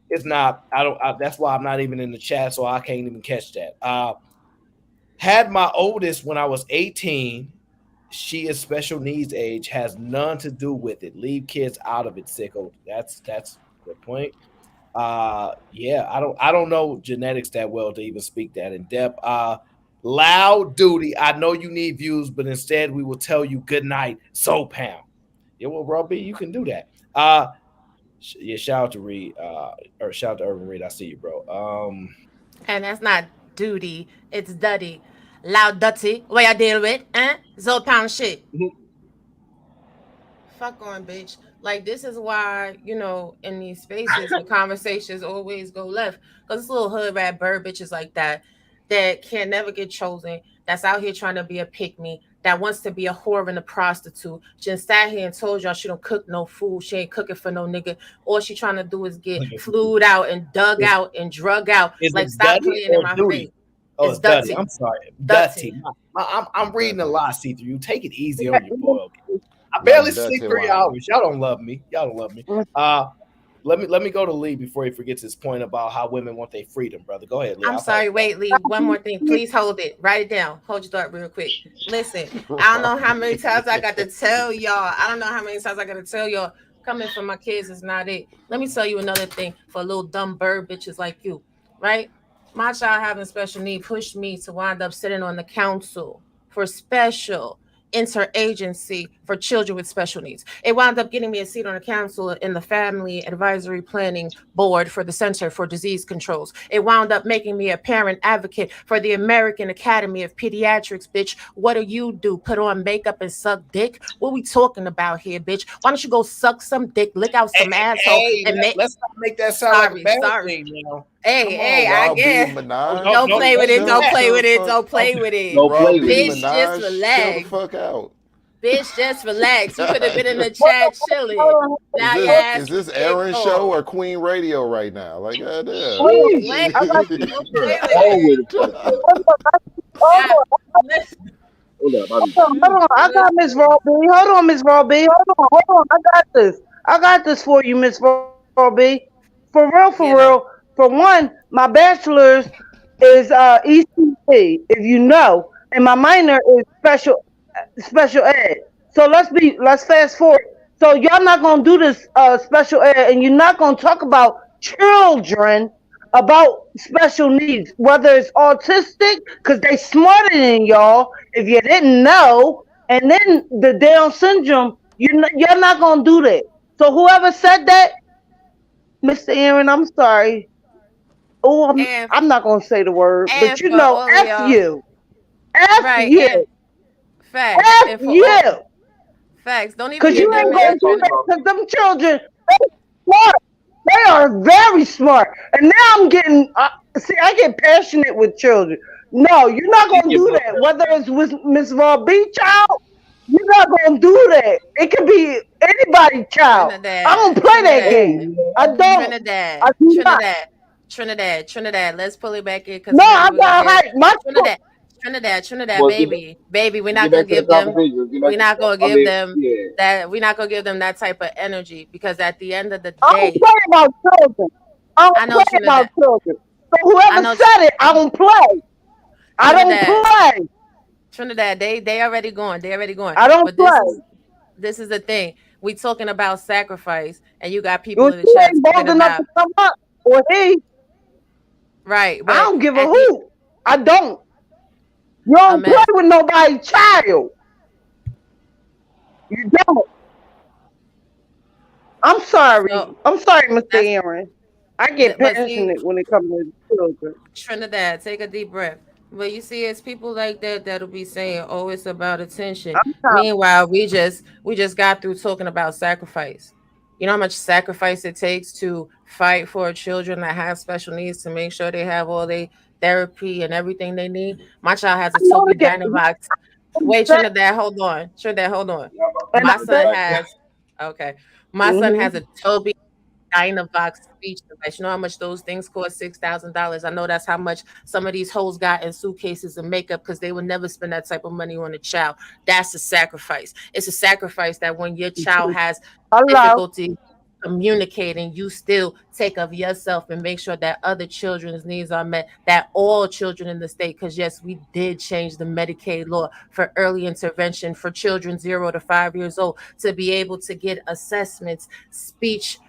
It's not. That's why I'm not even in the chat, so I can't even catch that. Had my oldest when I was 18. She is special needs age. Has none to do with it. Leave kids out of it, sicko. That's the point. Yeah, I don't know genetics that well to even speak that in depth. Loud duty. I know you need views, but instead we will tell you good night. So pound. Yeah, well, Robbie, you can do that. Yeah, shout out to Reed, or shout out to Urban Reed. I see you, bro. And that's not duty, it's duddy. Loud dutty. What I deal with? Zo pound shit. Fuck on, bitch. Like, this is why, in these spaces, the conversations always go left. Because this little hood rat bird bitches like that can never get chosen, that's out here trying to be a pick-me, that wants to be a whore and a prostitute. Just sat here and told y'all she don't cook no food. She ain't cooking for no nigga. All she trying to do is get flued out and dug out and drug out. Like, stop playing in my face. Oh, it's Dutty. I'm sorry. Dutty. I'm reading a lot, see-through. You take it easy on your boy. Okay? I barely sleep 3 hours. Y'all don't love me. Let me go to Lee before he forgets his point about how women want their freedom, brother. Go ahead, Lee. I'm sorry. Wait, Lee. One more thing. Please hold it. Write it down. Hold your thought real quick. Listen, I don't know how many times I got to tell y'all. Coming from my kids is not it. Let me tell you another thing for little dumb bird bitches like you, right? My child having special need pushed me to wind up sitting on the council for special interagency for children with special needs. It wound up getting me a seat on the council in the Family Advisory Planning Board for the Center for Disease Controls. It wound up making me a parent advocate for the American Academy of Pediatrics, bitch. What do? Put on makeup and suck dick? What we talking about here, bitch? Why don't you go suck some dick, lick out some asshole, and let's not make that sound like a bad thing, you know. Hey, I guess. Don't play with it. Don't play with it. Don't play with it. Bitch, just relax. Chill the fuck out. Bitch, just relax. You could have been in the chat chilling. Now Is this Aaron's show or Queen Radio right now? Like, goddamn. Wait. Hold on. I got Miss Raw B. Hold on, Miss Raw B. Hold on. I got this for you, Miss Raw B. For real. For one, my bachelor's is ECT, if you know, and my minor is special ed. So let's fast forward. So y'all not gonna do this special ed, and you're not gonna talk about children about special needs, whether it's autistic, because they smarter than y'all. If you didn't know, and then the Down syndrome, you're not gonna do that. So whoever said that, Mr. Aaron, I'm sorry. Oh, And I'm not gonna say the word, but for all of F y'all, you, F right? you, And facts. F And for all you, facts, don't even because Yeah, you give because them ain't we any gonna gotta do talk credit. that. about. Because them children, they smart. They are very smart. And now I'm getting, see, I get passionate with children. No, you're not You gonna get do blood that. pressure. Whether it's with Miss Raw B child, you're not gonna do that. It could be anybody's child. I don't Trinidad, play that Trinidad, game. I don't. I Trinidad, do not. Trinidad, Trinidad, Trinidad. Let's pull it back in because No, maybe I we're gonna got get hype. My Trinidad, Trinidad, Trinidad, Well, baby. We're let's not get gonna back to the give them. conversation. Let's get back We're to the. not gonna I give mean, them yeah. that. We're not gonna give them that type of energy because at the end of the I don't day, play about children. I I don't know play about Trinidad. children. So I whoever know said it, I don't play. I don't Trinidad, play. Trinidad. They already going. They already going. I don't But play. this is the thing. We talking about sacrifice, and you got people When in the she chat ain't talking bold enough about to come up, or he, right. I But don't give a at the hoot. I don't. You don't play mess. with nobody's child. You don't. I'm sorry. So I'm sorry, Mr. that's Aaron. I get but see, passionate when it comes to children. Trinidad, take a deep breath. But you see, it's people like that that'll be saying, "Oh, it's about attention." I'm tired. Meanwhile, we just got through talking about sacrifice. You know how much sacrifice it takes to fight for children that have special needs to make sure they have all their therapy and everything they need. My child has I a know Toby to get Dynavox. Wait, Trinidad, hold on. Trinidad, hold on. and My I son bet. has okay. My son Hmm. has a Toby Dynavox speech device. You know how much those things cost? $6,000. I know that's how much some of these hoes got in suitcases and makeup because they would never spend that type of money on a child. That's a sacrifice. It's a sacrifice that when your child has Hello. difficulty communicating, you still take of yourself and make sure that other children's needs are met, that all children in the state, because yes, we did change the Medicaid law for early intervention for children 0 to 5 years old to be able to get assessments, speech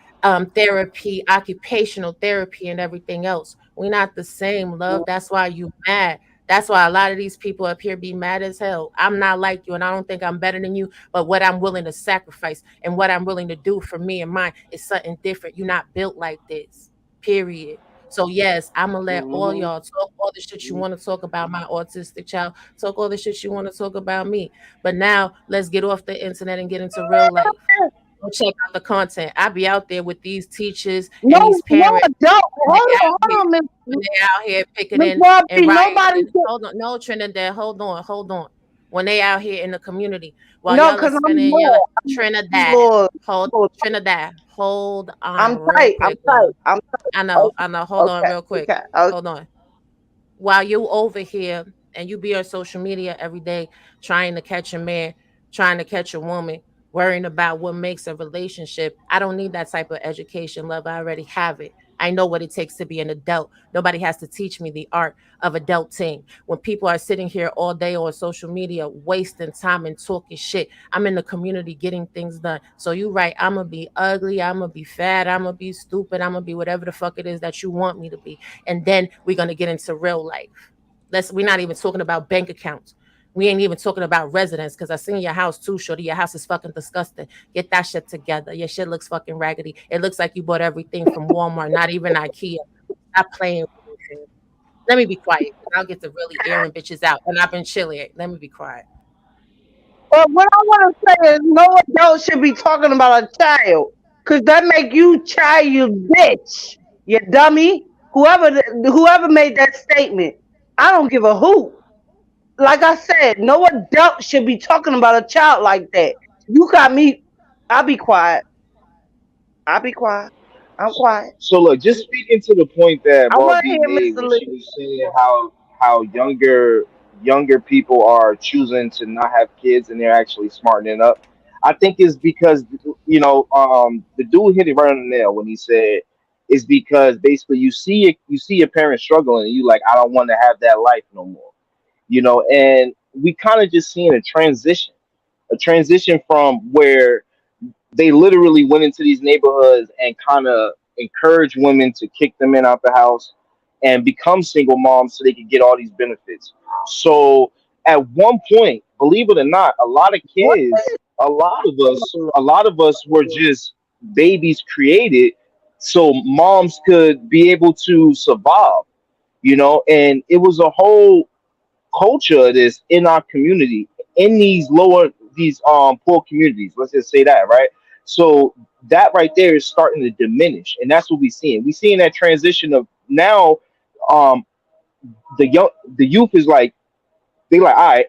therapy, occupational therapy, and everything else. We're not the same, love. That's why you mad. That's why a lot of these people up here be mad as hell. I'm not like you, and I don't think I'm better than you. But what I'm willing to sacrifice and what I'm willing to do for me and mine is something different. You're not built like this. Period. So yes, I'm gonna let all Mm-hmm. y'all talk all the shit you want to talk about my autistic child. Talk all the shit you want to talk about me. But now let's get off the internet and get into real life. Go check out the content. I be out there with these teachers No, and these no, parents don't. when they out Hold here on, when they out here Miss picketing and Robbie. rioting. Nobody said Hold on, no Trinidad. Hold on. When they out here in the community, while no, y'all are because I'm spending Lord. I'm Trinidad, Lord. Trinidad, hold on I'm real tight. I'm quick, tight. love. I'm tight. I know. Hold on Okay. real quick. Okay. Okay. Hold on while you over here and you be on social media every day trying to catch a man, trying to catch a woman, worrying about what makes a relationship. I don't need that type of education, love. I already have it. I know what it takes to be an adult. Nobody has to teach me the art of adulting. When people are sitting here all day on social media, wasting time and talking shit, I'm in the community getting things done. So you right, I'm gonna be ugly, I'm gonna be fat, I'm gonna be stupid, I'm gonna be whatever the fuck it is that you want me to be. And then we're gonna get into real life. We're not even talking about bank accounts. We ain't even talking about residence because I seen your house too, shorty. Your house is fucking disgusting. Get that shit together. Your shit looks fucking raggedy. It looks like you bought everything from Walmart, not even IKEA. Stop playing with me, fam. Let me be quiet. I'll get the really airing bitches out. And I've been chilly. Let me be quiet. But what I want to say is, no adult should be talking about a child, cause that make you childish. You dummy. Whoever made that statement, I don't give a hoot. Like I said, no adult should be talking about a child like that. You got me. I'll be quiet. I'll be quiet. I'm quiet. So look, just speaking to the point that I Raw want to B hear made Mr. when Lee. she was saying how younger people are choosing to not have kids and they're actually smartening up. I think is because the dude hit it right on the nail when he said it's because basically you see your parents struggling and you like I don't want to have that life no more. And we kind of just seeing a transition from where they literally went into these neighborhoods and kind of encourage women to kick the men out the house and become single moms so they can get all these benefits. So at one point, believe it or not, a lot of What? kids, a lot of us were just babies created so moms could be able to survive, you know, and it was a whole culture of this in our community, in these poor communities. Let's just say that, right? So that right there is starting to diminish, and that's what we're seeing. We're seeing that transition of now, um, the youth is like they like, all right,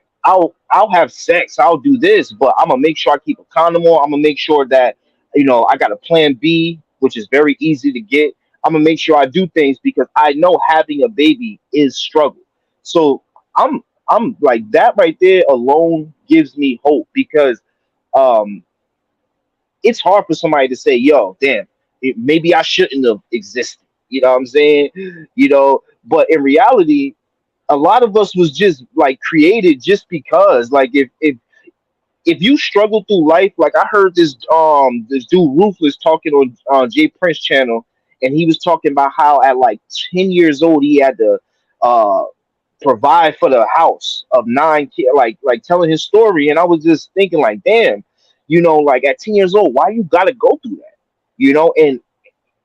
I'll have sex, I'll do this, but I'm gonna make sure I keep a condom on. I'm gonna make sure that I got a plan B, which is very easy to get. I'm gonna make sure I do things because I know having a baby is struggle. So I'm I'm like that right there alone gives me hope because um it's hard for somebody to say, yo, damn, maybe I shouldn't have existed. You know what I'm saying? But in reality, a lot of us was just like created just because like if you struggle through life, like I heard this dude Ruthless talking on Jay Prince channel, and he was talking about how at like 10 years old he had to uh provide for the house of 9 kids, like telling his story, and I was just thinking like, damn, like at 10 years old, why you gotta go through that,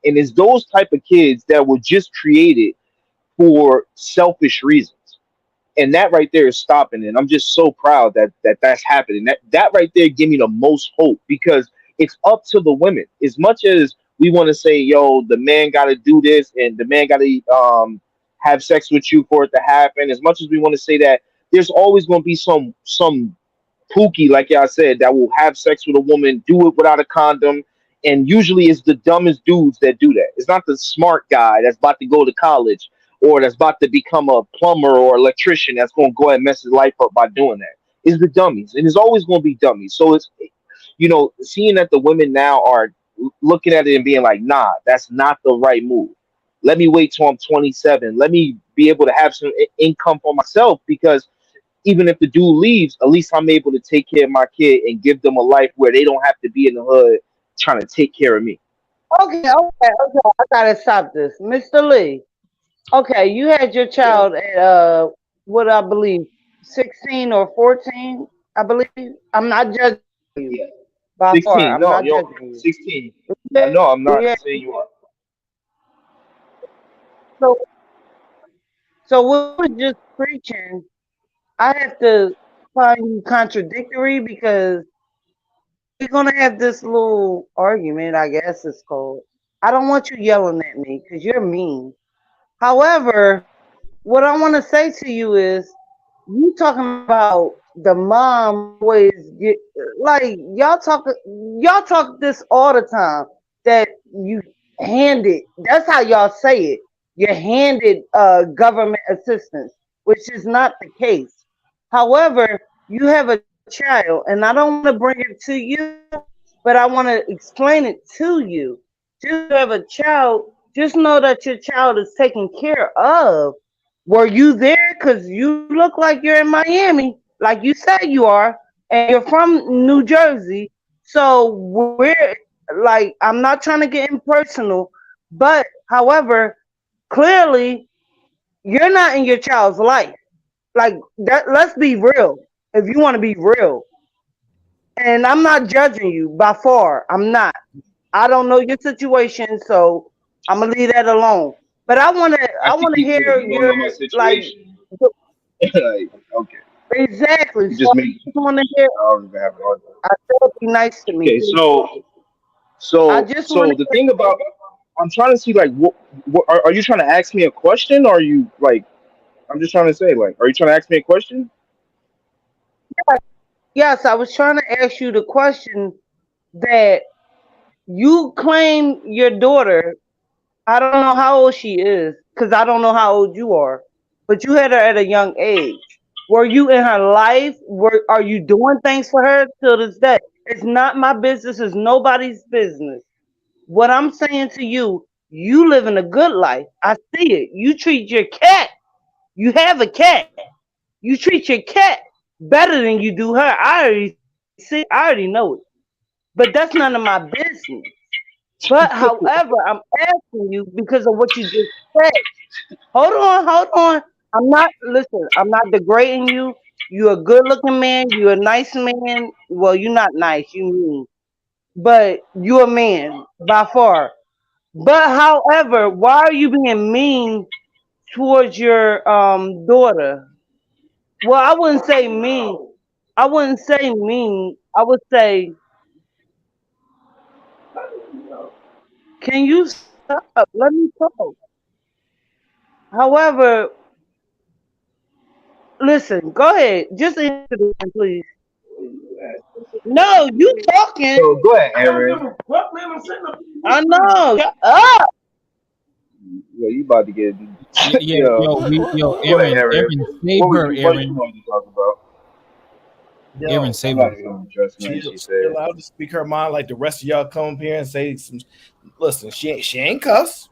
and it's those type of kids that were just created for selfish reasons, and that right there is stopping it. I'm just so proud that's happening. That right there give me the most hope because it's up to the women. As much as we want to say, yo, the man got to do this and the man got to have sex with you for it to happen. As much as we want to say that, there's always going to be some pookie, like y'all said, that will have sex with a woman, do it without a condom. And usually it's the dumbest dudes that do that. It's not the smart guy that's about to go to college or that's about to become a plumber or electrician that's going to go ahead and mess his life up by doing that. It's the dummies. And it's always going to be dummies. So it's, seeing that the women now are looking at it and being like, nah, that's not the right move. Let me wait till I'm 27. Let me be able to have some income for myself because even if the dude leaves, at least I'm able to take care of my kid and give them a life where they don't have to be in the hood trying to take care of me. Okay. I gotta stop this, Mr. Lee. Okay, you had your Yeah. child at what I believe 16 or 14. I believe I'm not judging you Yeah. by far. 16. I'm No, not yo, judging you. 16. Yeah, No, I'm not yeah. saying you are. So, so what was just preaching? I have to find you contradictory because we're gonna have this little argument. I guess it's called. I don't want you yelling at me because you're mean. However, what I want to say to you is, you talking about the mom always get like y'all talk this all the time that you handed. That's how y'all say it. You're handed government assistance, which is not the case. However, you have a child, and I don't want to bring it to you, but I want to explain it to you. Just you have a child, just know that your child is taken care of. Were you there? Because you look like you're in Miami, like you said you are, and you're from New Jersey. So we're like, I'm not trying to get impersonal, but however, clearly you're not in your child's life. Like that, let's be real. If you want to be real, and I'm not judging you by far. I'm not. I don't know your situation, so I'm gonna leave that alone. But I I think wanna hear you don't your know my like situation. Like, okay. exactly. You So just I make just wanna hear. I don't even have an argument. I said be nice to me. Okay, I just wanna so the thing hear. about I'm trying to see like what are you trying to ask me a question or are you like I'm just trying to say like are you trying to ask me a question? Yes, I was trying to ask you the question that you claim your daughter. I don't know how old she is because I don't know how old you are, but you had her at a young age. Were you in her life? Are you doing things for her till this day? It's not my business. It's nobody's business. What I'm saying to you, you living a good life. I see it. You treat your cat. You have a cat. You treat your cat better than you do her. I already see. I already know it. But that's none of my business. But however, I'm asking you because of what you just said. Hold on. I'm not degrading you. You're a good looking man. You're a nice man. Well, you're not nice, you mean. But you're a man by far. But however, why are you being mean towards your daughter? Well, I wouldn't say mean. I wouldn't say mean. I would say, can you stop? Let me talk. However, listen, go ahead. Just answer the question, please. No, you talking. So go ahead, Aaron. I know. Shut up. Yo, you about to get Yeah, yo. yo, Go ahead, Aaron, Aaron. save What was her, you what you Aaron. wanted to talk about? Aaron, Yo, I'm save her. not even gonna address nothing she she said. allowed to speak her mind like the rest of y'all come up here and say some. Listen, she ain't cuss.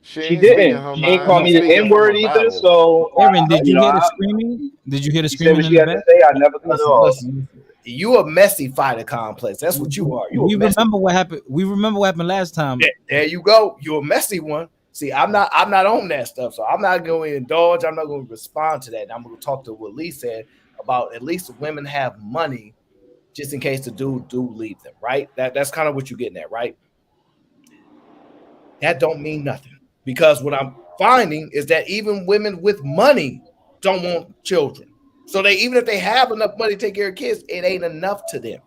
She She ain't speaking didn't. her She ain't mind. call She's me the speaking N from a word either. battle. So Aaron, did you you know, hear the screaming? Did you hear the she said screaming what in she the had to back? say. I never cut her off. Listen. You a messy fighter complex. That's what you are. You a We messy. remember what happened. We remember what happened last time. There you go. You're a messy one. See, I'm not on that stuff, so I'm not going to indulge. I'm not going to respond to that. I'm going to talk to what Lee said about at least women have money just in case the dude do leave them, right? That's kind of what you're getting at, right? That don't mean nothing because what I'm finding is that even women with money don't want children. So they even if they have enough money to take care of kids, it ain't enough to them.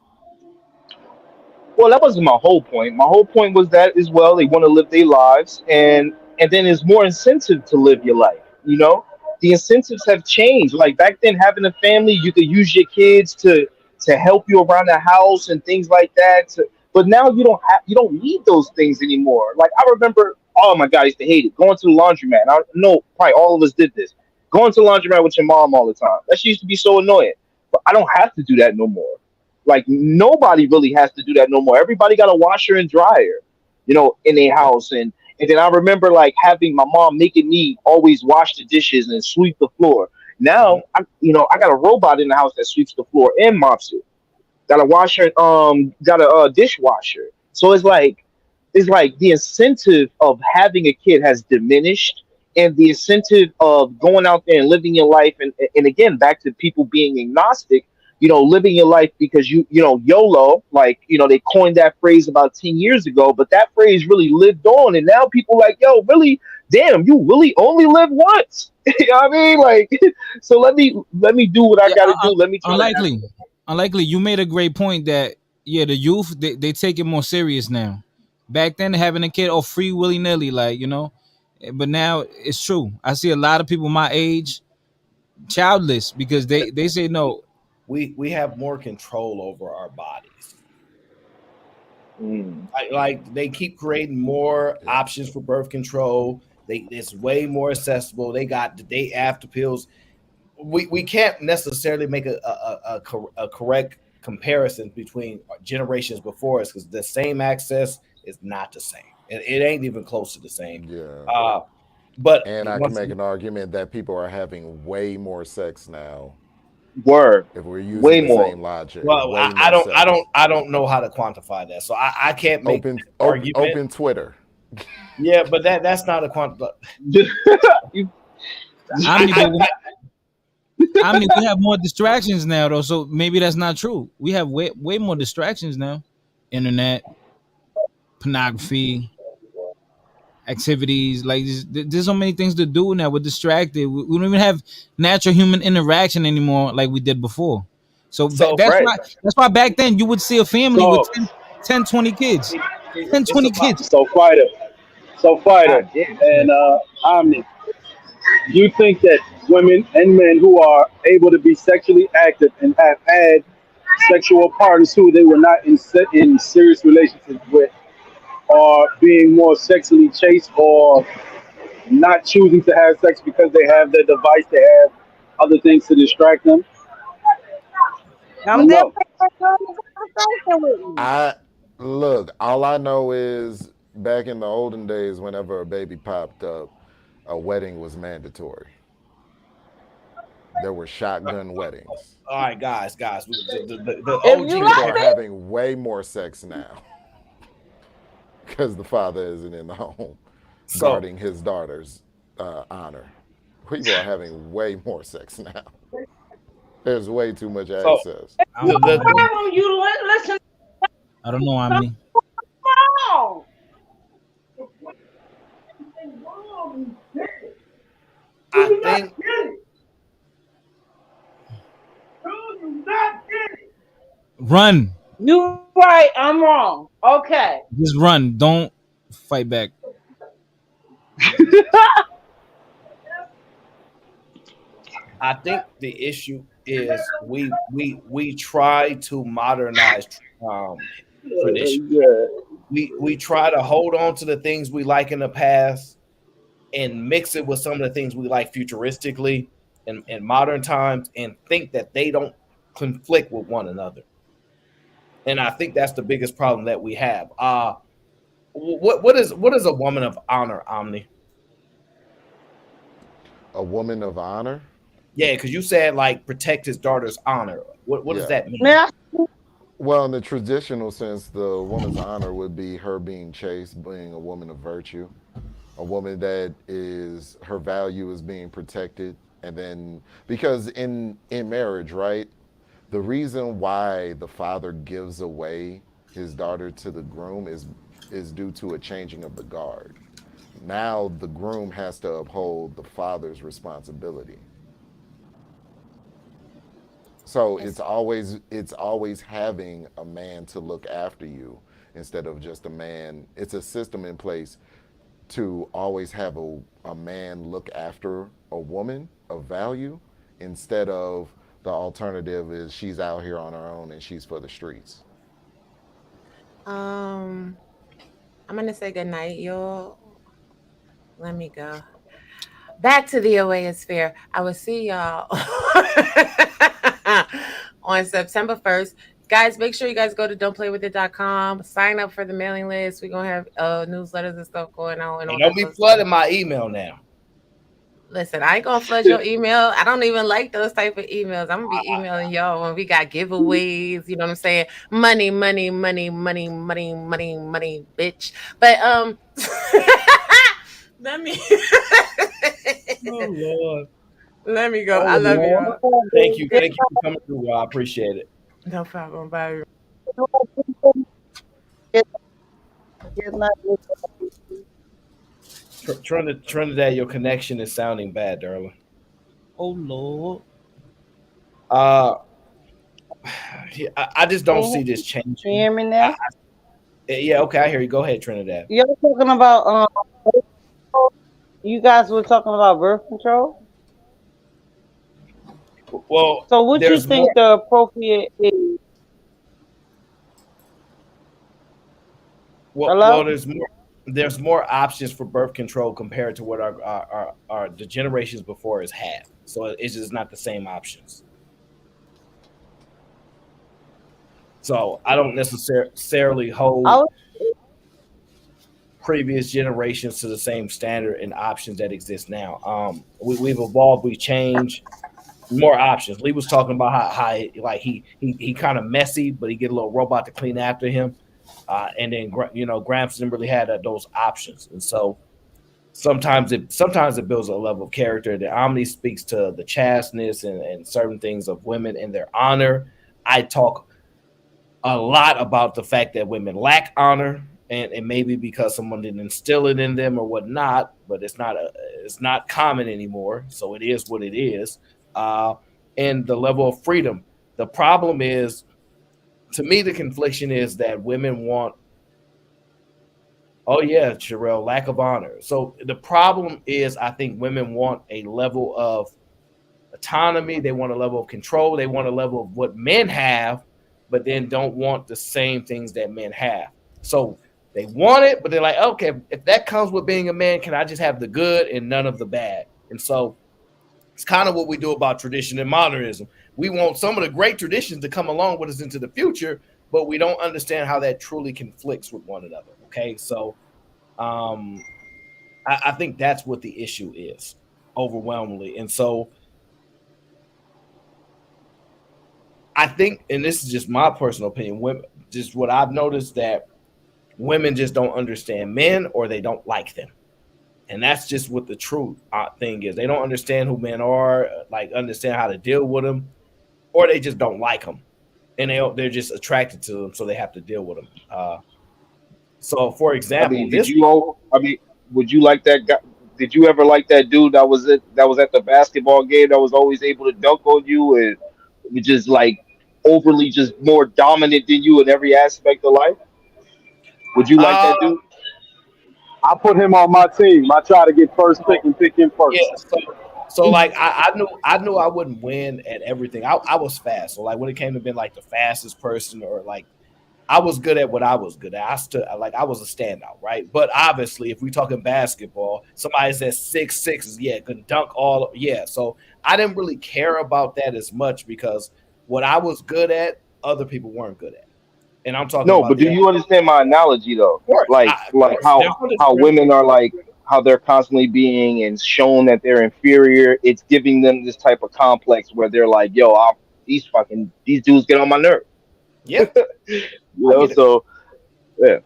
Well, that wasn't my whole point. My whole point was that as well. They want to live their lives, and then there's more incentive to live your life. You know, the incentives have changed. Like back then, having a family, you could use your kids to help you around the house and things like that. But now you don't need those things anymore. Like I remember, oh my God, I used to hate it going to the laundromat. I know probably all of us did this. Going to the laundromat with your mom all the time. That shit used to be so annoying. But I don't have to do that no more. Like nobody really has to do that no more. Everybody got a washer and dryer, in their house. And then I remember like having my mom making me always wash the dishes and sweep the floor. Now I got a robot in the house that sweeps the floor and mops it. Got a washer, got a dishwasher. So it's like the incentive of having a kid has diminished, and the incentive of going out there and living your life, and again back to people being agnostic, living your life because YOLO, like they coined that phrase about 10 years ago, but that phrase really lived on, and now people like, yo, really, damn, you really only live once. You know what I mean? Like, so let me do what I Yeah, gotta do. Let me try to unlikely. Unlikely. You made a great point that the youth they take it more serious now. Back then, having a kid or free willy nilly, but now it's true. I see a lot of people my age childless because they say no. We have more control over our bodies. Mm. Like they keep creating more options for birth control. It's way more accessible. They got the day after pills. We can't necessarily make a correct comparison between generations before us because the same access is not the same. It ain't even close to the same. Yeah. But And I can once make an argument that people are having way more sex now. Word. If we're using Way the more. same logic, well, way more sex. I don't know how to quantify that, so I can't make Open, an argument. open Twitter. Yeah, but that's not a quant. Omni, we have more distractions now though, so maybe that's not true. We have way more distractions now. Internet, pornography, activities. Like there's so many things to do now. We're distracted. We don't even have natural human interaction anymore like we did before. So that's Right. why back then you would see a family with So 20 kids. It's 20 about kids. fighter, God damn. and Omni. You think that women and men who are able to be sexually active and have had sexual partners who they were not in serious relationships with are being more sexually chaste or not choosing to have sex because they have their device, they have other things to distract them? I'm there No. for conversation with me. I look. All I know is back in the olden days, whenever a baby popped up, a wedding was mandatory. There were shotgun weddings. all right, guys. The If you OG People like are parent. it, having way more sex now. because the father isn't in the home So guarding his daughter's honor. People are having way more sex now. There's way too much so access. I don't know. Problem, you listen I don't know, Omni. wrong. I think Run. You right, I'm wrong. Okay. Just run. Don't fight back. I think the issue is we try to modernize tradition. We try to hold on to the things we like in the past and mix it with some of the things we like futuristically in modern times and think that they don't conflict with one another. And I think that's the biggest problem that we have. What is a woman of honor, Omni? A woman of honor? Yeah, because you said like protect his daughter's honor. What does Yeah. that mean? Now, Well, in the traditional sense, the woman's honor would be her being chaste, being a woman of virtue, a woman that is her value is being protected, and then because in marriage, right, the reason why the father gives away his daughter to the groom is due to a changing of the guard. Now the groom has to uphold the father's responsibility. So it's always having a man to look after you instead of just a man. It's a system in place to always have a man look after a woman of value instead of the alternative is she's out here on her own and she's for the streets. I'm gonna say good night, y'all. Let me go. Back to the Oaosphere. I will see y'all on September 1st. Guys, make sure you guys go to don'tplaywithit.com. Sign up for the mailing list. We're gonna have newsletters and stuff going on. And all And don't that be good flooding stuff. my email now. Listen, I ain't gonna flood your email. I don't even like those type of emails. I'm gonna be emailing y'all when we got giveaways. You know what I'm saying? Money, money, money, money, money, money, money, bitch. But let me Oh Lord. let me go. Oh I love Lord. y'all. Thank you for coming through. I appreciate it. No problem. Bye. Good night. Trinidad, your connection is sounding bad, darling. Oh Lord. I just don't see this Can you changing. hear me now? Yeah, okay, I hear you. Go ahead, Trinidad. Y'all talking about you guys were talking about birth control. Well, So what you there's think more. the appropriate is? Well, Hello? there's more options for birth control compared to what our the generations before us had. So it's just not the same options. So I don't necessarily I hold was, previous generations to the same standard and options that exist now. We've evolved, we changed, more options. Lee was talking about how like he kind of messy, but he get a little robot to clean after him, and then Gramps didn't really have those options, and so sometimes it builds a level of character. The Omni speaks to the chasteness and certain things of women and their honor. I talk a lot about the fact that women lack honor, and maybe because someone didn't instill it in them or whatnot, but it's not common anymore. So it is what it is. Uh, and the level of freedom. The problem is, to me, the confliction is that women want, oh yeah, Sherelle, lack of honor. So the problem is, I think women want a level of autonomy, they want a level of control, they want a level of what men have, but then don't want the same things that men have. So they want it, but they're like, okay, if that comes with being a man, can I just have the good and none of the bad? And so it's kind of what we do about tradition and modernism. We want some of the great traditions to come along with us into the future, but we don't understand how that truly conflicts with one another. Okay, so I think that's what the issue is overwhelmingly. And so I think, and this is just my personal opinion, just what I've noticed, that Women just don't understand men, or they don't like them. And that's just what the true thing is. They don't understand who men are, like understand how to deal with them, or they just don't like them, and they're just attracted to them, so they have to deal with them. So, for example, would you like that guy? Did you ever like that dude that was at the basketball game that was always able to dunk on you and was just like overly just more dominant than you in every aspect of life? Would you like uh, that dude? I put him on my team. I try to get first pick and pick him yeah. first. So like I knew I wouldn't win at everything. I was fast. So like when it came to being like the fastest person, or like I was good at what I was good at. I was a standout, right? But obviously, if we talking basketball, somebody's at 6'6", yeah, can dunk all, yeah. So I didn't really care about that as much, because what I was good at, other people weren't good at. And I'm talking No, about but do you understand my analogy though? Of course, of Like course. There's no how disagreement. women are like how they're constantly being and shown that they're inferior. It's giving them this type of complex where they're like, "Yo, these dudes get on my nerve." Yeah, You I know, get it. so yeah,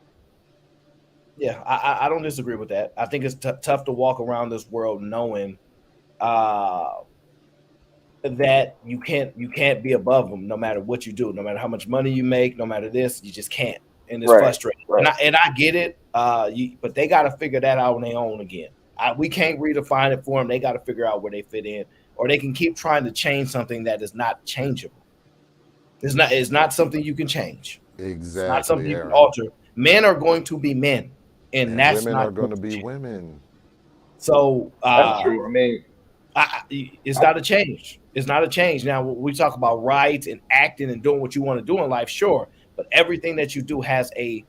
Yeah, I don't disagree with that. I think it's tough to walk around this world knowing uh, that you can't be above them, no matter what you do, no matter how much money you make, no matter this, you just can't, and it's right, frustrating. right. And I get it, but they got to figure that out on their own again. We can't redefine it for them. They got to figure out where they fit in, or they can keep trying to change something that is not changeable. It's not something you can change. It's not something Exactly, you can Aaron. alter. Men are going to be men, and And that's women are not going going to to be change. women. So That's true. I mean, it's not a change. It's not a change. Now we talk about rights and acting and doing what you want to do in life, sure, but everything that you do has an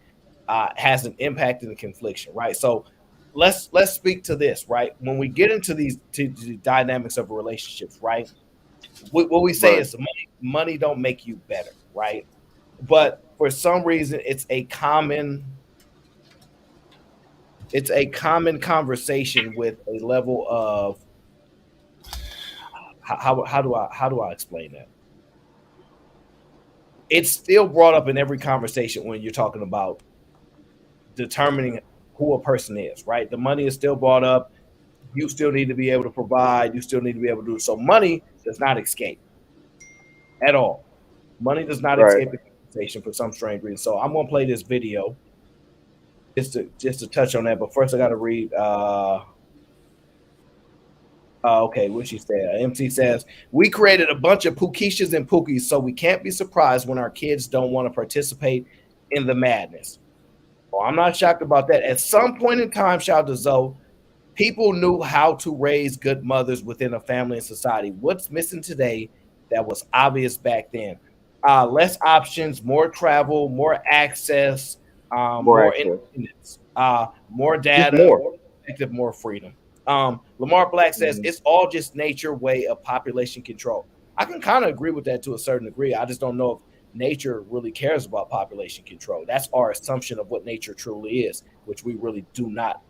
impact and a confliction, right? So let's speak to this, right? When we get into these to the dynamics of relationships, right? What we say right. is money don't make you better, right? But for some reason, it's a common conversation with a level of how do I explain that? It's still brought up in every conversation when you're talking about determining who a person is, right? The money is still brought up. You still need to be able to provide. You still need to be able to do so. Money does not escape at all. Money does not Right. escape the conversation for some strange reason. So I'm gonna play this video just to touch on that. But first, I got to read. Okay, what she said. MC says, we created a bunch of Pookieshas and Pookies, so we can't be surprised when our kids don't want to participate in the madness. Well, I'm not shocked about that. At some point in time, shout out to Zoe, people knew how to raise good mothers within a family and society. What's missing today that was obvious back then? Less options, more travel, more access, More more access. independence, more Just data, more. more perspective, more freedom. Lamar Black says Mhm. it's all just nature way of population control. I can kind of agree with that to a certain degree. I just don't know if nature really cares about population control. That's our assumption of what nature truly is, which we really do not.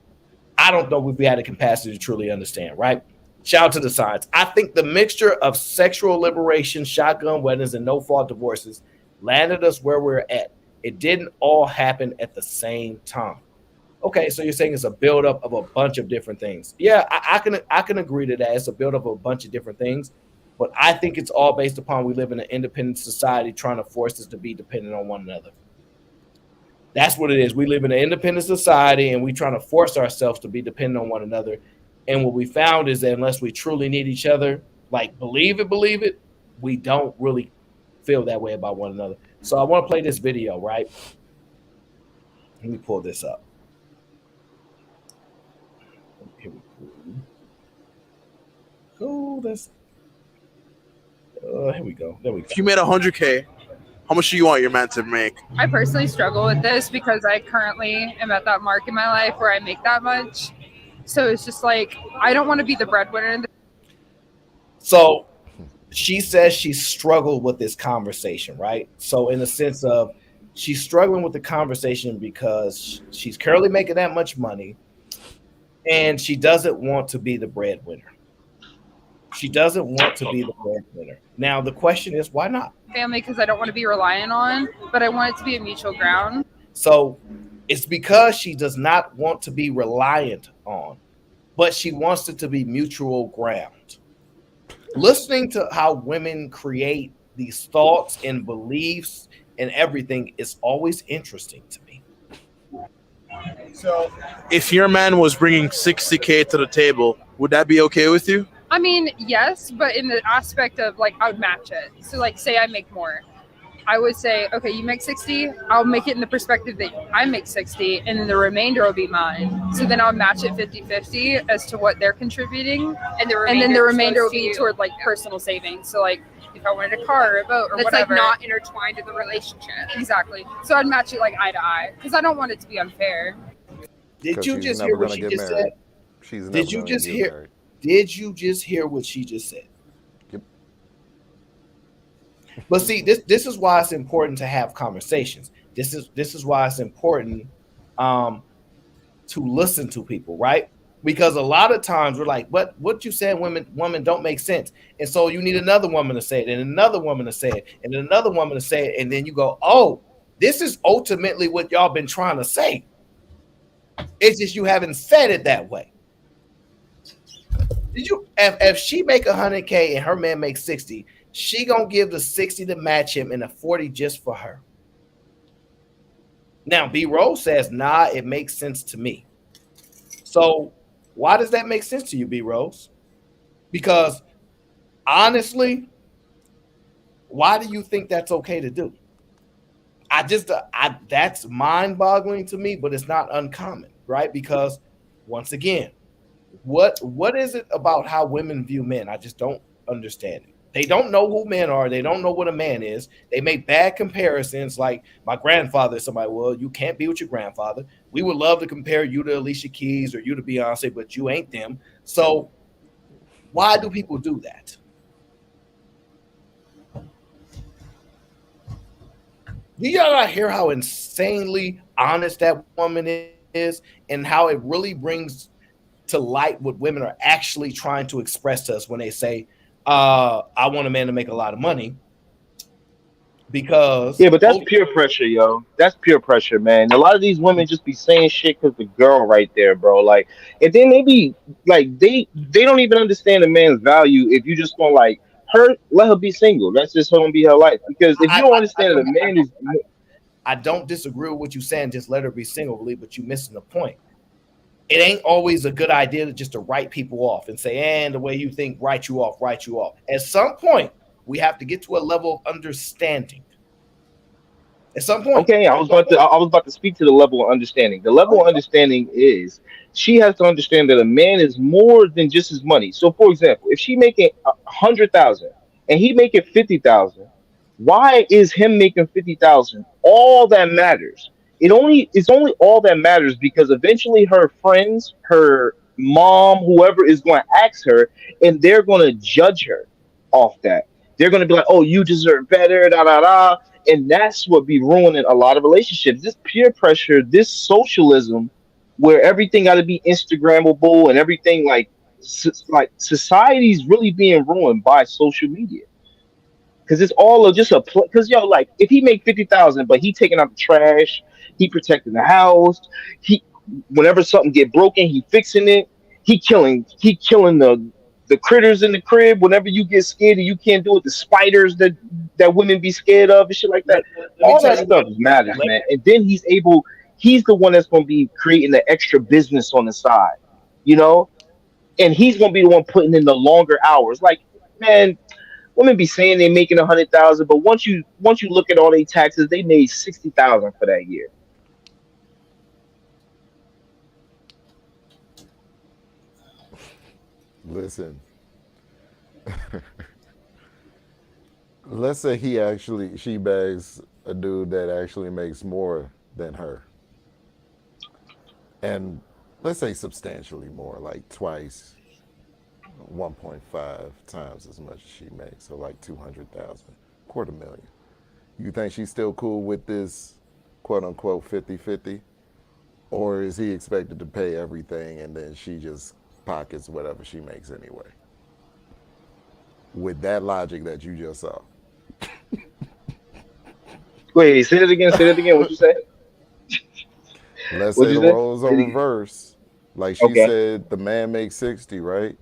I don't know if we had a capacity to truly understand, right? Shout out to the science. I think the mixture of sexual liberation, shotgun weddings, and no fault divorces landed us where we're at. It didn't all happen at the same time. Okay, so you're saying it's a buildup of a bunch of different things. Yeah, I can agree to that. It's a buildup of a bunch of different things, but I think it's all based upon we live in an independent society trying to force us to be dependent on one another. That's what it is. We live in an independent society and we trying to force ourselves to be dependent on one another. And what we found is that unless we truly need each other, like believe it, we don't really feel that way about one another. So I want to play this video, right? Let me pull this up. Here we go. Oh, that's here we go. There we go. If you made 100K, how much do you want your man to make? I personally struggle with this because I currently am at that mark in my life where I make that much. So it's just like, I don't want to be the breadwinner. So she says she struggled with this conversation, right? So in the sense of she's struggling with the conversation because she's currently making that much money and she doesn't want to be the breadwinner. She doesn't want to be the breadwinner. Now the question is, why not? Family, because I don't want to be reliant on, but I want it to be a mutual ground. So It's because she does not want to be reliant on, but she wants it to be mutual ground. Listening to how women create these thoughts and beliefs and everything is always interesting to me. So, if your man was bringing 60K to the table, would that be okay with you? I mean, yes, but in the aspect of like I would match it. So like say I make more. I would say, okay, you make 60, I'll make it in the perspective that I make 60 and then the remainder will be mine. So then I'll match it 50-50 as to what they're contributing. And then the remainder will be toward like personal savings. So like if I wanted a car or a boat or That's whatever. like not intertwined in the relationship. Exactly. So I'd match it like eye to eye because I don't want it to be unfair. Did 'Cause you she's just never hear what gonna she get just married. said? She's never Did you gonna just get hear? married. Did you just hear what she just said? Yep. But see, this is why it's important to have conversations. This is why it's important to listen to people, right? Because a lot of times we're like, what you said, women don't make sense. And so you need another woman to say it, and another woman to say it, and another woman to say it, and then you go, oh, this is ultimately what y'all been trying to say. It's just you haven't said it that way. Did you if she make 100K and her man makes 60, she gonna give the 60 to match him and the 40 just for her. Now B Rose says, nah, it makes sense to me. So why does that make sense to you, B Rose? Because honestly, why do you think that's okay to do? That's mind-boggling to me, but it's not uncommon, right? Because once again, what is it about how women view men? I just don't understand it. They don't know who men are. They don't know what a man is. They make bad comparisons. Like my grandfather, somebody, well, you can't be with your grandfather. We would love to compare you to Alicia Keys or you to Beyonce, but you ain't them. So why do people do that? Do y'all not hear how insanely honest that woman is and how it really brings to light what women are actually trying to express to us when they say, I want a man to make a lot of money because Yeah, but that's peer pressure, yo. That's peer pressure, man. A lot of these women just be saying shit because the girl right there, bro. Like, and then they be like, they don't even understand a man's value. If you just want like her, let her be single. That's just gonna be her life. Because if you don't understand that a man is, I don't disagree with what you're saying, just let her be single, but you're missing the point. It ain't always a good idea to write people off and say, and the way you think, write you off. At some point, we have to get to a level of understanding. At some point. okay, I was about to speak to the level of understanding. The level of understanding is she has to understand that a man is more than just his money. So, for example, if she making 100,000 and he making 50,000, why is him making 50,000 all that matters? It's only all that matters because eventually her friends, her mom, whoever is going to ask her, and they're going to judge her off that. They're going to be like, "Oh, you deserve better," da da da, and that's what be ruining a lot of relationships. This peer pressure, this socialism, where everything got to be Instagrammable and everything like society's really being ruined by social media because it's all of just a because yo like if he make 50,000 but he taking out the trash, he protecting the house, he whenever something get broken he fixing it, he killing the critters in the crib whenever you get scared and you can't do it, the spiders that women be scared of and shit like that. Let me All tell that you stuff matters, man. And then he's the one that's going to be creating the extra business on the side, you know, and he's going to be the one putting in the longer hours. Like, man, women be saying they're making 100,000, but once you look at all their taxes, they made 60,000 for that year. Listen. Let's say she bags a dude that actually makes more than her. And let's say substantially more, like twice, 1.5 times as much as she makes, so like 200,000, quarter million. You think she's still cool with this quote unquote 50-50? Or is he expected to pay everything and then she just pockets whatever she makes anyway? With that logic that you just saw. Wait, say that again. Say that again. What you say? Let's What'd say you the say? roles are reversed. Like she Okay. said, the man makes 60, right?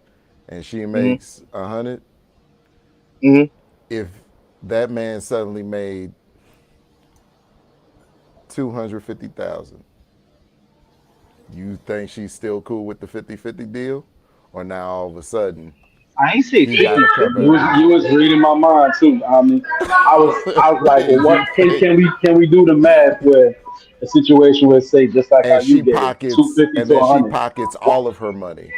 And she hmm makes 100. hmm If that man suddenly made 250,000, you think she's still cool with the 50-50 deal? Or now all of a sudden I ain't say he got 50 to cover You everything? was reading my mind too. I mean, I was like, well, You what think, can we do the math where a situation where say just like how and you she gave pockets, 250 and to then she 100. pockets all of her money.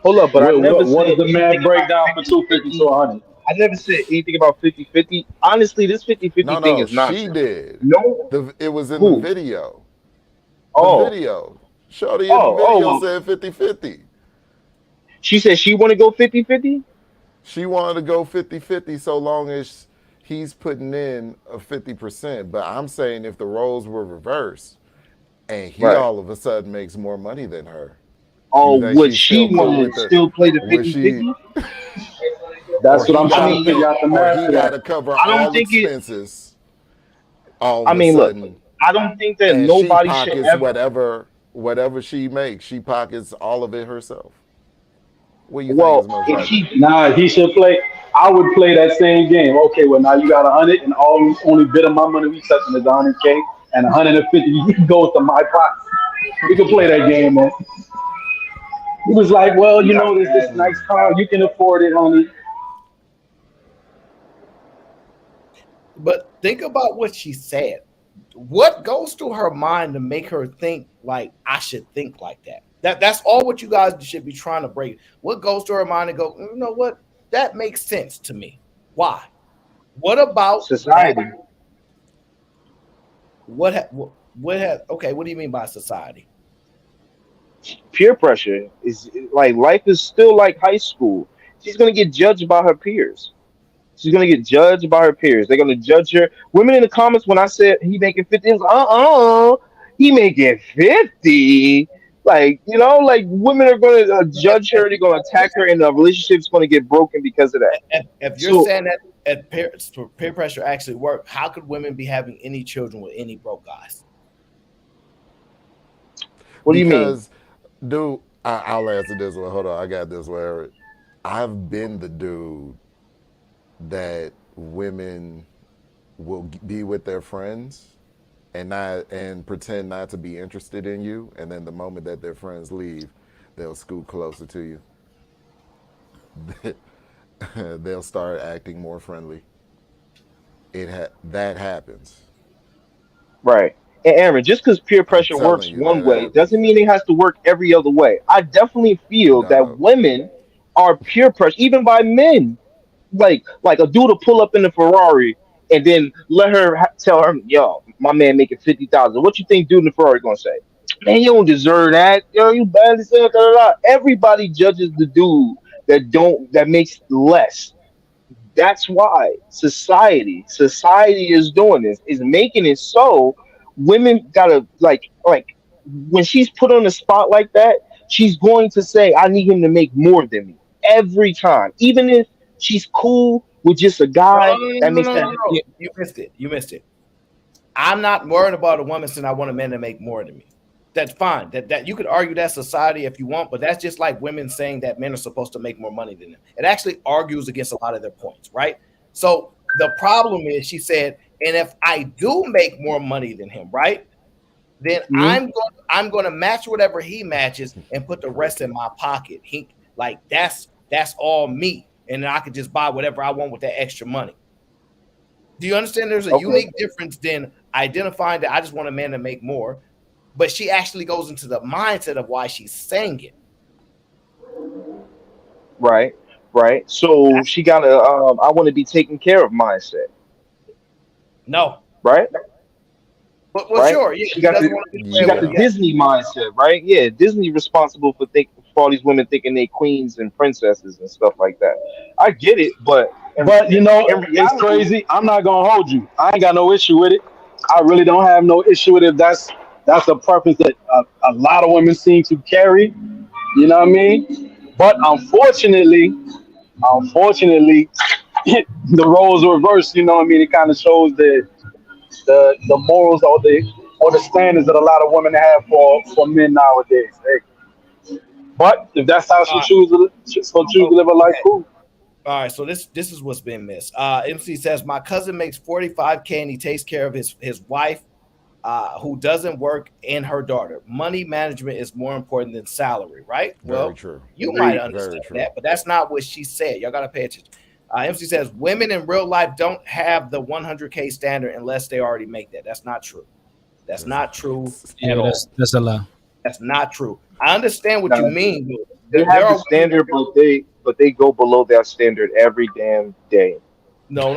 Hold up, but I never What said is the anything math about breakdown for 250 to 50-50. 100? I never said anything about 50-50. Honestly, this 50-50 No, thing no, is she nonsense. did. No, It was in the who? video. The Oh, video. Shorty in the video well, said 50-50. she said she want to go 50-50? She wanted to go 50-50 so long as he's putting in a 50%. But I'm saying if the roles were reversed and he Right. all of a sudden makes more money than her, you Oh, think would she's she still cool want with to the, still play the would she, 50-50? or That's what he I'm I got trying to to mean, figure pay, out the or math he to got that. to cover I don't all think it. expenses all I of a mean, look, sudden, I don't think that and she nobody should pockets ever. whatever she makes. She pockets all of it herself. What do you think Well, is most if likely? she, Nah, he should play. I would play that same game. Okay, well now you got 100, and only bit of my money we touching is 100K, and 150 goes to my pocket. We can play that game, man. He was like, well, you know, there's this nice car, you can afford it, honey. But think about what she said. What goes through her mind to make her think like I should think like that? That's all what you guys should be trying to break. What goes through her mind and go, you know what? That makes sense to me. Why? What about that? society, Okay, what do you mean by society? peer pressure is like life is still like high school. She's gonna get judged by her peers. She's gonna get judged by her peers. They're gonna judge her. Women in the comments when I said he making 50, it was, he making 50. Like like women are gonna judge her. They're gonna attack her, and the relationship's gonna get broken because of that. If you're So saying that peer pressure actually work, how could women be having any children with any broke guys? what do you mean? Because, dude, I'll answer this one. Hold on, I got this one, Eric. I've been the dude that women will be with their friends and pretend not to be interested in you, and then the moment that their friends leave, they'll scoot closer to you. They'll start acting more friendly. That happens. Right. And Aaron, just because peer I'm pressure telling works you one that way happens. doesn't mean it has to work every other way. I definitely feel that No. women are peer pressure, even by men. Like a dude to pull up in a Ferrari and then let her tell her, "Yo, my man making 50,000." What you think, dude in the Ferrari gonna say? Man, you don't deserve that. Yo, you bad as hell. Da, da, da. Everybody judges the dude that makes less. That's why society is doing this, is making it so women gotta like when she's put on the spot like that, she's going to say, I need him to make more than me every time, even if she's cool with just a No, guy no, that no, makes no, that no, no. You missed it. You missed it. I'm not worried about a woman saying I want a man to make more than me. That's fine. That you could argue that society if you want, but that's just like women saying that men are supposed to make more money than them. It actually argues against a lot of their points, right? So the problem is, she said, and if I do make more money than him, right, then Mhm. I'm going to match whatever he matches and put the rest in my pocket. He like that's all me, and then I could just buy whatever I want with that extra money. Do you understand? There's a Okay. unique difference than identifying that I just want a man to make more, but she actually goes into the mindset of why she's saying it. Right, right. So she got a I want to be taken care of mindset, No, right? well, Right? sure, yeah, She she got the doesn't want to be she playing got with. the Yeah. Yeah, Disney mindset, right? Yeah, Disney responsible for all these women thinking they queens and princesses and stuff like that. I get it, but But you know, in it's reality, crazy. I'm not gonna hold you. I ain't got no issue with it. I really don't have no issue with it. That's a preference that a lot of women seem to carry. You know what I mean? But unfortunately, the roles are reversed. You know what I mean? It kind of shows the morals or the standards that a lot of women have for men nowadays. Hey. But if that's how she choose to live her life, Okay. cool. All right, so this is what's been missed. MC says my cousin makes 45K and he takes care of his wife, who doesn't work, and her daughter. Money management is more important than salary, right? Very Well, true. you might Very understand true. that, but that's not what she said. Y'all gotta pay attention. MC says women in real life don't have the 100K standard unless they already make that. That's not true. That's not true at Yeah, all. that's a lie. That's not true. I understand what you Nah, mean. they There have the are women that standard, but they go below that standard every damn day. No.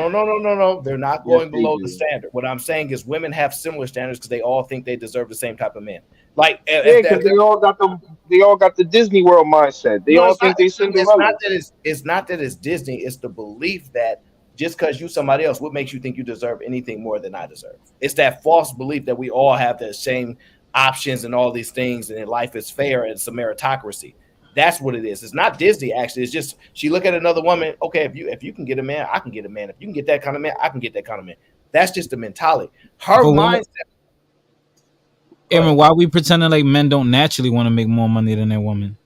They're not Yes, going they below the do. standard. What I'm saying is women have similar standards because they all think they deserve the same type of men. Like Yeah, if because they're they all got the Disney World mindset. They no, all it's not. think they It's not Cinderella. that it's not that it's Disney. It's the belief that just because you somebody else, what makes you think you deserve anything more than I deserve? It's that false belief that we all have the same options and all these things, and that life is fair and it's a meritocracy. That's what it is. It's not Disney. Actually, it's just she look at another woman. Okay, if you can get a man, I can get a man. If you can get that kind of man, I can get that kind of man. That's just the mentality. Her But women, mindset. Go Aaron, ahead. why we pretending like men don't naturally want to make more money than their women?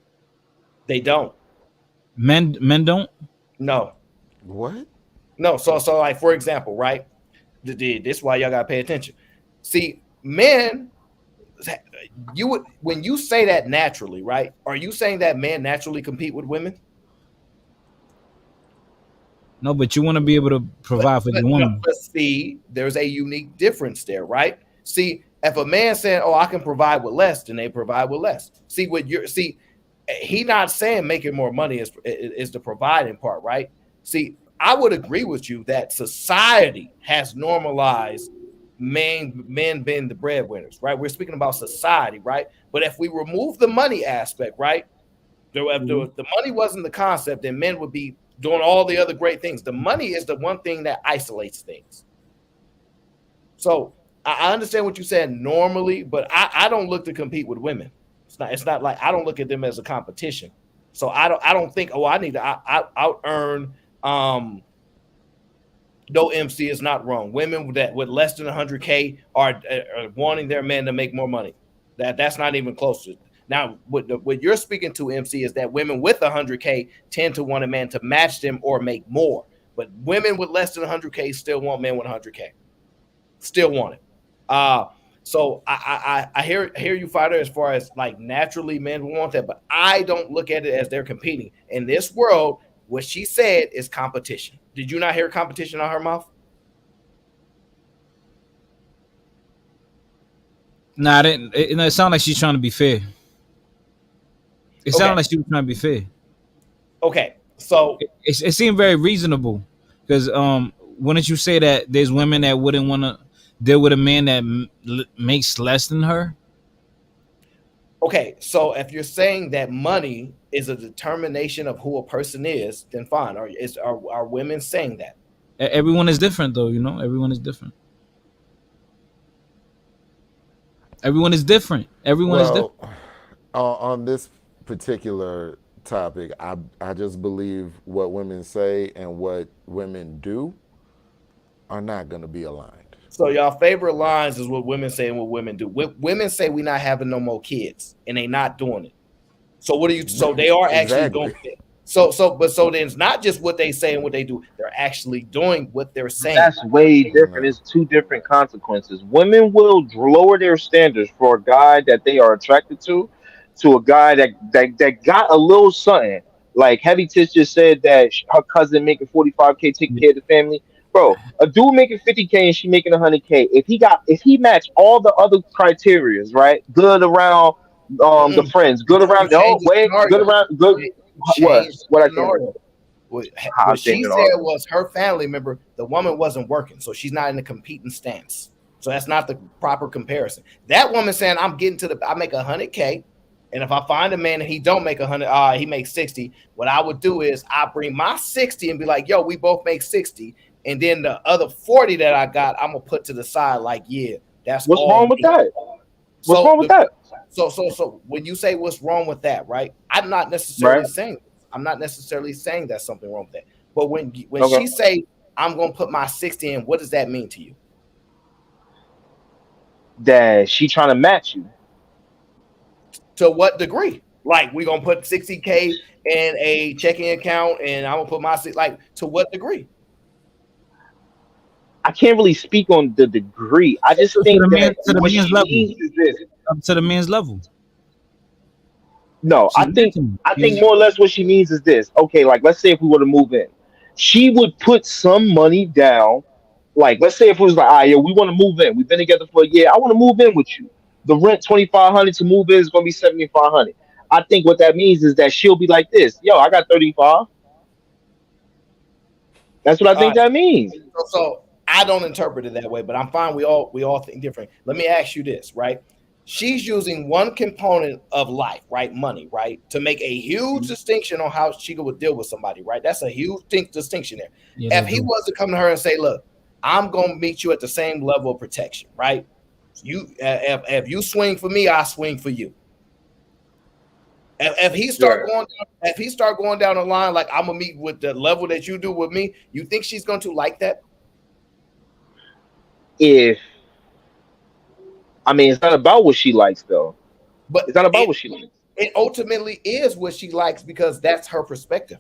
They don't. Men don't. No. What? No. So like for example, right? This is why y'all gotta pay attention. See, men, you would when you say that naturally, right? Are you saying that men naturally compete with women? No, but you want to be able to provide for But your no, woman. but see, there's a unique difference there, right? See, if a man saying, "Oh, I can provide with less," then they provide with less. See, what you're see, he not saying making more money is the providing part, right? See, I would agree with you that society has normalized men being the breadwinners, right? We're speaking about society, right? But if we remove the money aspect, right? If the money wasn't the concept, then men would be doing all the other great things. The money is the one thing that isolates things. So I understand what you said normally, but I don't look to compete with women. It's not like I don't look at them as a competition. So I don't think, oh, I need to out earn no. MC is not wrong. Women that with less than 100K are wanting their men to make more money. That's not even close to it. Now, what you're speaking to, MC, is that women with 100K tend to want a man to match them or make more. But women with less than 100K still want men with 100K. Still want it. So I hear you, Fighter, as far as like naturally men want that, but I don't look at it as they're competing. In this world, what she said is competition. Did you not hear competition on her mouth? Nah, it sounds like she's trying to be fair. It sounded Okay. like she was trying to be fair. Okay. So It seemed very reasonable because wouldn't you say that there's women that wouldn't want to deal with a man that makes less than her? okay, so if you're saying that money is a determination of who a person is, then fine. Are women saying that? Everyone is different, though. You know, everyone is different. Everyone is different. Everyone is different. Well, on this particular topic, I just believe what women say and what women do are not going to be aligned. So y'all favorite lines is what women say and what women do. Women say we're not having no more kids, and they not doing it. So what do you? So they are actually doing Exactly. it. So then it's not just what they say and what they do. They're actually doing what they're saying. That's way different. It's two different consequences. Women will lower their standards for a guy that they are attracted to a guy that got a little something. Like Heavy Tits just said that her cousin making 45K taking care of the family. Bro, a dude making 50K and she making 100K. If he matched all the other criterias, right? Good around the friends, good No, you around change the good scenario. around good You what change the what I can't scenario. do. What, How I what change she it said all. was her family member, the woman wasn't working, so she's not in a competing stance. So that's not the proper comparison. That woman saying, "I'm getting to I make 100K, and if I find a man and he don't make 100, he makes 60. What I would do is I bring my 60 and be like, yo, we both make 60, and then the other 40 that I got, I'm gonna put to the side. Like, yeah, that's What's all wrong with me." that? What's So wrong with that? so when you say what's wrong with that, right? I'm not Right? necessarily saying that's something wrong with that. But when Okay. she say I'm gonna put my 60 in, what does that mean to you? that she trying to match you. To what degree? Like we gonna put 60K in a checking account, and I'm gonna put my like to what degree? I can't really speak on the degree. I just think that To the what man's she level. means is this. Up to the man's level. No, She's matching. I think more or less what she means is this. Okay, like let's say if we were to move in, she would put some money down. Like let's say if it was like, ah, yeah, we want to move in. We've been together for a year. I want to move in with you. The rent 2,500 to move in is gonna be 7,500. I think what that means is that she'll be like this. Yo, I got 35. That's what I All think right. that means. So I don't interpret it that way, but I'm fine. We all think different. Let me ask you this, right? She's using one component of life, right? Money, right? To make a huge distinction on how she would deal with somebody, right? That's a huge distinction there. Yeah, If he was to come to her and say, look, I'm gonna meet you at the same level of protection, right? You if you swing for me, I swing for you. If he start Yeah. going, if he start going down the line, like I'm gonna meet with the level that you do with me, you think she's going to like that? If I mean, it's not about what she likes though. But It's not about what she likes. it ultimately is what she likes because that's her perspective.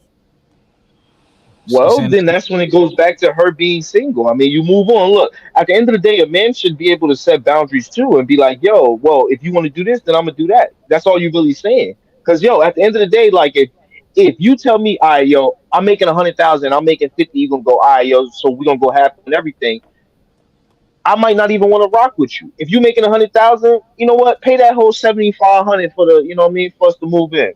You Well, saying then that's when it goes back to her being single. I mean, you move on. Look, at the end of the day, a man should be able to set boundaries too and be like, yo, well, if you want to do this, then I'm gonna do that. That's all you're really saying. Because yo, at the end of the day, like if you tell me, all right, yo, I'm making 100,000, I'm making 50, you gonna go, all right, yo, so we're gonna go half on everything. I might not even want to rock with you. If you're making 100,000, you know what? Pay that whole 7,500 for the, you know what I mean, for us to move in.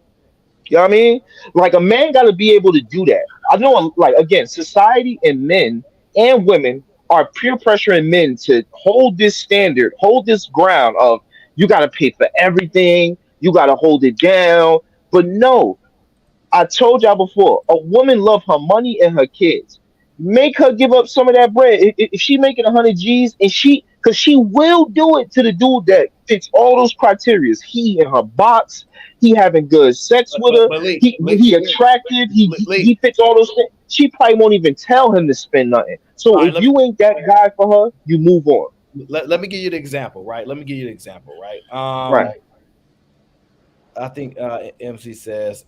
You know what I mean? Like a man got to be able to do that. I know, like again, society and men and women are peer pressuring men to hold this standard, hold this ground of you got to pay for everything, you got to hold it down. But no, I told y'all before, a woman love her money and her kids. Make her give up some of that bread. If she making 100 G's and because she will do it to the dude that fits all those criterias. He in her box. He having good sex with her. He attractive. He fits all those things. She probably won't even tell him to spend nothing. So All right, if you ain't that guy for her, you move on. let me give you the example, right? Let me give you the example, right? Right. I think MC says,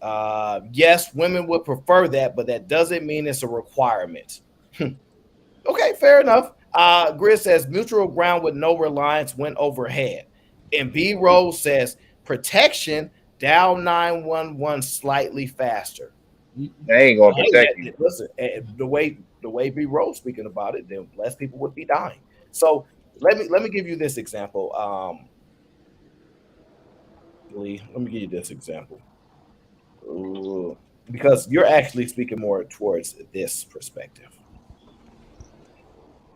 yes, women would prefer that, but that doesn't mean it's a requirement. Okay, fair enough. Grid says mutual ground with no reliance went overhead. And B Rose says protection down 911 slightly faster. They ain't gonna protect you. Listen, the way B Rose speaking about it, then less people would be dying. So let me give you this example. Lee, let me give you this example. Ooh, because you're actually speaking more towards this perspective.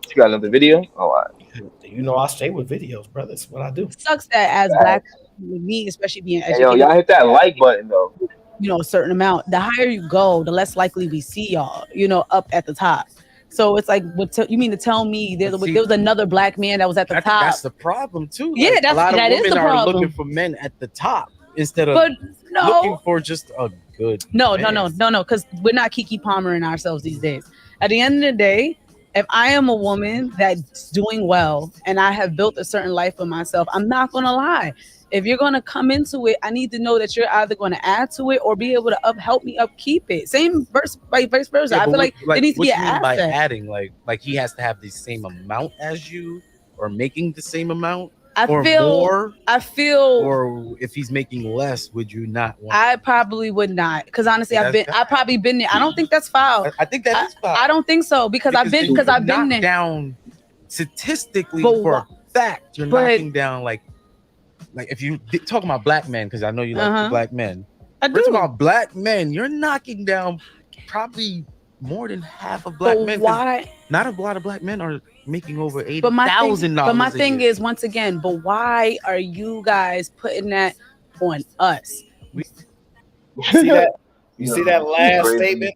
You got another video? All right. You know, I stay with videos, brother. That's what I do. Sucks that as black with me, especially being Hey, yo, educated, y'all hit that like button though. you know, a certain amount. The higher you go, the less likely we see y'all, you know, up at the top. So it's like, you mean to tell me there was another black man that was at the top? That's the problem too. Yeah, Like, that's a lot of that is women the are problem. looking for men at the top instead of But no. looking for just a good No, man. because we're not Kiki Palmering ourselves these days. At the end of the day, if I am a woman that's doing well and I have built a certain life for myself, I'm not gonna lie. If you're gonna come into it, I need to know that you're either gonna add to it or be able to help me upkeep it. Same vice versa. Yeah, I but feel like there needs to what be you an mean by asset. adding? Like he has to have the same amount as you, or making the same amount, I or feel- more. I feel, or if he's making less, would you not want? I probably would not, because honestly, Yeah, I've probably been there. I don't think that's foul. I think that is foul. I don't think so because I've been there. Down statistically But for a fact, you're but- knocking down like if you talk about black men, because I know you like the black men. I First do. about black men, you're knocking down probably more than half of black But men. 'Cause why? Not a lot of black men are making over But my $80,000. thing is, once again, but why are you guys putting that on us? You see that? You see that last Crazy. statement?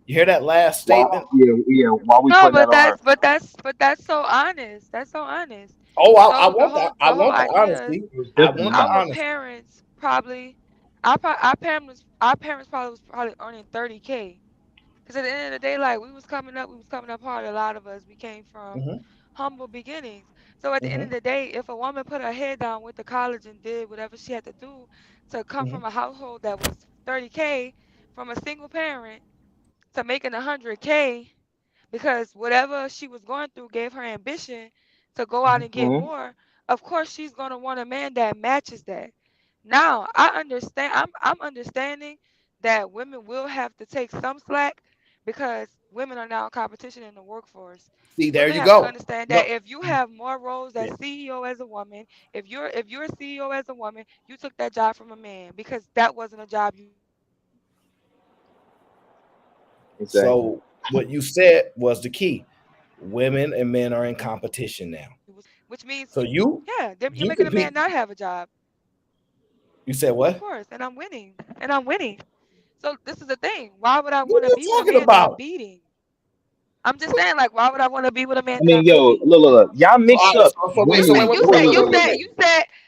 You hear that last statement? Yeah. Why we No, putting but that on her? that's so honest. That's so honest. Oh, I So want that. I want the idea honesty. is I want the our honesty. parents probably, our parents probably was probably earning 30K. Because at the end of the day, like we was coming up hard. A lot of us, we came from Mhm. humble beginnings. So at the end of Mhm. the day, if a woman put her head down, went to college and did whatever she had to do to come Mhm. from a household that was 30K, from a single parent to making 100K, because whatever she was going through gave her ambition to go out and get Mhm. more, of course she's going to want a man that matches that. Now, I understand, I'm understanding that women will have to take some slack because women are now in competition in the workforce. See, there Women you have to go. understand that No, if you have more roles yeah, as CEO as a woman, if you're a CEO as a woman, you took that job from a man because that wasn't a job you Exactly. so what you said was the key. Women and men are in competition now. was, which means So yeah, then you're you making a man compete. not have a job. You said Of what? course, and I'm winning. And I'm winning. So this is the thing. Why would I What want are to you be with a talking man that I'm about? beating? I'm just saying, like, why would I want to be with a man I that mean, I'm yo, beating? look. Y'all So, all mix right, up so Listen, wait, women wait, you wait, said wait, you wait, way. wait, said wait.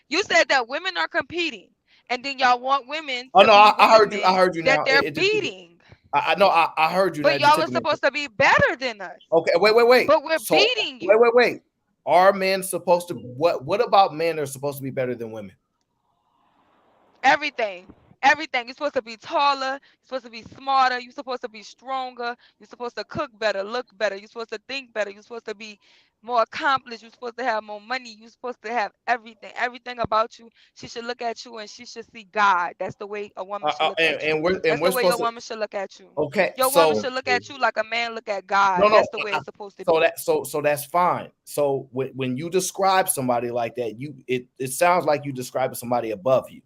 you said that women are competing, and then y'all want women Oh to no, be I with the heard you. I men heard you that now. they're It just took me. beating. I know. I heard you now. But It just y'all took are a minute. supposed to be better than us. Okay, wait. But we're So beating you. wait. Are men supposed to what about men are supposed to be better than women? Everything. Everything. You're supposed to be taller. You're supposed to be smarter. You're supposed to be stronger. You're supposed to cook better, look better. You're supposed to think better. You're supposed to be more accomplished. You're supposed to have more money. You're supposed to have everything. Everything about you. She should look at you and she should see God. That's the way a woman should look at you. And That's we're the way your supposed to. woman should look at you. Okay, Your woman so should look at you like a man look at God. no. That's the way it's supposed to So be. so that's fine. So when you describe somebody like that, it sounds like you describing somebody above you.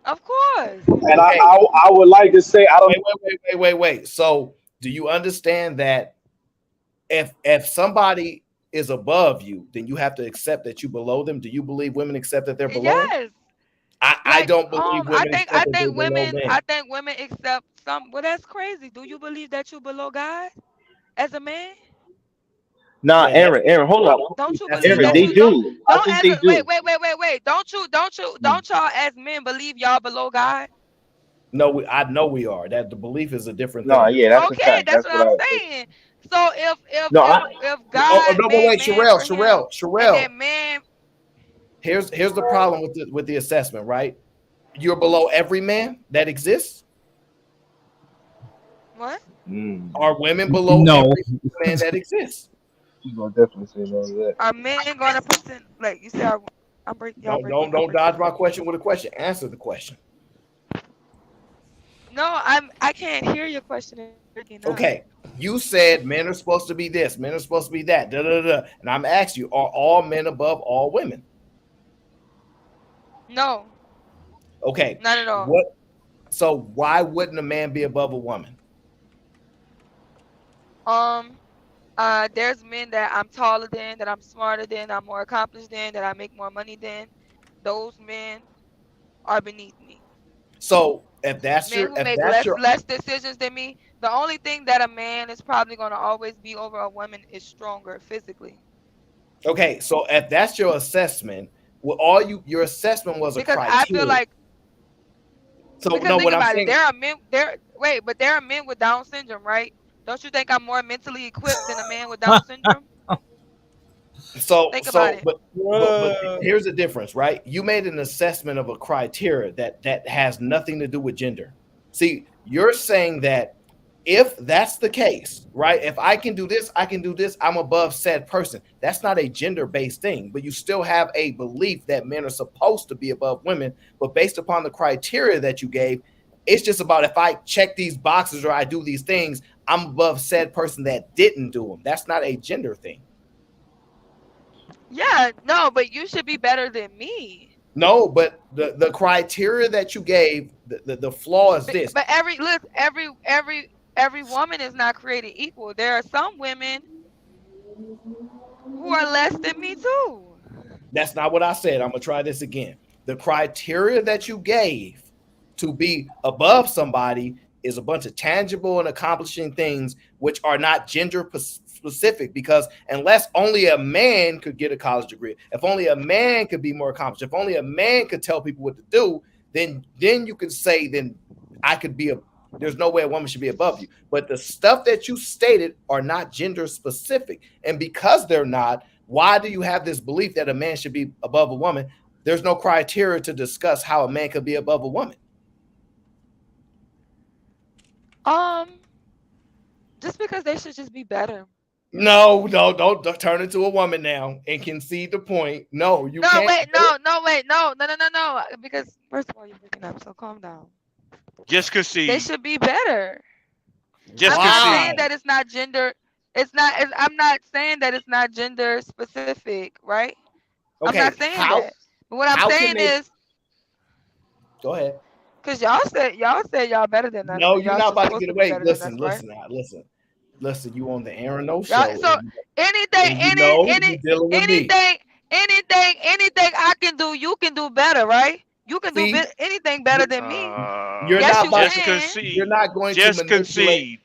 Of course. And Okay, I would like to say I don't. wait. So do you understand that if somebody is above you, then you have to accept that you below them? Do you believe women accept that they're below them? Yes. I Like don't believe I women think accept that they're below I men. think women accept some. Well, that's crazy. Do you believe that you below God as a man? Nah, And Aaron, hold up. Don't you that's a believe Aaron, that they no. you don't do. I don't think as they a do. wait. Don't y'all as men believe y'all below God? No, I know we are. That the belief is a different No, thing. yeah, that's a Okay, fact. that's That's what what I'm I. saying. So No, I. if Oh God no, but made wait, man for him and Sherelle. then man Here's the problem with the assessment, right? You're below every man that exists. what? Are women below No. every man that exists? She's gonna definitely say no to that. Are men gonna pretend like you said I'm Don't breaking dodge up. my question with a question. Answer the question. No, I can't hear your question. It's breaking up. Okay, you said men are supposed to be this, men are supposed to be that, and I'm asking you, are all men above all women? No, Okay, not at all. what? So why wouldn't a man be above a woman? Um, there's men that I'm taller than, that I'm smarter than, I'm more accomplished than, that I make more money than. Those men are beneath me. So Men who if make that's your less decisions than me. The only thing that a man is probably gonna always be over a woman is stronger physically. okay, so if that's your assessment, well, your assessment was a Because I feel criteria. like So because no, think what I'm about it, saying, there are men there wait, but there are men with Down syndrome, right? Don't you think I'm more mentally equipped than a man with Down syndrome? Think about it. but here's the difference, right? You made an assessment of a criteria that has nothing to do with gender. See, you're saying that if that's the case, right? If I can do this, I can do this, I'm above said person. That's not a gender-based thing, but you still have a belief that men are supposed to be above women, but based upon the criteria that you gave, it's just about if I check these boxes or I do these things, I'm above said person that didn't do them. That's not a gender thing. Yeah, no, but you should be better than me. No, but the criteria that you gave, the flaw is this. But every woman is not created equal. There are some women who are less than me too. That's not what I said. I'm gonna try this again. The criteria that you gave to be above somebody is a bunch of tangible and accomplishing things which are not gender specific, because unless only a man could get a college degree, if only a man could be more accomplished, if only a man could tell people what to do, then you could say then I could be a there's no way a woman should be above you. But the stuff that you stated are not gender specific, and because they're not, Why do you have this belief that a man should be above a woman? There's no criteria to discuss how a man could be above a woman. Just because they should just be better. No, don't turn into a woman now and concede the point. No, you No, can't. wait, no. Because first of all, you're breaking up, so calm down. Just concede. They should be better. Just I'm not saying concede. that it's not gender. I'm not saying that it's not gender specific, right? I'm Okay, not saying that. But what I'm how can saying they? is, Go ahead. because y'all better than us, No, and you're y'all not should about to supposed get to be away. better than us, right? Listen. You on the Aaron No Y'all, show, so anything, and you know any, you dealing with me. anything I can do, you can do better, right? You can do See, anything better than me. you're Yes, not you about. Just can. You're concede. not going to Just manipulate. concede.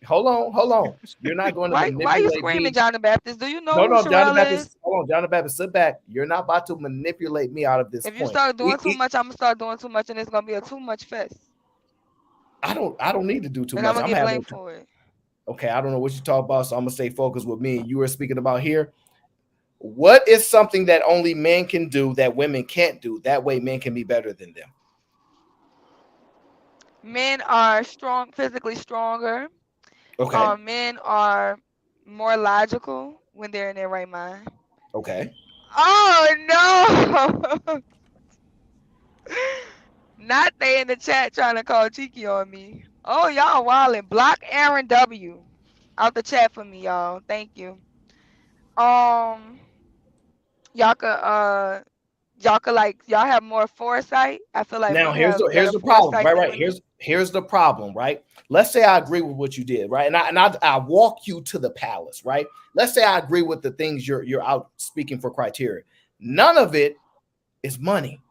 Hold on. You're not going to Why you manipulate screaming, me. John the Baptist? Do you know No, who John the Sherelle Baptist. is? Hold on, John the Baptist. Sit back. You're not about to manipulate me out of this If you point. start doing too much, I'm gonna start doing too much, and it's gonna be a too much fest. I don't need to do too And I'm much. gonna I'm get having. blamed for it. Okay, I don't know what you talk about, so I'm gonna stay focused with me. You were speaking about here. What is something that only men can do that women can't do? That way, men can be better than them. Men are physically stronger. Okay. Men are more logical when they're in their right mind. Okay. Oh no! Not they in the chat trying to call Tiki on me. Oh, y'all wildin'. Block Aaron W out the chat for me, y'all. Thank you. Um, y'all could y'all have more foresight. I feel like Now men here's have here's better the problem, foresight right? than Right. women. Here's the problem, right? Let's say I agree with what you did, right? And I walk you to the palace, right? Let's say I agree with the things you're out speaking for criteria. None of it is money.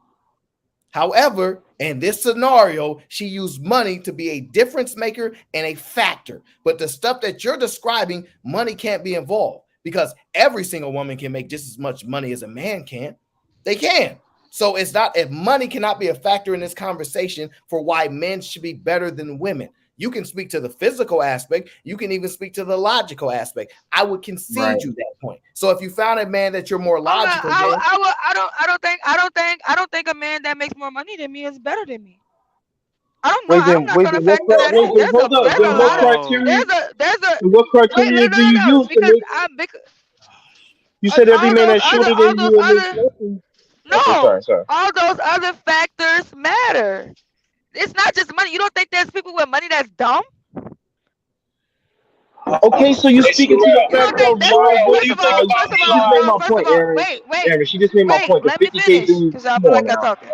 However, in this scenario, she used money to be a difference maker and a factor. But the stuff that you're describing, money can't be involved because every single woman can make just as much money as a man can. They can. So it's not, if money cannot be a factor in this conversation for why men should be better than women. You can speak to the physical aspect. You can even speak to the logical aspect. I would concede you that point. So if you found a man that you're more logical than, I don't think a man that makes more money than me is better than me. I don't know. Wait, I'm then, not gonna factor that in. then hold up. Then what criteria? Then what wait, criteria do you no, use to because make? You said every all man those that's other shorter all than those you and makes other less. Okay, no, sorry. all those other factors matter. It's not just money. You don't think there's people with money that's dumb? Okay, so you speaking to the You don't fact think of that's why would first you of all, think? She just made no, my first of point, all, Aaron. wait, Aaron, she just made my point. The let me 50K finish, dude, because y'all come feel like on y'all now. talking.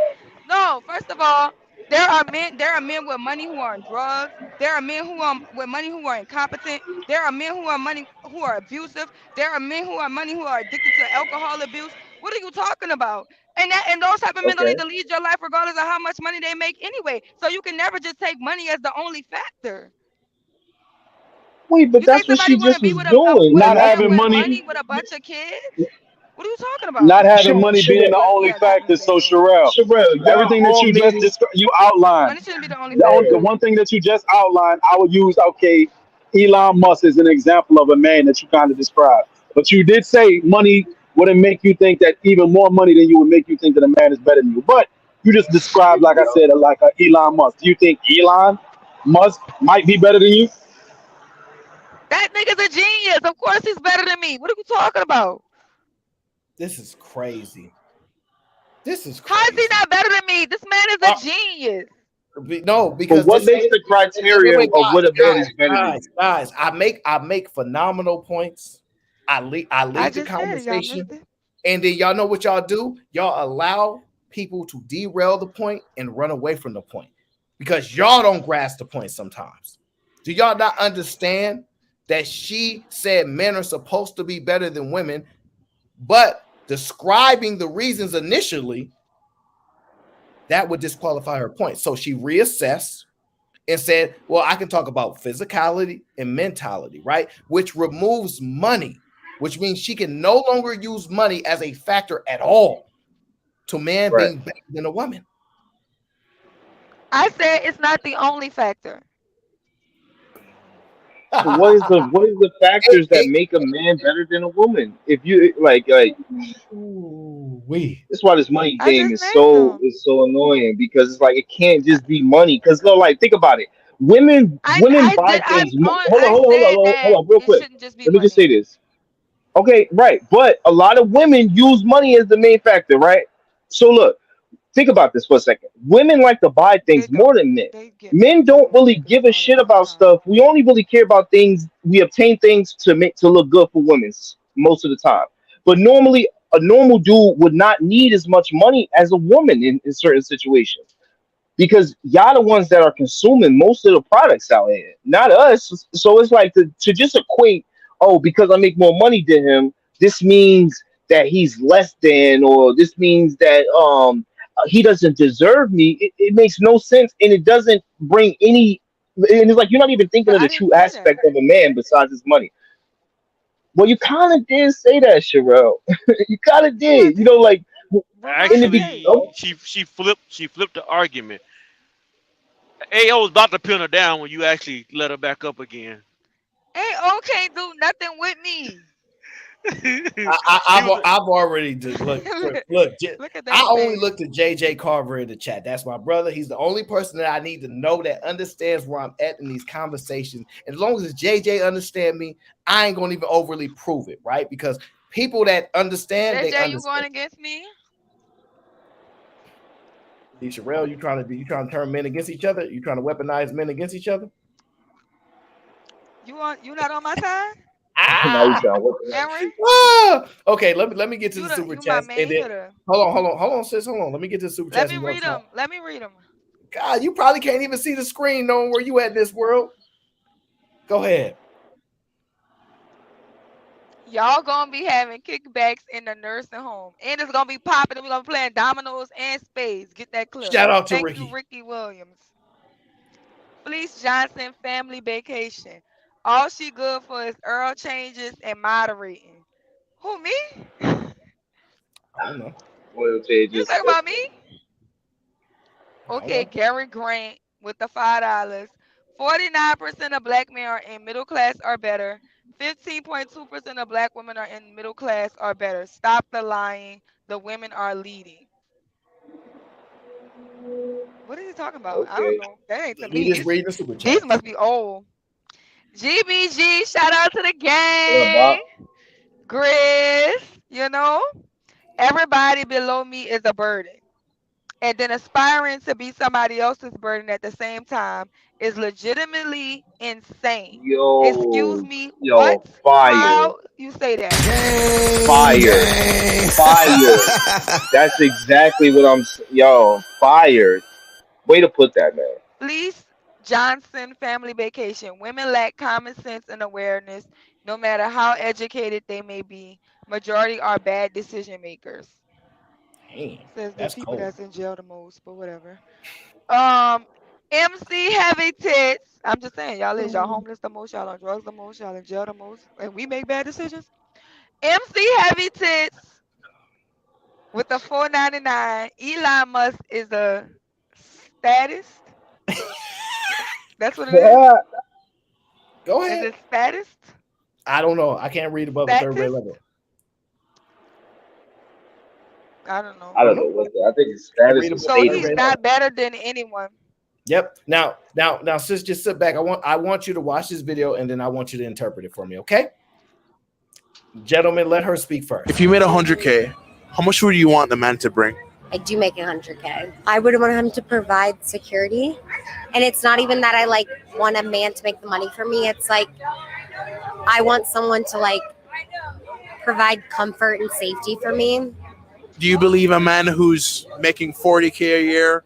No, first of all, there are men with money who are on drugs. There are men who are with money who are incompetent. There are men who are money who are abusive. There are men who are money who are addicted to alcohol abuse. What are you talking about? And those type of men don't Okay. need to lead your life regardless of how much money they make anyway. So you can never just take money as the only factor. Wait, but You think that's what somebody she want just to be was with doing. with a Not man having with money. money with a bunch of kids? What are you talking about? Not having money being the only Yeah, go factor. ahead. So Go ahead. Sherelle, y'all everything that all you made just it. described, you outlined. Money shouldn't be the only The factor. one thing that you just outlined, I would use, okay, Elon Musk is an example of a man that you kind of described. But you did say money wouldn't make you think that even more money than you would make you think that a man is better than you. But you just described, like I said, like a Elon Musk. Do you think Elon Musk might be better than you? That nigga's a genius. Of course he's better than me. What are you talking about? this is crazy. This is How is he crazy. not better than me? This man is a genius. No, But because what this makes the criteria wait, of what a man is better than you? guys. I make phenomenal points. I lead I the just said it. Y'all conversation, missed it. and then y'all know what y'all do. Y'all allow people to derail the point and run away from the point because y'all don't grasp the point sometimes. Do y'all not understand that she said men are supposed to be better than women, but describing the reasons initially that would disqualify her point? So she reassessed and said, well, I can talk about physicality and mentality, right? Which removes money, which means she can no longer use money as a factor at all to man Right. being better than a woman. I said it's not the only factor. So what is the factors that make a man better than a woman? If you that's why this money I thing just is named so them. annoying because it's like it can't just be money. Because no, like think about it. Women buy things. I said Hold that on, real it quick. shouldn't just be Let me just say money. this. Okay, right. But a lot of women use money as the main factor, right? So look, think about this for a second. Women like to buy They things more don't. than men. They get Men mad don't when really niggas give a call it shit all the about time. stuff. We only really care about things. We obtain things to look good for women most of the time. But normally, a normal dude would not need as much money as a woman in certain situations because y'all the ones that are consuming most of the products out here, not us. So it's like to just equate, oh, because I make more money than him, this means that he's less than, or this means that he doesn't deserve me. It makes no sense, and it doesn't bring any. And it's like you're not even thinking But of I the didn't true say that. aspect of a man besides his money. Well, you kind of did say that, Sherelle. You kind of Yeah, I did. You know, did. like But what in the I beginning. say? She flipped the argument. AO was about to pin her down when you actually let her back up again. AO can't do nothing with me. She was I've already did, look. Look at I that only face. looked at JJ Carver in the chat. That's my brother. He's the only person that I need to know that understands where I'm at in these conversations. And as long as JJ understand me, I ain't gonna even overly prove it, right? Because people that understand, they JJ, you going understand. against me? See, Sherelle, you trying to turn men against each other? You trying to weaponize men against each other? You not on my side? Now you trying to work Aaron? Okay, let me get to the super You my chats and main then hitter. hold on, sis, hold on. Let me get to the super Let chats me and we're gonna read talk. them. Let me read them. God, you probably can't even see the screen knowing where you at in this world. Go ahead. Y'all gonna be having kickbacks in the nursing home. And it's gonna be popping and we're gonna be playing dominoes and spades. Get that clip. Shout out to Thank you, Ricky. Ricky Williams. Fleece Johnson family vacation. All she good for is Earl changes and moderating. Who, me? I don't know. oil You changes. talking about me? I don't Okay, know. Gary Grant with the $5. 49% of black men are in middle class or better. 15.2% of black women are in middle class or better. Stop the lying. The women are leading. What is he talking about? I don't Okay. know. That ain't to We me. just reading the super These chats. must be old. GBG, shout out to the What up, Bob? gang. Grizz, everybody below me is a burden. And then aspiring to be somebody else's burden at the same time is legitimately insane. Excuse me, what? Fire, How you say that? fire, fire. That's exactly what fired. Way to put that, man. Fleece Johnson family vacation. Women lack common sense and awareness, no matter how educated they may be. Majority are bad decision makers. Damn, Says the that's people cold. that's in jail the most, but whatever. Um, MC Heavy Tits. I'm just saying, y'all homeless the most, y'all on drugs the most, y'all in jail the most, and we make bad decisions. MC Heavy Tits with the 4.99. Elon Musk is a statist. That's what it is. Go Is ahead. it statist? I don't know. I can't read above the third grade Statist? level. I don't know. I I don't don't know know. what I think it's Can't read status or above So the third status. he's grade level. not better than anyone. Yep. Now, sis, just sit back. I want you to watch this video and then I want you to interpret it for me, okay? Gentlemen, let her speak first. If you made 100K, how much would you want the man to bring? I do make 100K. I would want him to provide security. And it's not even that I want a man to make the money for me. It's like I want someone to provide comfort and safety for me. Do you believe a man who's making 40K a year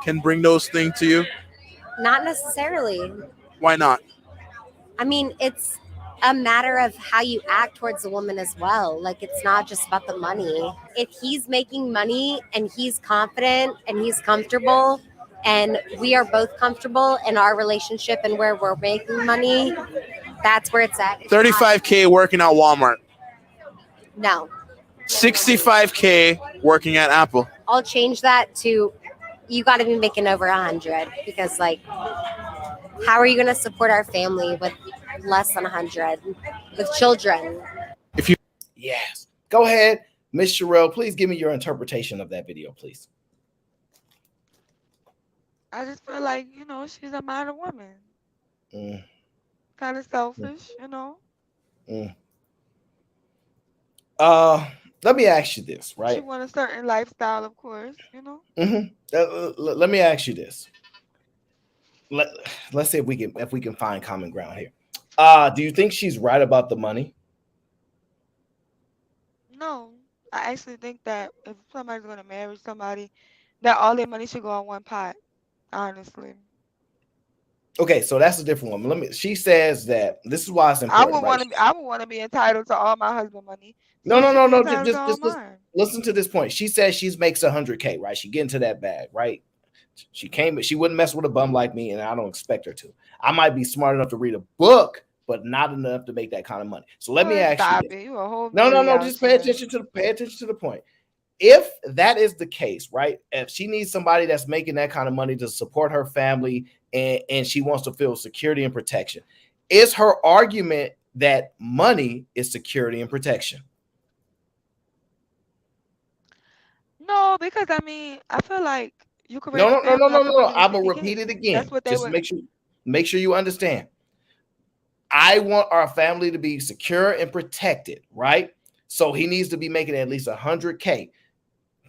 can bring those things to you? Not necessarily. Why not? I mean, it's a matter of how you act towards a woman as well. It's not just about the money. If he's making money and he's confident and he's comfortable and we are both comfortable in our relationship and where we're making money, that's where it's at. 35K working at Walmart. No. 65K working at Apple. I'll change that to you got to be making over 100 because how are you going to support our family with less than 100 with children. If you yes, go ahead, Miss Sherelle. Please give me your interpretation of that video, please. I just feel like, she's a modern woman. Kind of selfish, Mm. Let me ask you this, She right? want a certain lifestyle, of course, Let me ask you this. Let's see if we can find common ground here. Do you think she's right about the money? No, I actually think that if somebody's gonna marry somebody, that all their money should go on one pot. Honestly, Okay, so that's a different one. Let me. She says that this is why it's I important, would right? want to. I would want to be entitled to all my husband money, so No, he no, should no, be no. entitled to all Just mine. listen to this point. She says she makes 100K, right? She get into that bag, right? She wouldn't mess with a bum like me, and I don't expect her to. I might be smart enough to read a book, but not enough to make that kind of money. So let me Boy, ask you stop this. it! You a whole No, no, bully no. out Just pay here. attention to the point. If that is the case, right? If she needs somebody that's making that kind of money to support her family and she wants to feel security and protection, is her argument that money is security and protection? No, because I mean, I feel like you could raise No, a no, no, no, family no, off of no. I'm gonna 150 repeat it kids. again, That's what they just to would. make sure you understand. I want our family to be secure and protected, right? So he needs to be making at least 100K.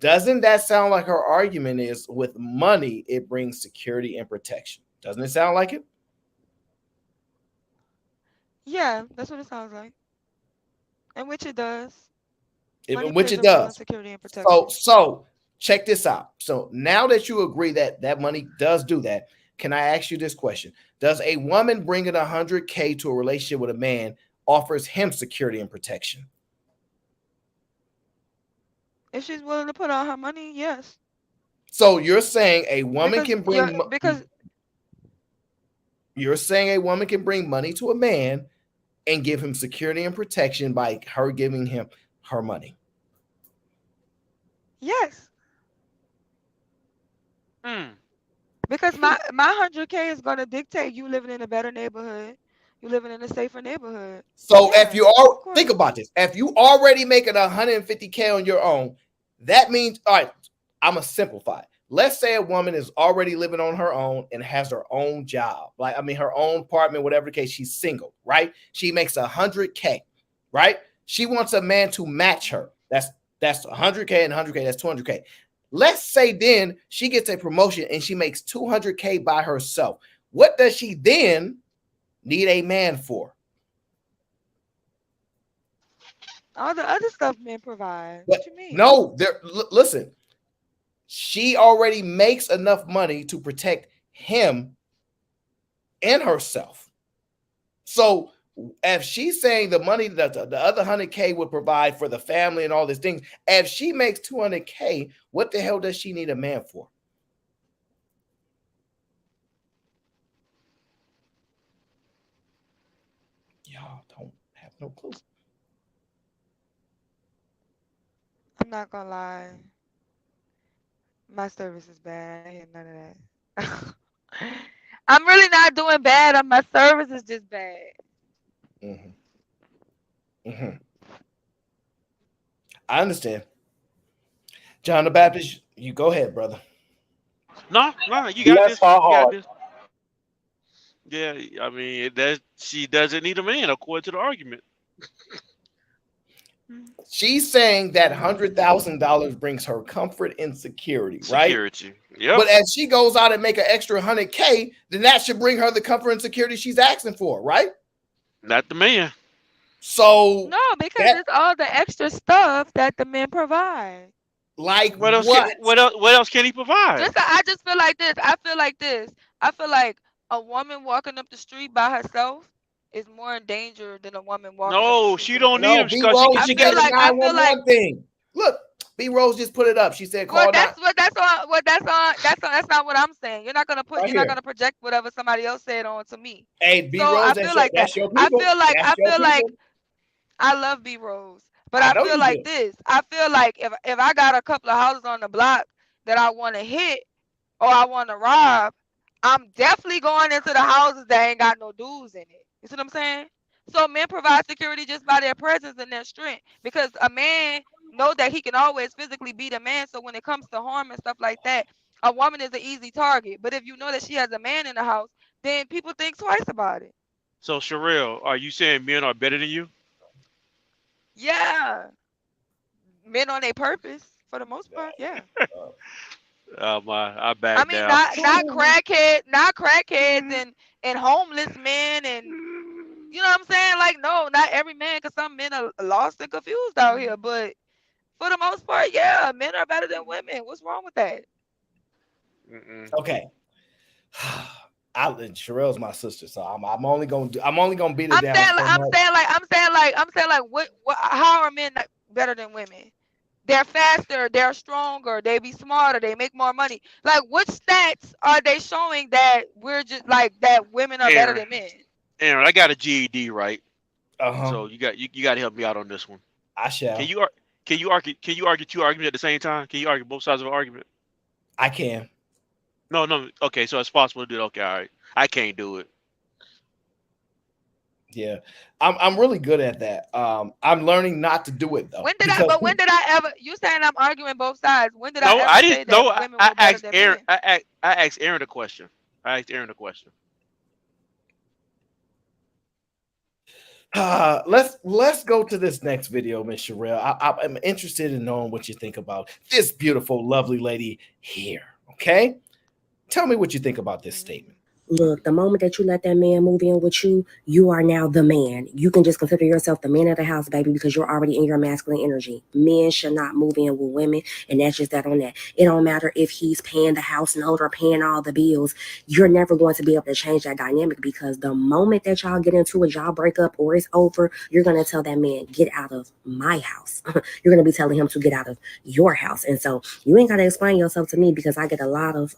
Doesn't that sound like her argument is with money, it brings security and protection? Doesn't it sound like it? Yeah, that's what it sounds like, and which it does. Money Which plays it a role in does. security and So, protection. check this out. So now that you agree that that money does do that, can I ask you this question? Does a woman bringing 100K to a relationship with a man offers him security and protection? If she's willing to put out her money, yes. So you're saying a woman Because can bring because you're saying a woman can bring money to a man and give him security and protection by her giving him her money. yes. Hmm. Because my 100K is gonna dictate you living in a better neighborhood, you living in a safer neighborhood. So if Yeah, you of all think course. about this, if you already making 150K on your own, that means all right. I'm gonna simplify it. Let's say a woman is already living on her own and has her own job, like I mean her own apartment, whatever the case. She's single, right? She makes 100K, right? She wants a man to match her. That's 100K and 100K. That's 200K. Let's say then she gets a promotion and she makes 200K by herself. What does she then need a man for? All the other stuff men provide. But What you mean? no, listen. She already makes enough money to protect him and herself. So if she's saying the money that the other 100K would provide for the family and all these things, if she makes 200K, what the hell does she need a man for? Y'all don't have no clue. I'm not gonna lie. My service is bad. I hear none of that. I'm really not doing bad. My service is just bad. I understand. John the Baptist, you go ahead, brother. No, you got Bless this. her You got heart. this. Yeah, I mean that she doesn't need a man according to the argument. She's saying that $100,000 brings her comfort and security, right? Security. Yep. But as she goes out and make an extra 100K, then that should bring her the comfort and security she's asking for, right? Not the man. So No, because it's all the extra stuff that the men provide. like What else? what? What else can he provide? I just feel like this. I feel like a woman walking up the street by herself is more in danger than a woman walking up the No, street she with a don't need man. him No, B because she Rose can. just said the I feel like 911 thing. Look, B Rose just put it up. She said well, call nine that's not what I'm saying. right You're not here. gonna project whatever somebody else said on to me. Hey, B So Rose, I feel like that. that's your people. That's I your feel like people. I love B Rose, but I I know feel you like do. this. I feel like if I got a couple of houses on the block that I want to hit or I want to rob, I'm definitely going into the houses that ain't got no dudes in it. You see what I'm saying? So men provide security just by their presence and their strength, because a man know that he can always physically beat a man. So when it comes to harm and stuff like that, a woman is an easy target. But if you know that she has a man in the house, then people think twice about it. So Sherelle, are you saying men are better than you? Yeah, men on their purpose for the most part. Yeah. Oh my, I I back mean, down. not crackheads and homeless men, and you know what I'm saying? Like, no, not every man, because some men are lost and confused out here. But for the most part, yeah, men are better than women. What's wrong with that? Okay. Sherelle's my sister, so I'm only gonna beat it down so much. I'm saying like, what, how are men not better than women? They're faster, they're stronger, they be smarter, they make more money. Like, what stats are they showing that we're just like that women are better Aaron, than men? Aaron, I got a GED, right? Uh-huh. So you got to help me out on this one. I shall. Can you argue two arguments at the same time? Can you argue both sides of an argument? I can. No. Okay, so it's possible to do it. Okay, all right. I can't do it. Yeah, I'm really good at that. I'm learning not to do it though. When did I ever? You saying I'm arguing both sides? When did I ever I say didn't. that No, women I were better asked than Aaron. men? I asked Aaron a question. Let's go to this next video, Miss Sherelle. I'm interested in knowing what you think about this beautiful, lovely lady here. Okay, tell me what you think about this statement. Look, the moment that you let that man move in with you, you are now the man. You can just consider yourself the man of the house, baby, because you're already in your masculine energy. Men should not move in with women, and that's just that on that. It don't matter if he's paying the house note or paying all the bills. You're never going to be able to change that dynamic, because the moment that y'all get into it, y'all break up or it's over, you're going to tell that man, get out of my house. You're going to be telling him to get out of your house. And so you ain't got to explain yourself to me, because I get a lot of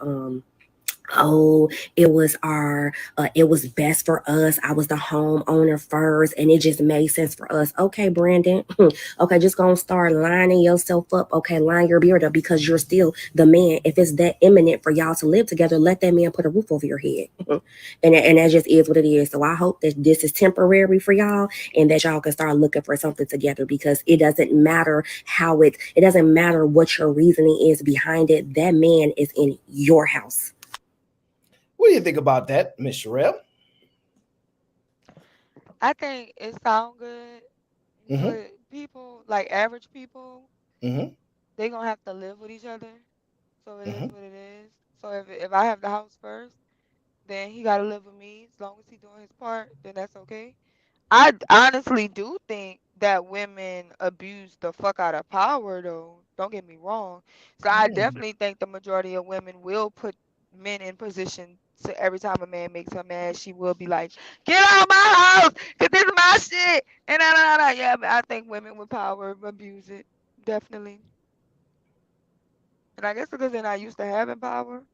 oh, it was best for us. I was the homeowner first, and it just made sense for us. Okay, Brandon. Okay, just gonna start lining yourself up. Okay, line your beard up, because you're still the man. If it's that imminent for y'all to live together, let that man put a roof over your head. and that just is what it is. So I hope that this is temporary for y'all, and that y'all can start looking for something together, because it doesn't matter it doesn't matter what your reasoning is behind it. That man is in your house. What do you think about that, Miss Sherelle? I think it sounds good, but people, like average people, they gonna have to live with each other. So it is what it is. So if I have the house first, then he gotta live with me. As long as he doing his part, then that's okay. I honestly do think that women abuse the fuck out of power, though. Don't get me wrong. So I definitely think the majority of women will put men in position. So every time a man makes her mad, she will be like, "Get out of my house, 'cause this is my shit." And yeah, but I think women with power abuse it, definitely. And I guess because they're not used to having power.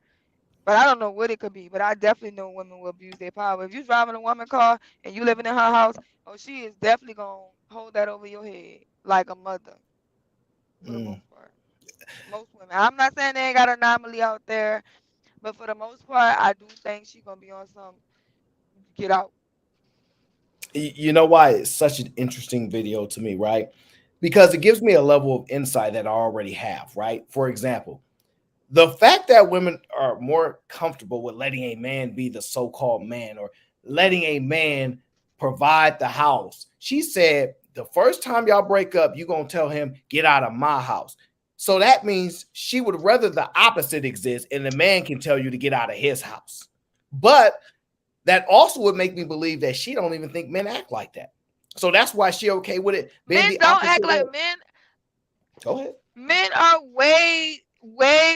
But I don't know what it could be. But I definitely know women will abuse their power. If you driving a woman car and you living in her house, oh, she is definitely gonna hold that over your head like a mother. For the most part, most women. I'm not saying they ain't got an anomaly out there, but for the most part, I do think she gonna be on some get out. You know why it's such an interesting video to me, right? Because it gives me a level of insight that I already have, right? For example, the fact that women are more comfortable with letting a man be the so-called man, or letting a man provide the house. She said, the first time y'all break up, you're going to tell him, get out of my house. So that means she would rather the opposite exist, and the man can tell you to get out of his house. But that also would make me believe that she don't even think men act like that. So that's why she okay with it. Men don't act like men. Go ahead. Men are way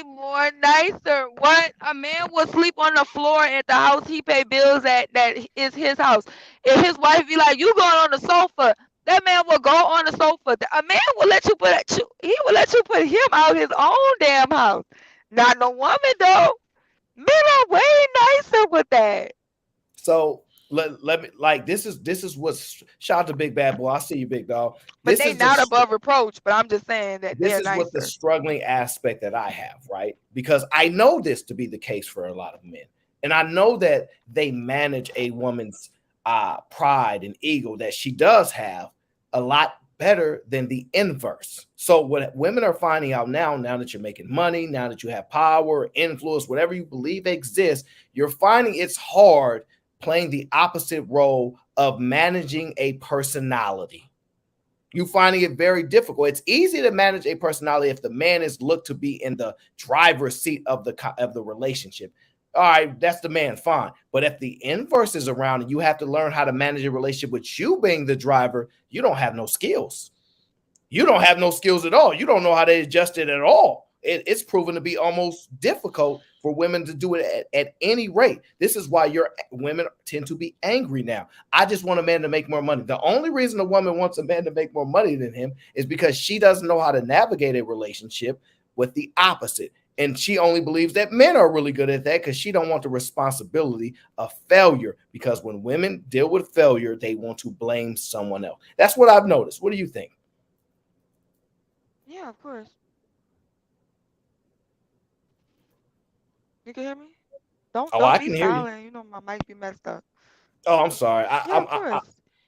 more nicer. What, a man will sleep on the floor at the house he pay bills at, that is his house. If his wife be like, you going on the sofa, that man will go on the sofa. A man will let you he will let you put him out his own damn house. Not no woman though. Men are way nicer with that. So let me, like, this is what's, shout out to Big Bad Boy. I see you, big dog. But they not above reproach. But I'm just saying that this they're is nicer. what the struggling aspect that I have, right? Because I know this to be the case for a lot of men, and I know that they manage a woman's pride and ego that she does have a lot better than the inverse. So what women are finding out now that you're making money, now that you have power, influence, whatever you believe exists, you're finding it's hard playing the opposite role of managing a personality. You're finding it very difficult. It's easy to manage a personality if the man is looked to be in the driver's seat of the relationship. All right, that's the man, fine. But if the inverse is around and you have to learn how to manage a relationship with you being the driver, you don't have no skills. You don't have no skills at all. You don't know how to adjust it at all. It's proven to be almost difficult for women to do it at any rate. This is why your women tend to be angry now. I just want a man to make more money. The only reason a woman wants a man to make more money than him is because she doesn't know how to navigate a relationship with the opposite. And she only believes that men are really good at that because she don't want the responsibility of failure. Because when women deal with failure, they want to blame someone else. That's what I've noticed. What do you think? Yeah, of course. You can hear me? Don't Oh, don't I be can hear you. silent. You know my mic be messed up. Oh, I'm sorry. Yeah, of course.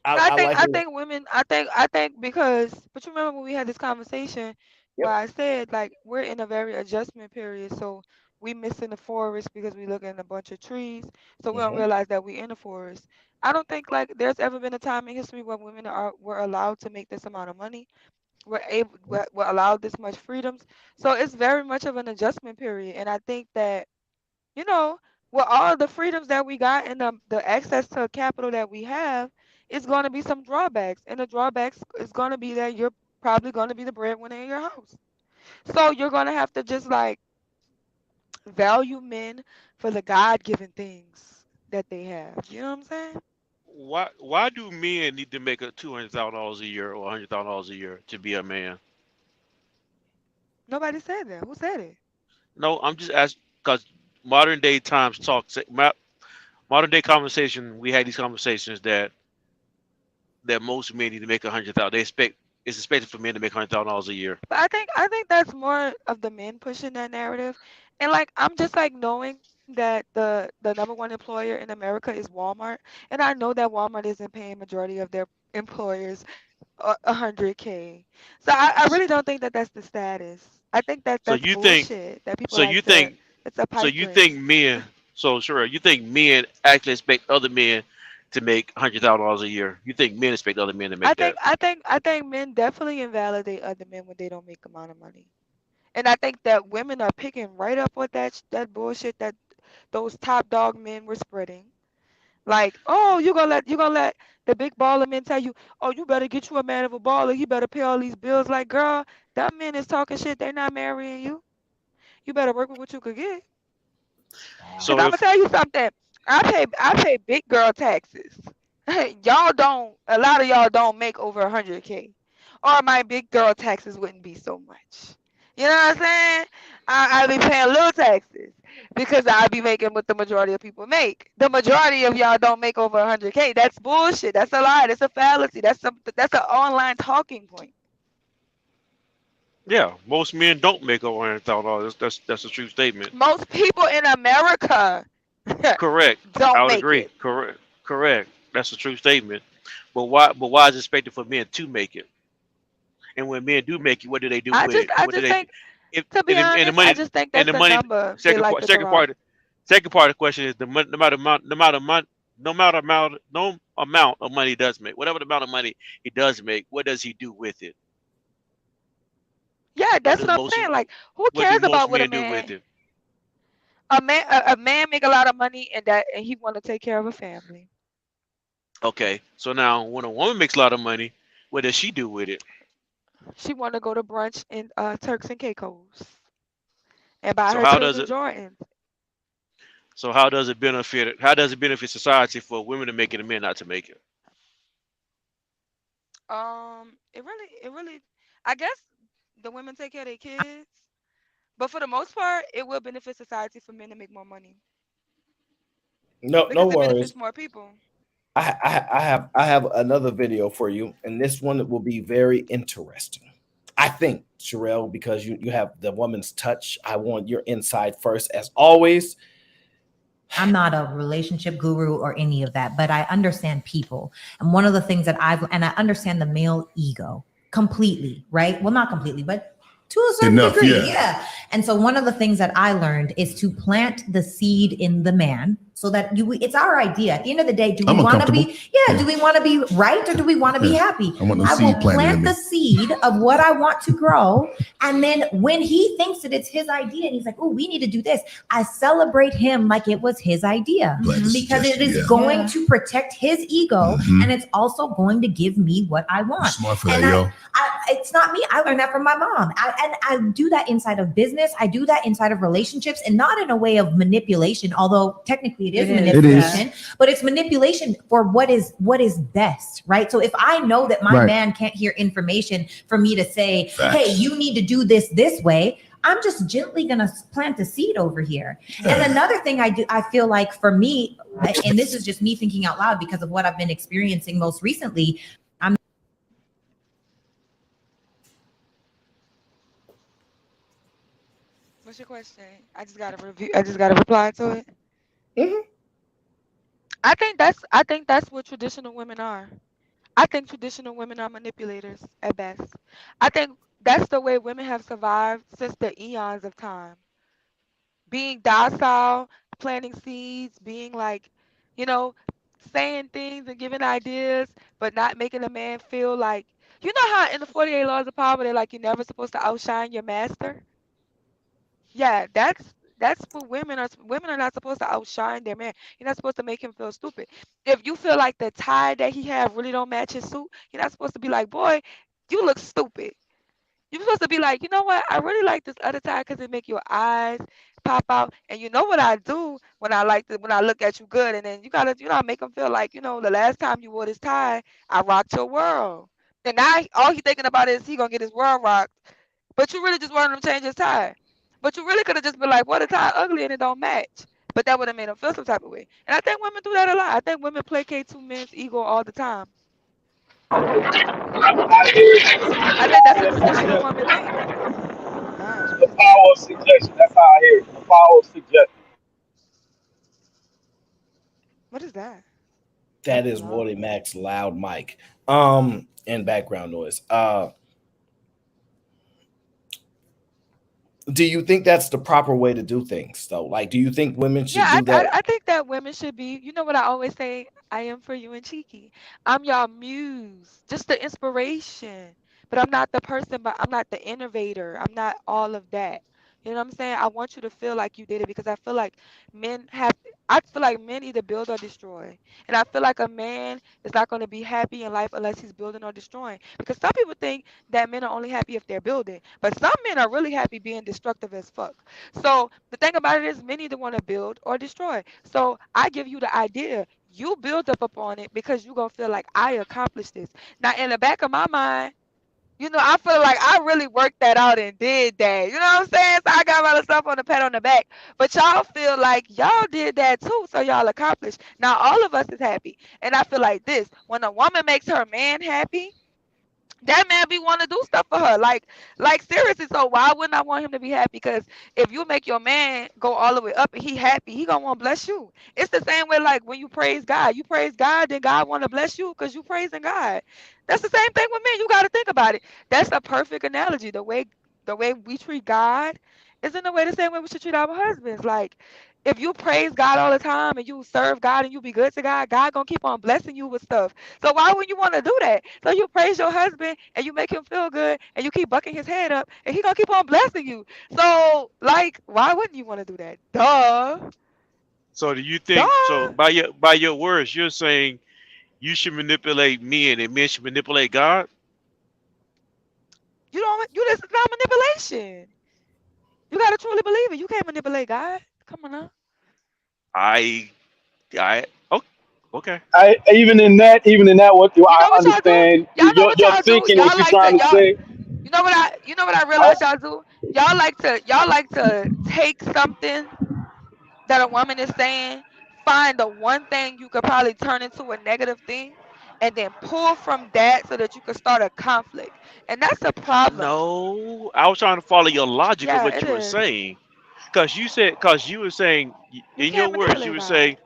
I like I it. think women. I think because. But you remember when we had this conversation where I said like we're in a very adjustment period, so we missing the forest because we looking at a bunch of trees, so we don't realize that we in the forest. I don't think like there's ever been a time in history where women were allowed to make this amount of money. We're allowed this much freedoms. So it's very much of an adjustment period, and I think that you know, with all the freedoms that we got and the access to capital that we have, it's going to be some drawbacks. And the drawbacks is going to be that you're probably going to be the breadwinner in your house. So you're going to have to just like value men for the God given things that they have. You know what I'm saying? Why do men need to make a $200,000 a year or $100,000 a year to be a man? Nobody said that. Who said it? No, I'm just asking because modern day times modern day conversation. We had these conversations that most men need to make 100,000. It's expected for men to make $100,000 a year. But I think that's more of the men pushing that narrative. And like I'm just like knowing that the number one employer in America is Walmart, and I know that Walmart isn't paying majority of their employers 100K. So I really don't think that that's the status. I think that So that's you think, bullshit. That people so like you to. think, It's a so pipe you dream. think men, so sure, you think men actually expect other men to make $100,000 a year. You think men expect other men to make that. I think men definitely invalidate other men when they don't make amount of money. And I think that women are picking right up with that bullshit that those top dog men were spreading. Like, oh, you gonna let the big baller men tell you, oh, you better get you a man of a baller. He better pay all these bills. Like, girl, that man is talking shit. They're not marrying you. You better work with what you could get. Cause So I'm gonna if tell you something. I pay big girl taxes. Y'all don't. A lot of y'all don't make over 100K, or my big girl taxes wouldn't be so much. You know what I'm saying? I be paying little taxes because I be making what the majority of people make. The majority of y'all don't make over 100K. That's bullshit. That's a lie. That's a fallacy. That's an online talking point. yeah, most men don't make over $100,000. That's a true statement. Most people in America Correct. I don't would make agree. it. Correct. Correct. That's a true statement. But why? But why is it expected for men to make it? And when men do make it, what do they do with it? I What do just they? think, If to be and the honest, I money just think and that's the a money. number they Second like part. to throw out. Second part of the question is no amount of money he does make, whatever the amount of money he does make, what does he do with it? Yeah, What that's does what I'm most saying. Like, who what do cares most about what men do with it? a man make a lot of money and he want to take care of a family. Okay, so now when a woman makes a lot of money, what does she do with it? She want to go to brunch in Turks and Caicos and buy So her how does children it? Jordans. So how does it benefit? How does it benefit society for women to make it and men not to make it? It really, I guess the women take care of their kids, but for the most part, it will benefit society for men to make more money No, no because it worries. benefits more people. I have another video for you, and this one will be very interesting. I think, Sherelle, because you have the woman's touch. I want your insight first, as always. I'm not a relationship guru or any of that, but I understand people. And one of the things that I understand the male ego completely, right? Well, not completely, but to a certain Enough, degree. yeah. Yeah. And so one of the things that I learned is to plant the seed in the man so that it's our idea. At the end of the day, do we I'm want to be, uncomfortable. do we want to be right or do we want to be Yeah. happy? I want no I seed will planted in plant me. the seed of what I want to grow. And then when he thinks that it's his idea and he's like, oh, we need to do this, I celebrate him like it was his idea Glad the because it suggestion, is yeah. going to protect his ego and it's also going to give me what I want. Smart for And that, yo. it's not me. I learned that from my mom. And I do that inside of business. I do that inside of relationships and not in a way of manipulation, although technically it is manipulation, but it's manipulation for what is best, right? So if I know that my man can't hear information for me to say, hey, you need to do this way, I'm just gently going to plant a seed over here. And another thing I feel like for me, and this is just me thinking out loud because of what I've been experiencing most recently, What's your question? I just got to review. I just got to reply to it. I think that's what traditional women are. I think traditional women are manipulators at best. I think that's the way women have survived since the eons of time. Being docile, planting seeds, being like, you know, saying things and giving ideas, but not making a man feel like, you know how in the 48 laws of power they're like you're never supposed to outshine your master? Yeah, that's what women are. Women are not supposed to outshine their man. You're not supposed to make him feel stupid. If you feel like the tie that he have really don't match his suit, you're not supposed to be like, boy, you look stupid. You're supposed to be like, you know what? I really like this other tie because it make your eyes pop out. And you know what I do when when I look at you good, and then you gotta, make him feel like, the last time you wore this tie, I rocked your world. And now all he thinking about is he gonna get his world rocked. But you really just wanted him to change his tie. But you really could have just been like, "What, the tie ugly and it don't match." But that would have made him feel some type of way. And I think women do that a lot. I think women placate two men's ego all the time. I think that's a traditional woman thing. Gosh, what The is that? power of suggestion. That's how I hear it. The power of suggestion. What is that? That is Wardy Max loud mic. And background noise. Do you think that's the proper way to do things though? Like, do you think women should Yeah, do that? I think that women should be, you know what I always say, I am for you and cheeky. I'm your muse, just the inspiration. But I'm not the person, but I'm not the innovator. I'm not all of that. You know what I'm saying? I want you to feel like you did it because I feel like men either build or destroy. And I feel like a man is not going to be happy in life unless he's building or destroying. Because some people think that men are only happy if they're building. But some men are really happy being destructive as fuck. So the thing about it is men either want to build or destroy. So I give you the idea. You build up upon it because you're gonna feel like I accomplished this. Now in the back of my mind, I feel like I really worked that out and did that. You know what I'm saying? So I got myself on the pat on the back. But y'all feel like y'all did that too, so y'all accomplished. Now all of us is happy. And I feel like this. When a woman makes her man happy, that man be want to do stuff for her, like seriously. So why wouldn't I want him to be happy? Because if you make your man go all the way up and he happy, he gonna want to bless you. It's the same way like when you praise God, then God want to bless you because you praising God. That's the same thing with men. You got to think about it. That's a perfect analogy. The way we treat God is in the way the same way we should treat our husbands. Like if you praise God all the time and you serve God and you be good to God, God gonna keep on blessing you with stuff. So why would you want to do that? So you praise your husband and you make him feel good and you keep bucking his head up and he gonna keep on blessing you. So like, why wouldn't you want to do that? Duh. So do you think so Duh. by your words, you're saying you should manipulate men and men should manipulate God? You don't. You This is not manipulation. You gotta truly believe it. You can't manipulate God. Come on now. I I oh, okay. Even in that, what do You know I what y'all do? understand? Y'all know what Your y'all do? thinking, what Y'all you're like to trying to y'all. say. You know what I realized y'all do? Y'all like to take something that a woman is saying, find the one thing you could probably turn into a negative thing, and then pull from that so that you could start a conflict. And that's a problem. No, I was trying to follow your logic of Yeah, what it you were is. saying. Because you were saying You in your can't words, you manipulate were God. saying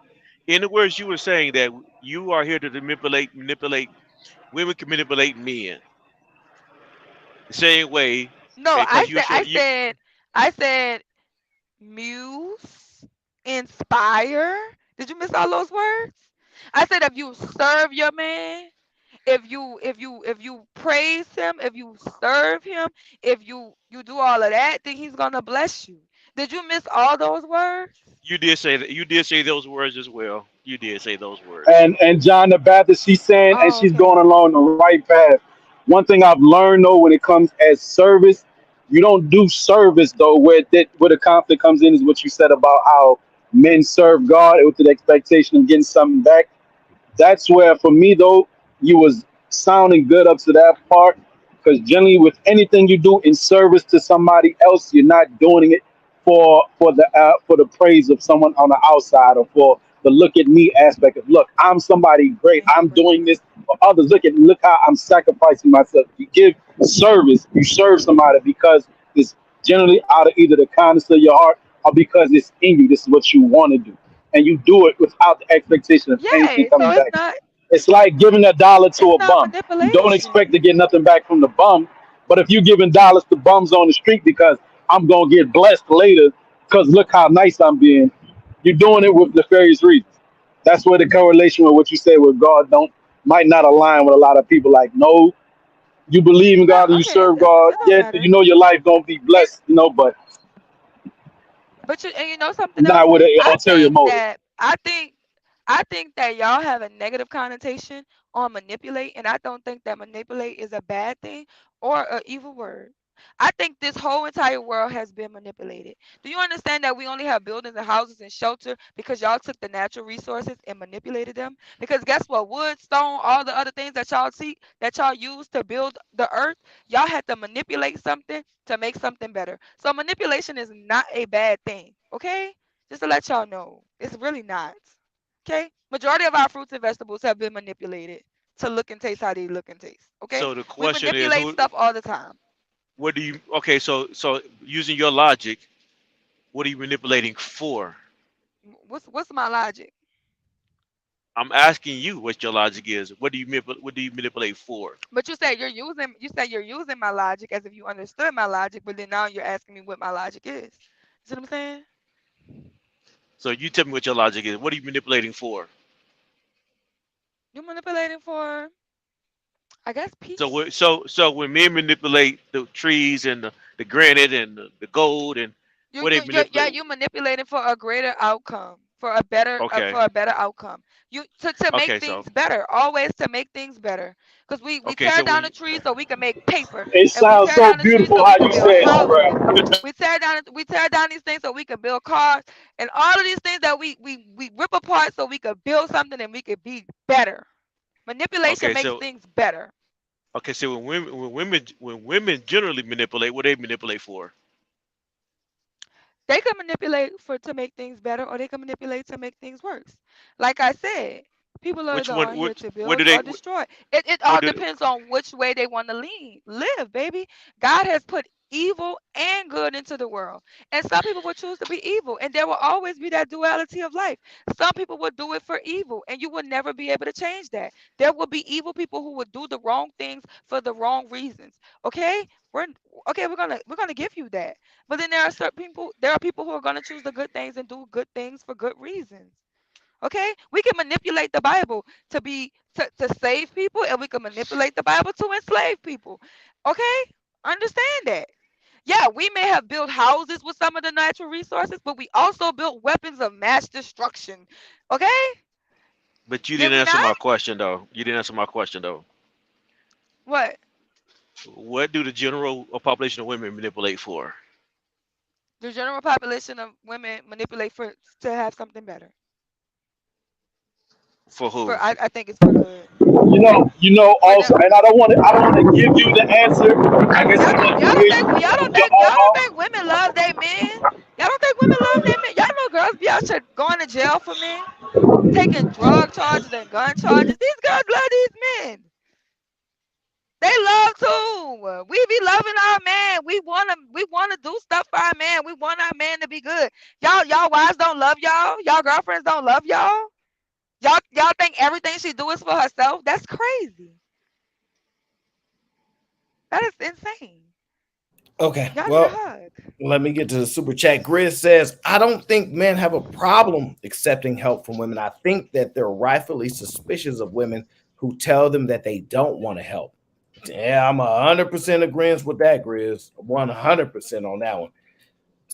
in the words you were saying that you are here to manipulate women can manipulate men the same way. No, Okay, I because said, I said, muse, inspire. Did you miss all those words? I said if you serve your man, if you praise him, if you serve him, if you do all of that, then he's gonna bless you. Did you miss all those words? you did say that. You did say those words as well. You did say those words. And John the Baptist, she's saying, and Oh, she's okay. going along the right path. One thing I've learned though, when it comes as service, you don't do service though where the conflict comes in is what you said about how men serve God with the expectation of getting something back. That's where for me though, you was sounding good up to that part, because generally with anything you do in service to somebody else, you're not doing it for the praise of someone on the outside, or for the look at me aspect of, look, I'm somebody great, I'm doing this for others, look how I'm sacrificing myself. You give service, you serve somebody because it's generally out of either the kindness of your heart or because it's in you, this is what you want to do, and you do it without the expectation of anything Yay. coming So it's back. not It's like giving $1 to it's a not bum. You don't manipulation. expect to get nothing back from the bum, but if you're giving dollars to bums on the street because I'm gonna get blessed later, because look how nice I'm being, you're doing it with nefarious reasons. That's where the correlation with what you say with God don't might not align with a lot of people. Like, no, you believe in No, God and you okay, serve God, it don't yeah, you matter. know your life gonna be blessed, but But you know something else? not with an I ulterior think motive. that I think that y'all have a negative connotation on manipulate, and I don't think that manipulate is a bad thing or an evil word. I think this whole entire world has been manipulated. Do you understand that we only have buildings and houses and shelter because y'all took the natural resources and manipulated them? Because guess what? Wood, stone, all the other things that y'all see that y'all use to build the earth, y'all had to manipulate something to make something better. So manipulation is not a bad thing, okay? Just to let y'all know, it's really not. Okay? Majority of our fruits and vegetables have been manipulated to look and taste how they look and taste. Okay? So the We question is, manipulate who? stuff all the time. What do you? Okay, so using your logic, what are you manipulating for? What's my logic? I'm asking you what your logic is. What do you manipulate for? But you said you're using my logic as if you understood my logic, but then now you're asking me what my logic is. See what I'm saying? So you tell me what your logic is. What are you manipulating for? You're manipulating for, I guess, So peace. when men manipulate the trees and the granite and the gold and You what they you you yeah, manipulate. you manipulating for a greater outcome, Okay. for a better outcome. You to make Okay. things better, always to make things better. Because we Okay. tear So down when the trees so we can make paper, It and we sounds tear so down the trees beautiful so how we can you build say it, houses. bro. We tear down these things so we can build cars, and all of these things that we rip apart so we could build something and we could be better. Manipulation okay. makes So things better. so when women generally manipulate, what they manipulate for? They can manipulate for to make things better, or they can manipulate to make things worse. Like I said, people are Which either one? on here to What build do they? or destroy. It What all do? depends on which way they want to live, baby. God has put evil and good into the world. And some people will choose to be evil. And there will always be that duality of life. Some people will do it for evil, and you will never be able to change that. There will be evil people who will do the wrong things for the wrong reasons. Okay? We're okay, we're gonna give you that. But then there are people who are going to choose the good things and do good things for good reasons. Okay? We can manipulate the Bible to save people, and we can manipulate the Bible to enslave people. Okay? Understand that. Yeah, we may have built houses with some of the natural resources, but we also built weapons of mass destruction. Okay? But you Did didn't we answer not? my question though. You didn't answer my question though. What? What do the general population of women manipulate for? The general population of women manipulate for to have something better. For who? I think it's for good. For Also, them. and I don't want to give you the answer. I guess Y'all I don't want y'all to don't hear think y'all don't your think y'all don't think women love their men? Y'all don't think women love their men? Y'all know girls be out here going to jail for men, taking drug charges and gun charges. These girls love these men. They love too. We be loving our man. We wanna do stuff for our man. We want our man to be good. Y'all wives don't love y'all. Y'all girlfriends don't love y'all. Y'all think everything she do is for herself? That's crazy. That is insane. Okay, Y'all need a well, hug. let me get to the super chat. Grizz says, I don't think men have a problem accepting help from women. I think that they're rightfully suspicious of women who tell them that they don't want to help. Yeah, I'm 100% agreeing with that, Grizz. 100% on that one.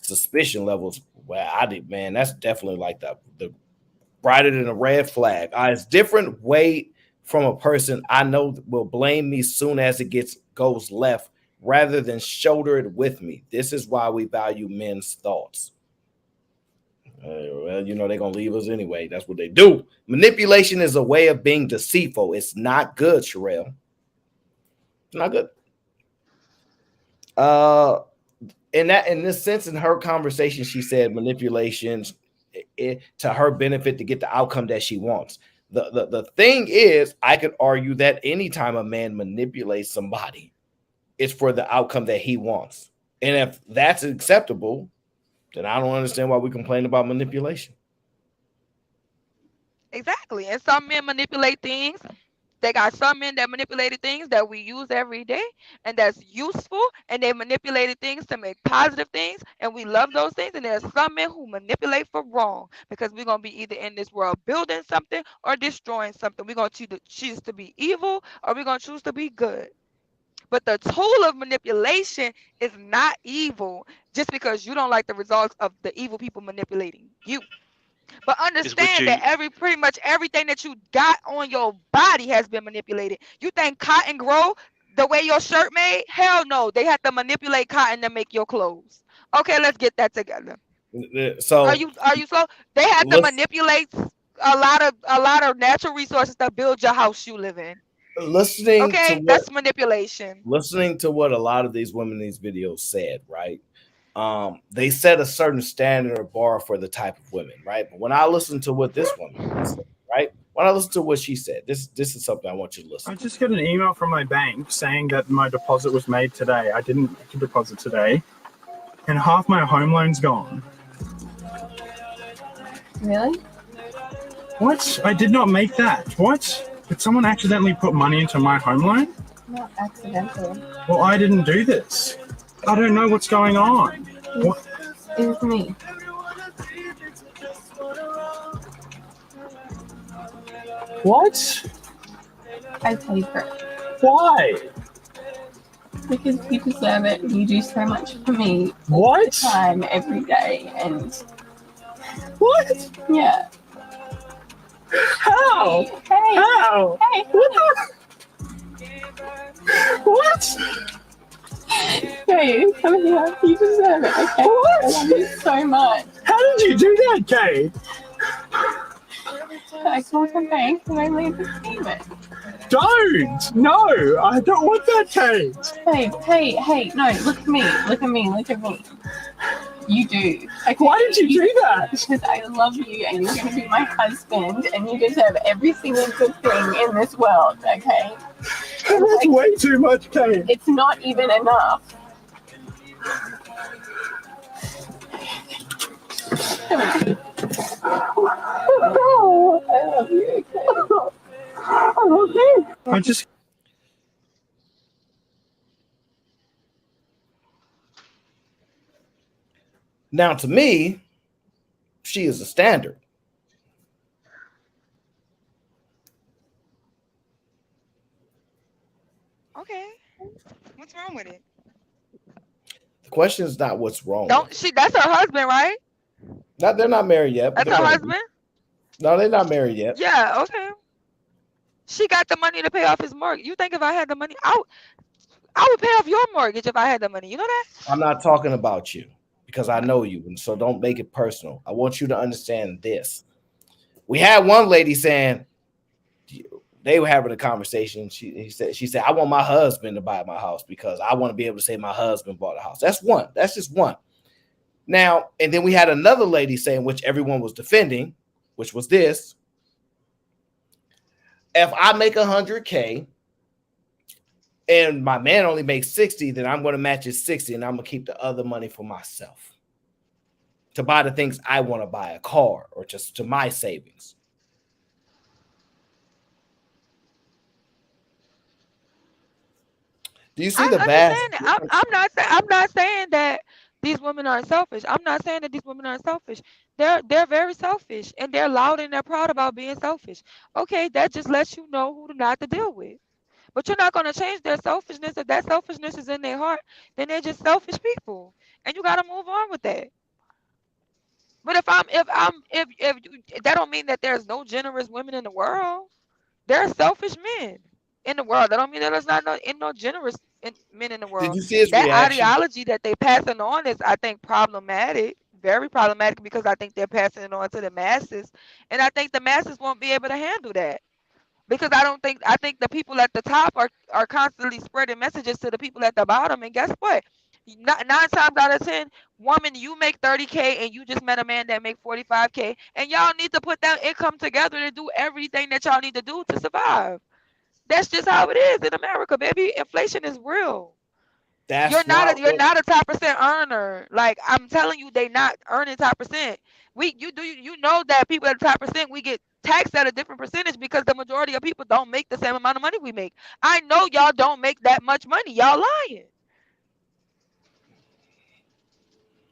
Suspicion levels, well, I did, man. That's definitely like the brighter than a red flag. It's different weight from a person I know will blame me soon as it goes left rather than shoulder it with me. This is why we value men's thoughts. Well, they're going to leave us anyway. That's what they do. Manipulation is a way of being deceitful. It's not good, Sherelle. It's not good. In this sense, in her conversation, she said manipulations to her benefit to get the outcome that she wants. The thing is, I could argue that anytime a man manipulates somebody, it's for the outcome that he wants. And if that's acceptable, then I don't understand why we complain about manipulation. Exactly. And some men manipulate things. They got some men that manipulated things that we use every day and that's useful, and they manipulated things to make positive things, and we love those things. And there's some men who manipulate for wrong, because we're going to be either in this world building something or destroying something. We're going to choose to be evil or we're going to choose to be good. But the tool of manipulation is not evil just because you don't like the results of the evil people manipulating you. But It's what understand you. that pretty much everything that you got on your body has been manipulated. You think cotton grow the way your shirt made? Hell no. They have to manipulate cotton to make your clothes. Okay, let's get that together. So are you slow? They have to manipulate a lot of natural resources to build your house you live in. Okay, that's manipulation. Listening to what a lot of these women in these videos said, right? They set a certain standard or bar for the type of women, right? But when I listen to what this woman said, right? When I listen to what she said, this is something I want you to listen I to. just got an email from my bank saying that my deposit was made today. I didn't make a deposit today, and half my home loan's gone. Really? What? I did not make that. What? Did someone accidentally put money into my home loan? Not accidentally. Well, I didn't do this. I don't know what's going on. What? It was me. What? I paid for it. Why? Because you deserve it. You do so much for me all the time, every day, and what? Yeah. How? Hey. How? Hey. What? Hey, come here. You deserve it, okay? What? I love you so much. How did you do that, Kate? I called the bank and I made the payment. Don't! No! I don't want that, Kate! Hey, no, look at me. You do. Okay? Why did you do that? Because I love you and you're going to be my husband and you deserve every single good thing in this world, okay? That's way too much, Kate. It's not even enough. Oh, I love you, okay? I just... Now, to me, she is a standard. Okay. What's wrong with it? The question is not what's wrong. That's her husband, right? They're not married yet. That's her husband? No, they're not married yet. Yeah, okay. She got the money to pay off his mortgage. You think if I had the money, I would pay off your mortgage if I had the money. You know that? I'm not talking about you because I know you, and so don't make it personal. I want you to understand this. We had one lady saying they were having a conversation. She said, I want my husband to buy my house because I want to be able to say my husband bought a house. That's one. That's just one. Now, and then we had another lady saying, which everyone was defending, which was this. If I make $100K and my man only makes 60, then I'm going to match his 60 and I'm going to keep the other money for myself to buy the things I want to buy, a car or just to my savings. Do you see I the vast understand that. I'm not saying that these women are selfish. I'm not saying that these women are selfish. They're very selfish and they're loud and they're proud about being selfish. Okay, that just lets you know who not to deal with. But you're not gonna change their selfishness. If that selfishness is in their heart, then they're just selfish people. And you gotta move on with that. But if that don't mean that there's no generous women in the world. There are selfish men in the world. That don't mean that there's not no generous men in the Did world. you see his That reaction? ideology that they passing on is, I think, problematic. Very problematic because I think they're passing it on to the masses, and I think the masses won't be able to handle that. Because I think the people at the top are constantly spreading messages to the people at the bottom, and guess what? Nine times out of 10, woman, you make 30K and you just met a man that make 45K, and y'all need to put that income together to do everything that y'all need to do to survive. That's just how it is in America, baby. Inflation is real. That's You're not a top percent earner. Like, I'm telling you, they not earning top percent. You know that people at the top percent, we get taxed at a different percentage because the majority of people don't make the same amount of money we make. I know y'all don't make that much money. Y'all lying.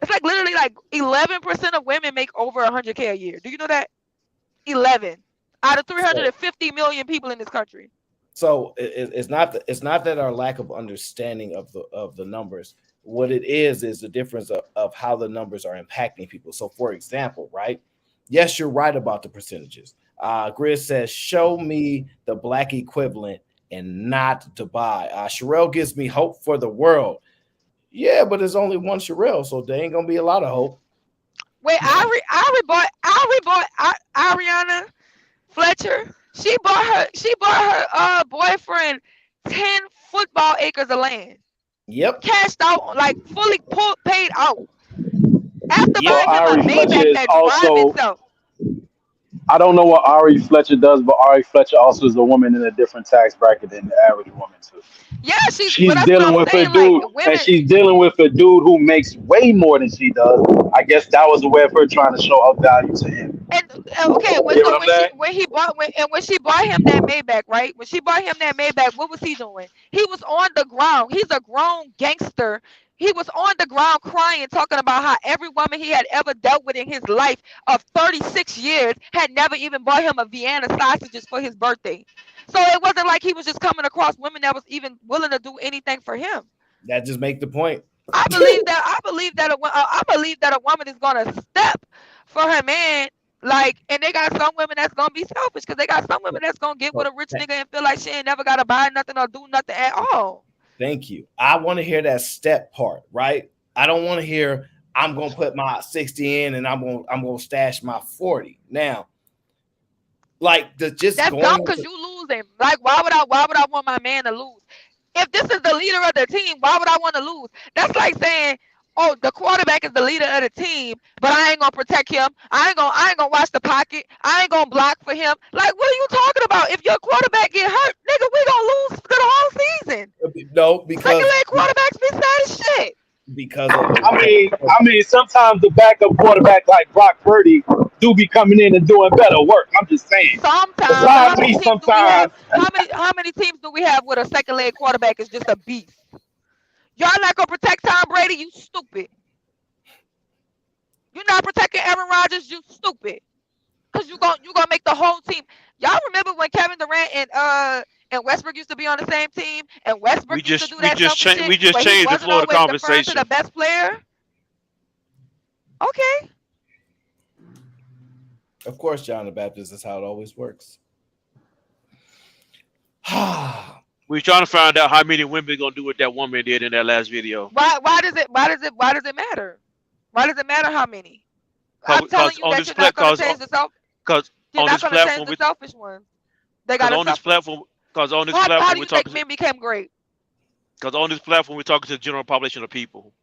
It's like literally like 11% of women make over 100K a year. Do you know that? 11 out of 350 million people in this country. So it's not that our lack of understanding of the numbers. What it is the difference of how the numbers are impacting people. So, for example, right? Yes, you're right about the percentages. Grizz says, "Show me the black equivalent and not Dubai." Sherelle gives me hope for the world. Yeah, but there's only one Sherelle, so there ain't gonna be a lot of hope. Wait, Ari bought Ariana Fletcher. She bought her boyfriend 10 football acres of land. Yep. Cashed out, like fully paid out. After But buying him a Ari Fletcher Maybach is that drive also, itself. I don't know what Ari Fletcher does, but Ari Fletcher also is a woman in a different tax bracket than the average woman too. Yeah, She's that's what dealing I'm with a saying. Like, dude, and women, she's dealing with a dude who makes way more than she does. I guess that was a way of her trying to show her value to him. and okay, You know what I'm saying? when she bought him that Maybach, right? When she bought him that Maybach, what was he doing? He was on the ground. He's a grown gangster. He was on the ground crying, talking about how every woman he had ever dealt with in his life of 36 years had never even bought him a Vienna sausages for his birthday. So it wasn't like he was just coming across women that was even willing to do anything for him. That just make the point. I believe that a woman is gonna step for her man. Like, and they got some women that's gonna be selfish because they got some women that's gonna get with a rich nigga and feel like she ain't never gotta buy nothing or do nothing at all. Thank you. I want to hear that step part, right? I don't want to hear I'm gonna put my 60 in and I'm gonna stash my 40. Now, like the just That's going dumb into, because you losing. Like, why would I want my man to lose? If this is the leader of the team, why would I want to lose? That's like saying, oh, the quarterback is the leader of the team, but I ain't gonna protect him. I ain't gonna watch the pocket. I ain't gonna block for him. Like, what are you talking about? If your quarterback get hurt, nigga, we gonna lose for the whole season. no, because Second leg quarterbacks be sad as shit. because of I mean, sometimes the backup quarterback like Brock Purdy do be coming in and doing better work. I'm just saying. Sometimes, but Besides me, sometimes. How many teams do we have with a second leg quarterback is just a beast? Y'all not gonna protect Tom Brady? You stupid. You're not protecting Aaron Rodgers? You stupid. Cause you gonna make the whole team. Y'all remember when Kevin Durant and Westbrook used to be on the same team, and Westbrook used to do that selfish shit, we just but he changed the wasn't flow of the always deferring to conversation. the best player. Okay. of course, John the Baptist is how it always works. We're trying to find out how many women gonna do what that woman did in that last video. Why does it matter? Why does it matter how many? I'm telling you that you're not gonna change the self. Because You're on not this gonna change platform, the selfish ones. They because gotta on this suffer. platform, because on this How platform do we're you think talking, men became great? because on this platform we're talking to the general population of people.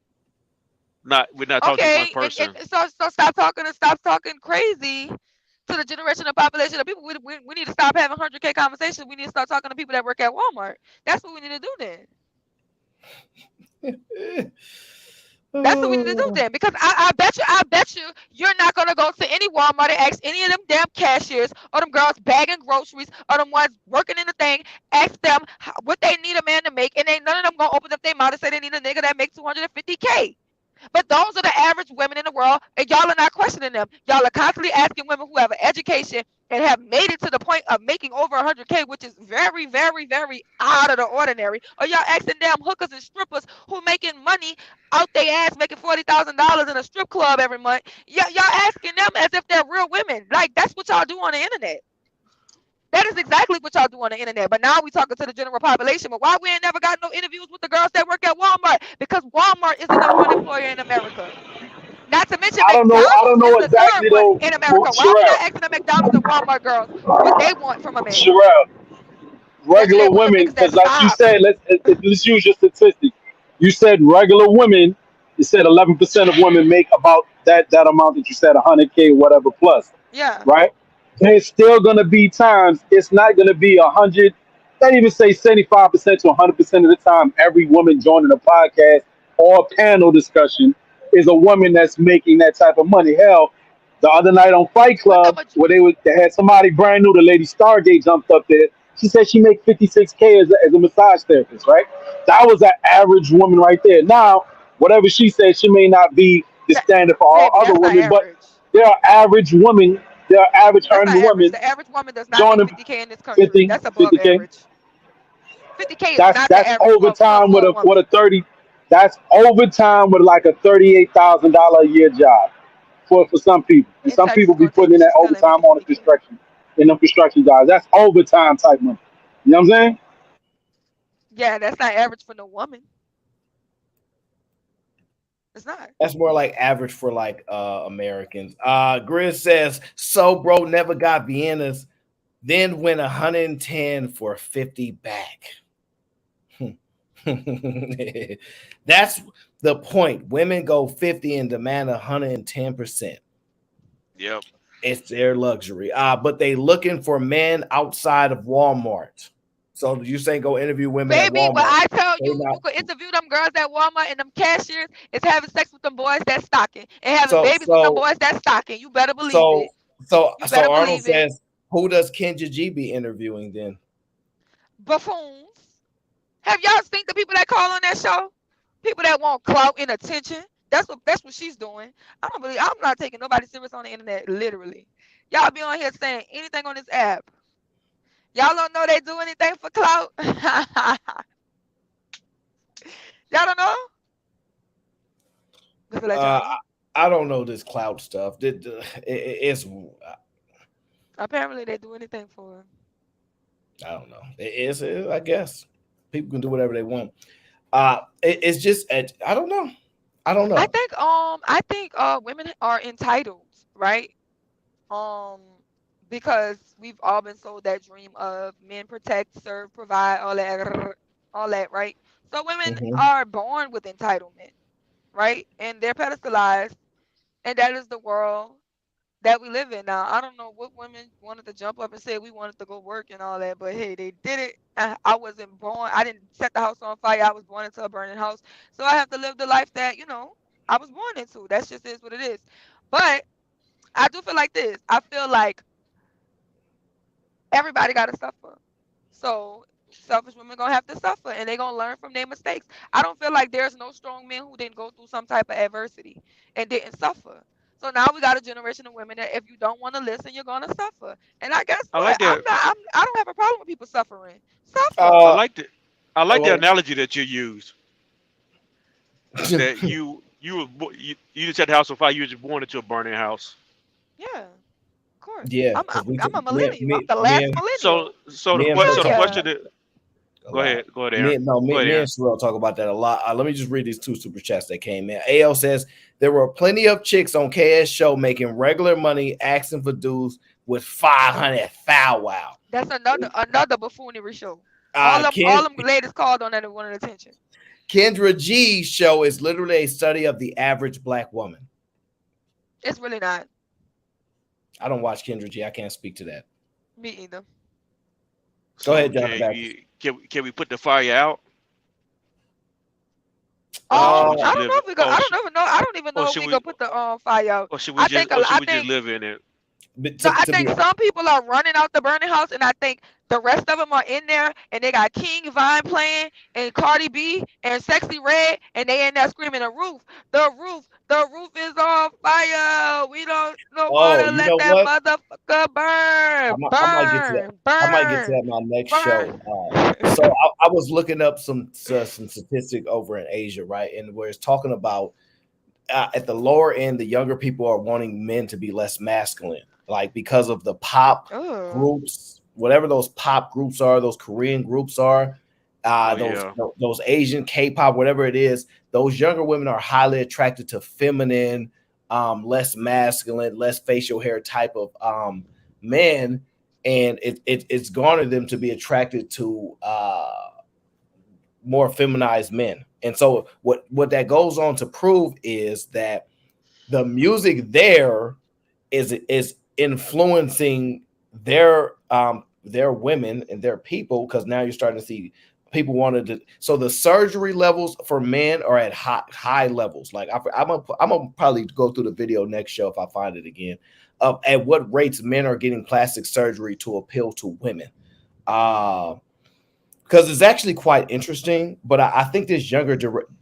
We're not talking to one Okay, person. and so stop talking crazy to the generation of population of people. We need to stop having 100K conversations. We need to start talking to people that work at Walmart. That's what we need to do then. That's what we need to do then, because I bet you, you're not gonna go to any Walmart and ask any of them damn cashiers or them girls bagging groceries or them ones working in the thing. Ask them what they need a man to make, and ain't none of them gonna open up their mouth and say they need a nigga that makes 250K. But those are the average women in the world, and y'all are not questioning them. Y'all are constantly asking women who have an education and have made it to the point of making over 100K, which is very, very, very out of the ordinary. Or y'all asking damn hookers and strippers who making money out their ass, making $40,000 in a strip club every month. Y'all asking them as if they're real women. Like, that's what y'all do on the internet. That is exactly what y'all do on the internet. But now we talking to the general population. But why we ain't never got no interviews with the girls that work at Walmart? Because Walmart is the number one employer in America. Not to mention I don't McDonald's know is the third exactly one though, in America. Why we not Sherelle. asking the McDonald's and Walmart girls what they want from a man? Sherelle, Maybe they regular want some women, niggas that because like you stop. said, let's use your statistic. You said regular women. You said 11% of women make about that amount that you said, 100K, whatever plus, Yeah. right? There's still gonna be times it's not gonna be 100. Not even say 75% to 100% of the time. Every woman joining a podcast or panel discussion is a woman that's making that type of money. Hell, the other night on Fight Club, where they had somebody brand new, the lady Stargate jumped up there. She said she make 56K as a massage therapist, right? That was an average woman right there. Now, whatever she said, she may not be the standard for all Baby, other that's not women, but average. there are average women, there are average That's not earning average. women The average woman does not make joining 50K in this country. 50, That's above 50K. average. 50K is That's not the average overtime for with a a woman. 30. That's overtime with like a $38,000 a year job for some people, and In some Texas, people it's be gonna take putting you. in that She still ain't overtime making on the 50K. construction in them construction jobs. That's overtime type money. You know what I'm saying? Yeah, that's not average for no woman. It's not. That's more like average for like Americans. Grizz says, so bro never got Vienna's, then went 110 for 50 back. That's the point. Women go 50 and demand 110%. Yep. It's their luxury. But they looking for men outside of Walmart. So you saying go interview women at Baby, but Walmart? I tell They you, not, you could interview them girls at Walmart, and them cashiers is having sex with them boys that's stocking and having so babies with them so boys that's stocking. You better believe so it. so You better so Arnold believe it. says, who does Kendra G be interviewing then? Buffoons. Have y'all seen the people that call on that show? People that want clout and attention. That's what she's doing. I'm not taking nobody serious on the internet, literally. Y'all be on here saying anything on this app. Y'all don't know they do anything for clout. Y'all don't know? Just to let y'all know. I don't know this cloud stuff. It's Apparently they do anything for her. I don't know. I guess people can do whatever they want. It's just I don't know. I don't know. I think women are entitled, right? Um because we've all been sold that dream of men protect, serve, provide, all that, right? So women Mhm. are born with entitlement, right? And they're pedestalized, and that is the world that we live in now. I don't know what women wanted to jump up and say we wanted to go work and all that, but hey, they did it. I wasn't born. I didn't set the house on fire. I was born into a burning house, so I have to live the life that I was born into. That's just is what it is. But I do feel like this. I feel like everybody got to suffer. So selfish women gonna have to suffer, and they gonna learn from their mistakes. I don't feel like there's no strong men who didn't go through some type of adversity and didn't suffer. So now we got a generation of women that if you don't want to listen, you're gonna suffer. And I guess I what? like that. I don't have a problem with people suffering. I Suffer. like the I like the Well, analogy that you used. That you just had the house on fire. You were just born into a burning house. Yeah, of course. yeah, I'm because I'm, we I'm a can millennial. I'm the last So millennial. so the me and Bro so the talk Hell question yeah. that a go lot. ahead, Aaron. Go ahead, Me and Aaron. Sherelle talk about that a lot. Let me just read these two super chats that came in. AL says there were plenty of chicks on KS show making regular money, asking for dudes with 500 foul wow. That's another buffoonery show. All them ladies called on that and wanted attention. Kendra G's show is literally a study of the average black woman. It's really not. I don't watch Kendra G. I can't speak to that. Me either. Go ahead, So Jonathan Baptist. can we put the fire out? I Or should we just don't know live? if we go. I don't even know. I don't even Or know if should we we? gonna put the fire out. Or should we I just? think Or should I we just think live in it? But no. I to think be some people are running out the burning house, and I think the rest of them are in there, and they got King Vine playing, and Cardi B, and Sexy Red, and they in there screaming, the roof is on fire. We don't want oh, to you let know that what? motherfucker burn, I might get to that. burn, I might get to burn, that in my next show. burn. So I was looking up some statistic over in Asia, right, and where it's talking about at the lower end, the younger people are wanting men to be less masculine, like because of the pop Oh, groups, whatever those pop groups are, those Korean groups are, Oh those yeah. those Asian K-pop, whatever it is. Those younger women are highly attracted to feminine, less masculine, less facial hair type of men, and it's garnered them to be attracted to more feminized men. And so what that goes on to prove is that the music there is influencing their women and their people, because now you're starting to see people wanted to. So the surgery levels for men are at high levels. Like I'm gonna probably go through the video next show if I find it again, of at what rates men are getting plastic surgery to appeal to women. Because it's actually quite interesting, but I think this younger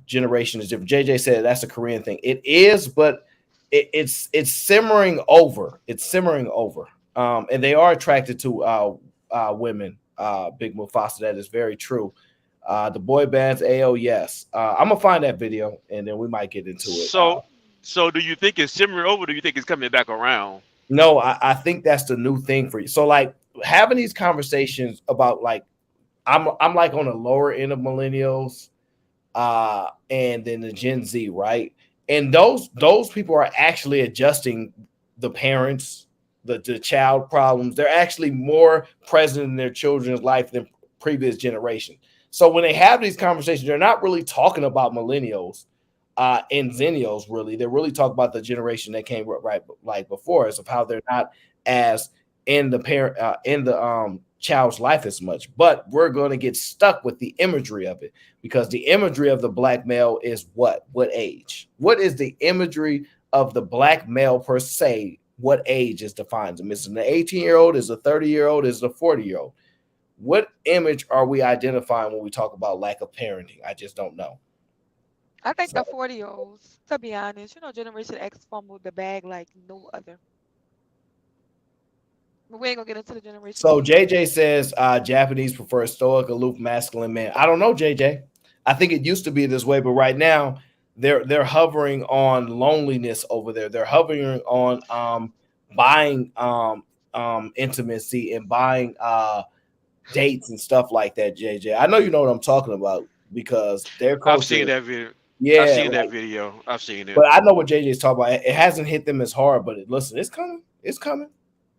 generation is different. JJ said that's a Korean thing. It is, but it's simmering over. It's simmering over, and they are attracted to women. Big Mufasa, that is very true. The boy bands, AO, yes. I'm gonna find that video, and then we might get into it. So do you think it's simmering over? Or do you think it's coming back around? No, I think that's the new thing for you. So like having these conversations about like I'm like on the lower end of millennials, and then the Gen Z, right? And those people are actually adjusting the parents, the child problems. They're actually more present in their children's life than previous generation. So when they have these conversations, they're not really talking about millennials and zennials. Really, they're really talking about the generation that came right like before us, of how they're not as in the parent in the child's life as much. But we're going to get stuck with the imagery of it, because the imagery of the black male is what age? What is the imagery of the black male per se? What age is defines him? Is it an 18-year-old? Is it a 30-year-old? Is it a 40-year-old? What image are we identifying when we talk about lack of parenting? I just don't know. I think the 40-year-olds, to be honest, Generation X fumbled the bag like no other. But we ain't gonna get into the Generation So Z. JJ says Japanese prefer stoic, aloof, masculine men. I don't know, JJ. I think it used to be this way, but right now they're hovering on loneliness over there. They're hovering on buying intimacy and buying dates and stuff like that, JJ. I know you know what I'm talking about, because their I've seen culture, that video. I've yeah, seen that like, video. I've seen it. but I know what JJ's talking about. It hasn't hit them as hard, but listen, it's coming. It's coming.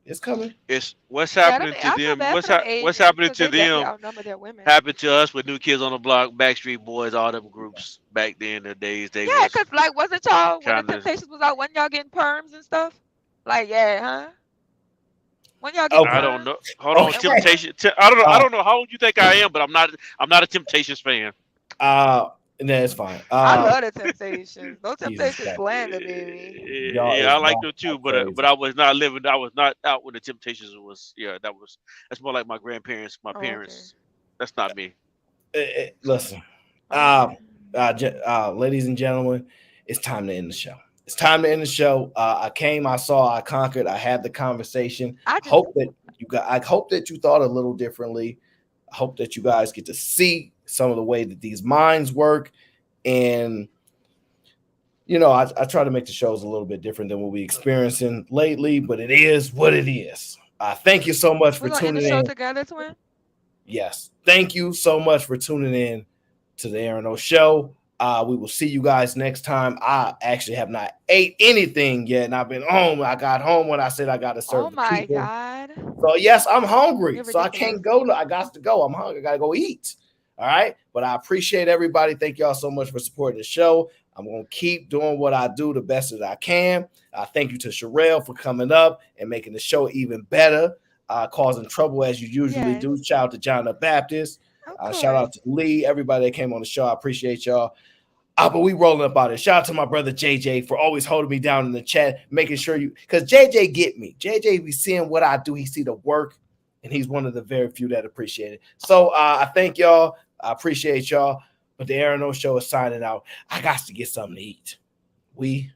It's coming. It's what's Yeah, happening to I feel them. bad for them What's Asians happening because to they definitely them outnumber their women. happened to us with New Kids on the Block, Backstreet Boys, all them groups back then. The days they Yeah, was because like wasn't y'all when the kind of. Temptations was out, wasn't y'all getting perms and stuff? Like, yeah, huh? When y'all getting Okay. I don't perms? know. Hold on, Okay. Temptation. I don't know. I don't know how old you think I am, but I'm not. I'm not a Temptations fan. No, it's fine. I love the Temptations. Those Jesus Temptations Christ. slander, baby. Y'all Yeah, is I like wild them too, crazy. but I was not living. I was not out when the Temptations was. Yeah, that's more like my grandparents, my Oh, okay. parents. That's not me. Listen, Oh, ladies and gentlemen, it's time to end the show. It's time to end the show. I came, I saw, I conquered, I had the conversation. I hope that you thought a little differently. I hope that you guys get to see some of the way that these minds work. And I try to make the shows a little bit different than what we experiencing lately, but it is what it is. Thank you so much for we're gonna end the tuning show in. together, twin. Yes. Thank you so much for tuning in to the Aaron O Show. We will see you guys next time. I actually have not ate anything yet, and I've been home. I got home when I said I got to serve Oh the my people. God. So yes, I'm hungry. You're So I ridiculous. can't go. I got to go. I'm hungry. I got to go eat. All right. But I appreciate everybody. Thank y'all so much for supporting the show. I'm going to keep doing what I do the best that I can. Thank you to Sherelle for coming up and making the show even better, causing trouble as you usually do. Shout out to John the Baptist. Shout out to Lee, everybody that came on the show. I appreciate y'all. But we rolling up out it. Shout out to my brother JJ for always holding me down in the chat, making sure because JJ get me. JJ be seeing what I do. He see the work, and he's one of the very few that appreciate it. So I thank y'all. I appreciate y'all. But the Aaron O Show is signing out. I got to get something to eat. We